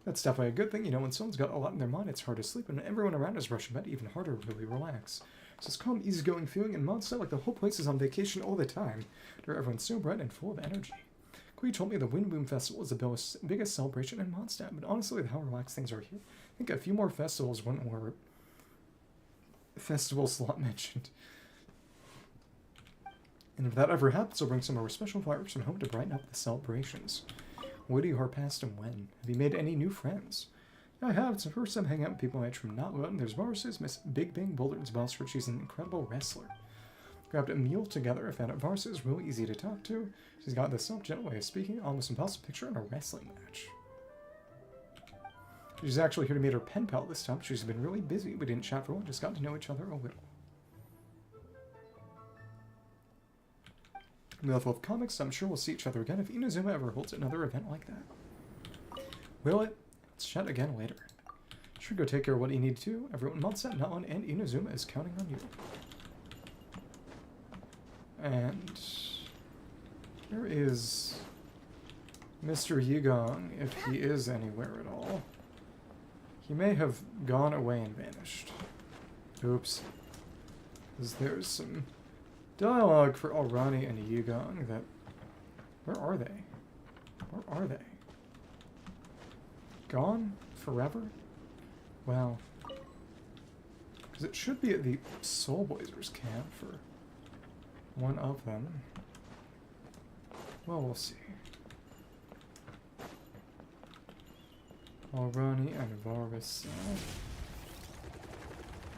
That's definitely a good thing, you know, when someone's got a lot in their mind, it's hard to sleep, and everyone around is rushing bed, even harder to really relax. So it's calm, easygoing feeling, and Mondstadt, like the whole place is on vacation all the time. Everyone's so bright and full of energy. Klee told me the Wind Boom Festival is the biggest celebration in Mondstadt, but honestly, with how relaxed things are here, I think a few more festivals wouldn't warrant festival slot mentioned. And if that ever happens, I'll bring some more special fireworks from home to brighten up the celebrations. Woody Harpast and when? Have you made any new friends? Yeah, I have. It's the first time hanging out with people I met from Nilou. There's Varsa's Miss Big Bang Boulder's boss for she's an incredible wrestler. Grabbed a meal together. I found out Varsa is really easy to talk to. She's got this soft-gentle way of speaking, almost impossible picture in a wrestling match. She's actually here to meet her pen pal this time. She's been really busy. We didn't chat for long, just got to know each other a little. We love both comics, so I'm sure we'll see each other again if Inazuma ever holds another event like that. Will it? Let's chat again later. Sure, go take care of what you need to. Everyone, Mondstadt, Naon, and Inazuma is counting on you. And where is Mr. Yigong, if he is anywhere at all? He may have gone away and vanished. Oops. Because there's some dialogue for Alrani and Yigong that... Where are they? Where are they? Gone? Forever? Well... Because it should be at the Soul Blazers camp for one of them. Well, we'll see. Alrani and Varus.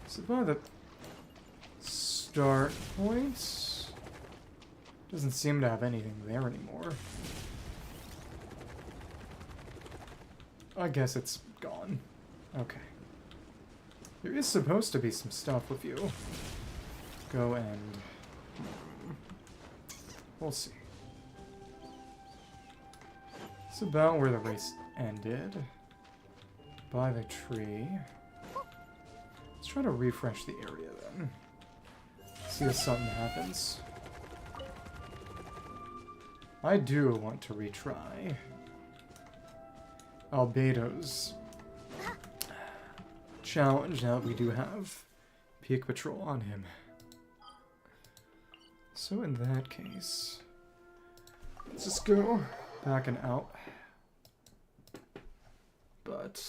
So by the start point, doesn't seem to have anything there anymore. I guess it's gone. Okay. There is supposed to be some stuff if you go and... We'll see. It's about where the race ended. By the tree. Let's try to refresh the area then. See if something happens. I do want to retry Albedo's challenge now that we do have Peak Patrol on him. So in that case, let's just go back and out. But...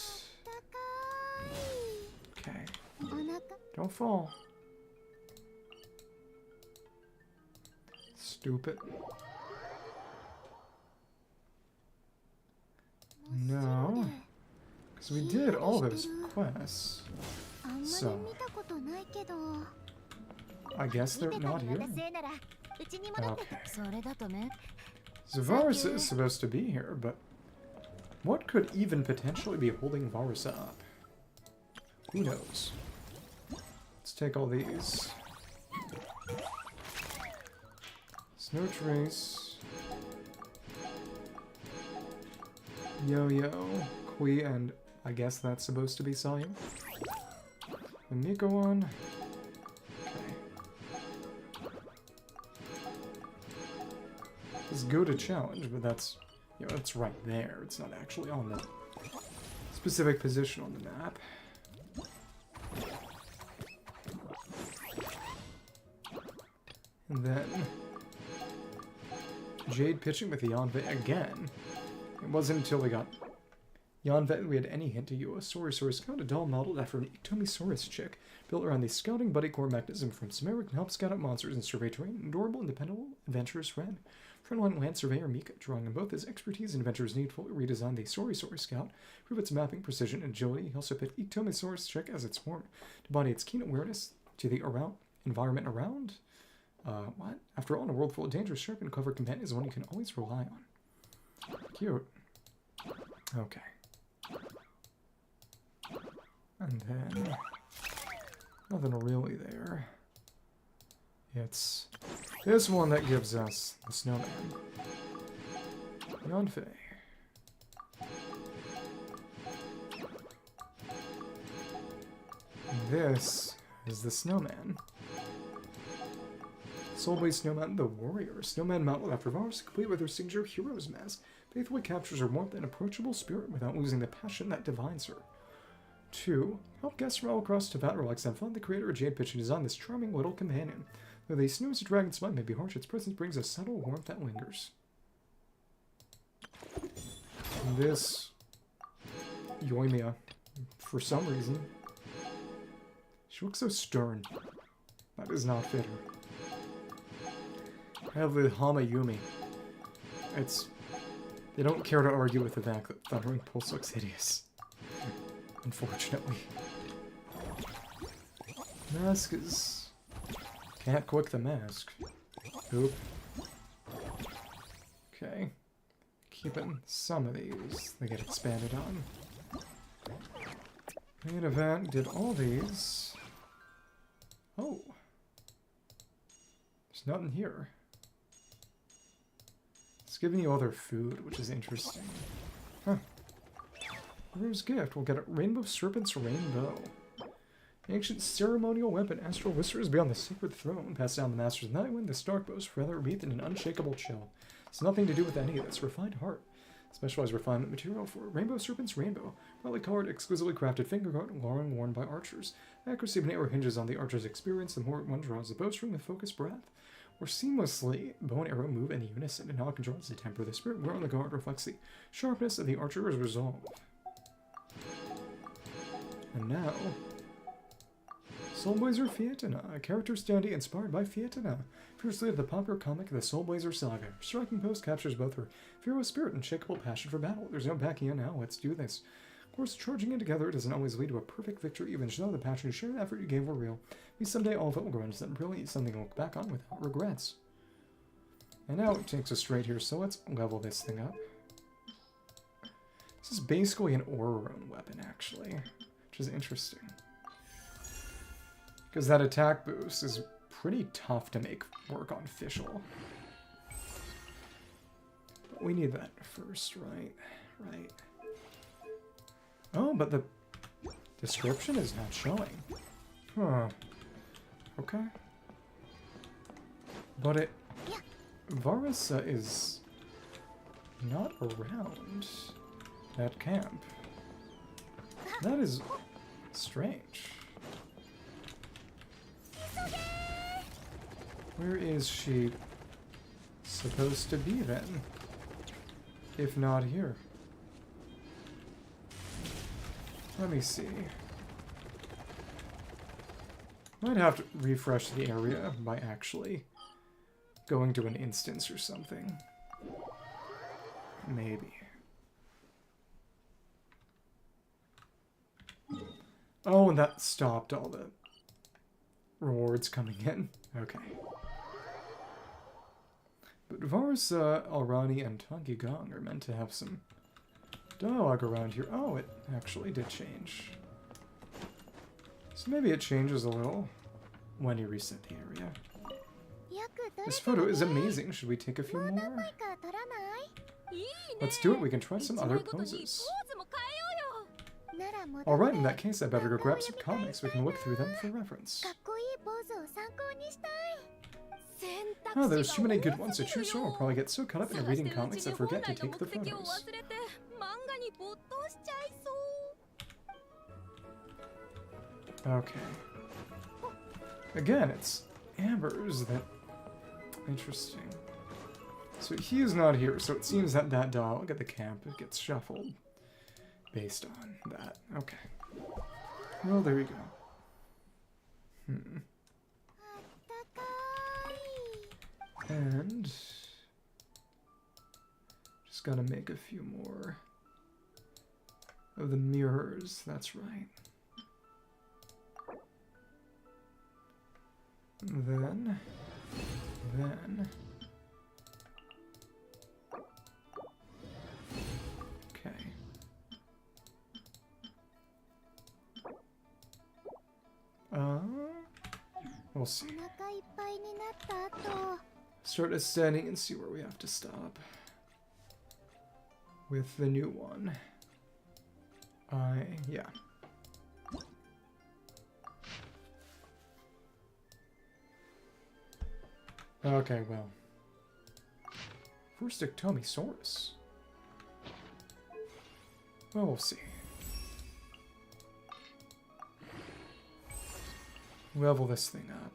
Okay. Don't fall. Stupid. No. Because we did all those quests. So. I guess they're not here. Okay. So Varus is supposed to be here, but what could even potentially be holding Varus up? Who knows? Let's take all these. Snow Trace. Yo-Yo. Klee, and I guess that's supposed to be Saurian. And Mikoan. Okay. Let's go to challenge, but that's, you know, it's right there. It's not actually on the specific position on the map. And then Jade pitching with the Yonve again. It wasn't until we got Yonve we had any hint to you. A Saurisaurus scout, a doll modeled after an Ectomisaurus chick, built around the scouting buddy core mechanism from Samara can help scout out monsters and survey terrain. An adorable and dependable, adventurous friend. Frontline land surveyor Mika, drawing on both his expertise and adventurers need fully redesigned the Saurisaurus scout, prove its mapping, precision, and agility. He also picked Ectomisaurus chick as its form, to embody its keen awareness to the environment around. What? After all, in a world full of dangerous, sharp, and clever companions, one you can always rely on. Cute. Okay. And then nothing really there. It's this one that gives us the snowman. Yonfe. This is the snowman. Soulblade Snowman, the warrior. Snowman modeled after Varus, complete with her signature hero's mask, faithfully captures her warmth and approachable spirit without losing the passion that defines her. 2. Help guests from all across Teyvat relax and fun. The creator of Jade Pitch designed this charming little companion. Though the snow as a dragon's smile may be harsh, its presence brings a subtle warmth that lingers. And this Yoimiya, for some reason, she looks so stern. That does not fit her. I have the Hamayumi. They don't care to argue with the fact that Thundering Pulse looks hideous. Unfortunately. Mask is... Can't click the mask. Oop. Okay. Keeping some of these. They get expanded on. Main event did all these. Oh. There's nothing here. It's giving you all their food, which is interesting. Huh. Hero's gift. We'll get a Rainbow Serpent's Rainbow. Ancient ceremonial weapon, Astral Whispers beyond the sacred throne. Pass down the Master's Nightwind, the Stark Bows, forever wreathed in an unshakable chill. It's nothing to do with any of this. Refined heart. Specialized refinement material for Rainbow Serpent's Rainbow. Brightly colored, exquisitely crafted finger guard, long worn by archers. Accuracy of an arrow hinges on the archer's experience. The more one draws the bowstring with focused breath. Or seamlessly, bow and arrow move in unison, and how it controls to temper the spirit. Where on the guard reflects the sharpness of the archer's resolve. And now, Soulblazer Fiatina, a character study inspired by Fiatina, fiercely of the popular comic The Soulblazer Saga. Her striking pose captures both her fearless spirit and unshakable passion for battle. There's no backing in now, let's do this. Of course, charging in together doesn't always lead to a perfect victory, even though the passion and shared effort you gave were real. Maybe someday all of it will grow into something brilliant, something to look back on without regrets. And now it takes us straight here, so let's level this thing up. This is basically an aura rune weapon, actually, which is interesting. Because that attack boost is pretty tough to make work on Fischl. But we need that first, right? Right. Oh, but the description is not showing. Huh. Okay. But it... Varus is not around that camp. That is strange. Where is she supposed to be then? If not here. Let me see. Might have to refresh the area by actually going to an instance or something. Maybe. Oh, and that stopped all the rewards coming in. Okay. But Varsa, Alrani, and Tongigong are meant to have some dialogue around here. Oh, it actually did change. So maybe it changes a little when you reset the area. This photo is amazing. Should we take a few more? Let's do it. We can try some other poses. Alright, in that case, I better go grab some comics. We can look through them for reference. Oh, there's too many good ones to choose from. I'll probably get so caught up in reading comics I forget to take the photos. Okay. Again, it's Amber's that... Interesting. So he's not here, so it seems that that dialogue at the camp gets shuffled based on that. Okay. Well, there you go. And... just gotta make a few more of the mirrors, that's right. Then... Okay. We'll see. Start ascending and see where we have to stop. With the new one. Yeah. Okay, well. First Ictomisaurus. Well, we'll see. Level this thing up.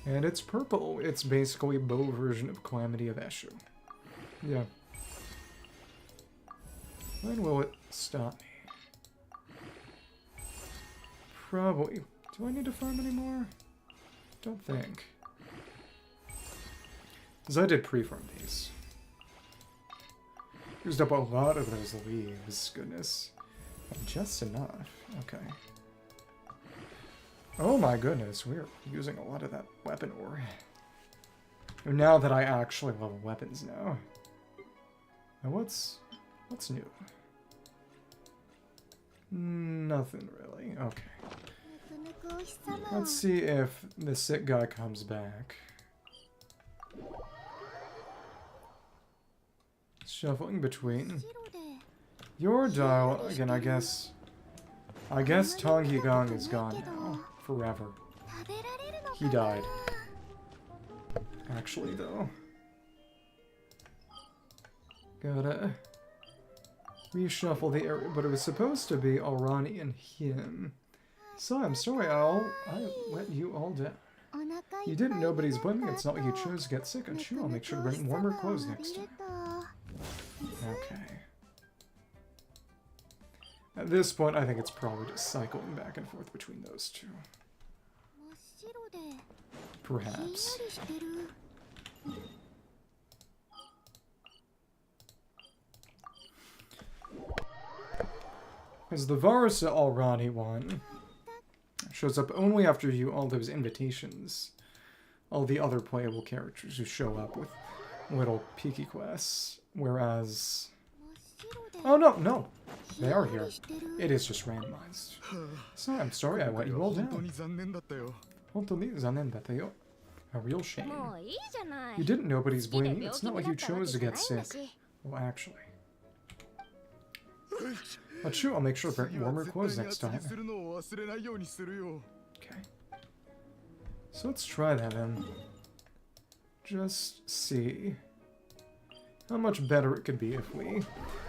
And it's purple. It's basically a bow version of Calamity of Eshu. Yeah. When will it stop me? Probably. Do I need to farm anymore? Don't think. Because I did pre-farm these. Used up a lot of those leaves, goodness. Just enough. Okay. Oh my goodness, we're using a lot of that weapon ore. Now that I actually level weapons now. Now what's new? Nothing really. Okay. Let's see if the sick guy comes back. Shuffling between. Your dialogue, and I guess Tongigong is gone now. Forever. He died. Actually, though. Gotta reshuffle the area, but it was supposed to be Alrani and him. So I'm sorry, I let you all down. You didn't know, but he's blaming. It's not like you chose to get sick. I'm sure I'll make sure to bring warmer clothes next time. Okay. At this point, I think it's probably just cycling back and forth between those two. Perhaps. Because the Varsa Alrani one shows up only after you all those invitations. All the other playable characters who show up with little peeky quests. Whereas... Oh, no! They are here. It is just randomized. So I'm sorry I let you all down. A real shame. You didn't know, but he's blaming. It's not like you chose to get sick. Well, actually. But sure, I'll make sure to bring warmer clothes next time. Okay. So let's try that then. Just see how much better it could be if we...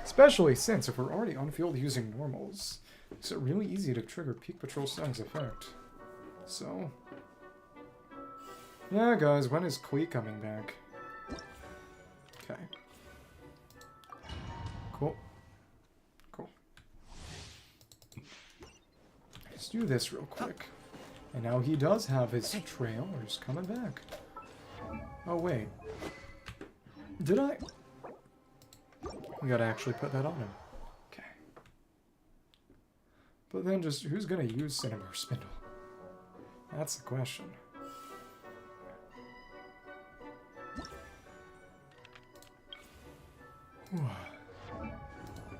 Especially since if we're already on field using normals, it's really easy to trigger Peak Patrol Song's effect. So... yeah, guys, when is Klee coming back? Okay. Cool. Cool. Let's do this real quick. And now he does have his trailers coming back. Oh, wait. Did I? We gotta actually put that on him. Okay. But then just, who's gonna use Cinnabar Spindle? That's the question.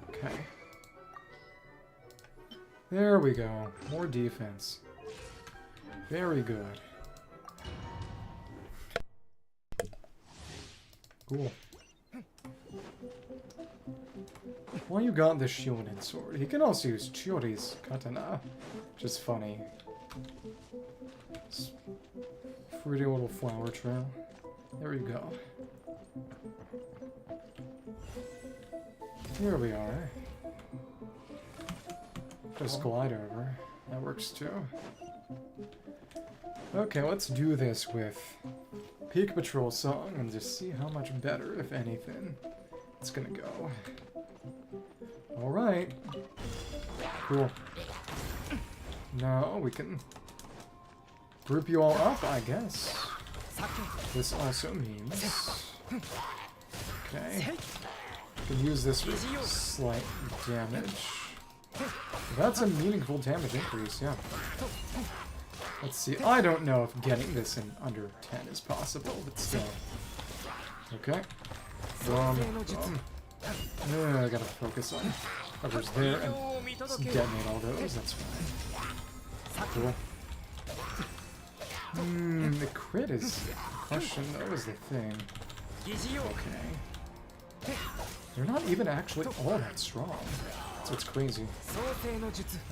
Okay. There we go. More defense. Very good. Cool. Why you got the shielded sword? He can also use Chiyori's katana. Which is funny. It's pretty little flower trail. There you go. Here we are. Just glide over. That works too. Okay, let's do this with Peak Patrol song and just see how much better, if anything, it's gonna go. Alright. Cool. Now we can group you all up, I guess. This also means... Okay. We can use this for slight damage. That's a meaningful damage increase, yeah. Let's see. I don't know if getting this in under 10 is possible, but still. Okay. I gotta focus on others there and just detonate all those. That's fine. Cool. The crit is the question, though, is the thing. Okay. They're not even actually all that strong. That's what's crazy.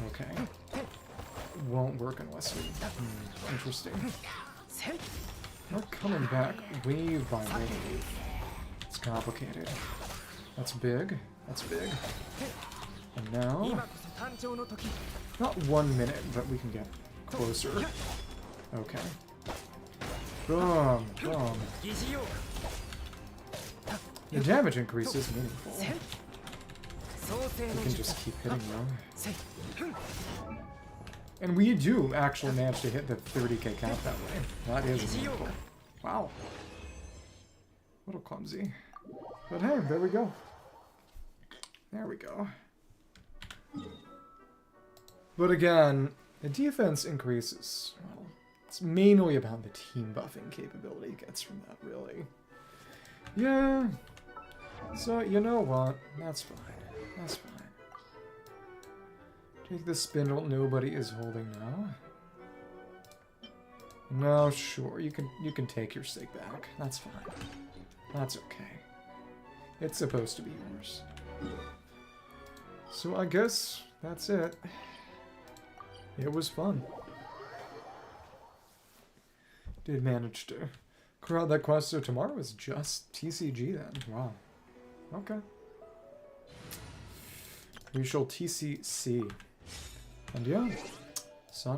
Okay. Won't work unless we... interesting. We're coming back wave by wave. It's complicated. That's big. That's big. And now... Not 1 minute, but we can get closer. Okay. Boom. Boom. The damage increase is meaningful. We can just keep hitting them. And we do actually manage to hit the 30k cap that way. That is meaningful. Wow. A little clumsy. But hey, there we go. There we go. But again, the defense increases. Well, it's mainly about the team buffing capability it gets from that, really. Yeah. So, you know what? That's fine. That's fine. Take the spindle nobody is holding now. No, sure. You can take your stick back. That's fine. That's okay. It's supposed to be yours. So I guess that's it. It was fun. Did manage to clear out that quest, so tomorrow is just TCG then. Wow. Okay. We shall TCC. And yeah.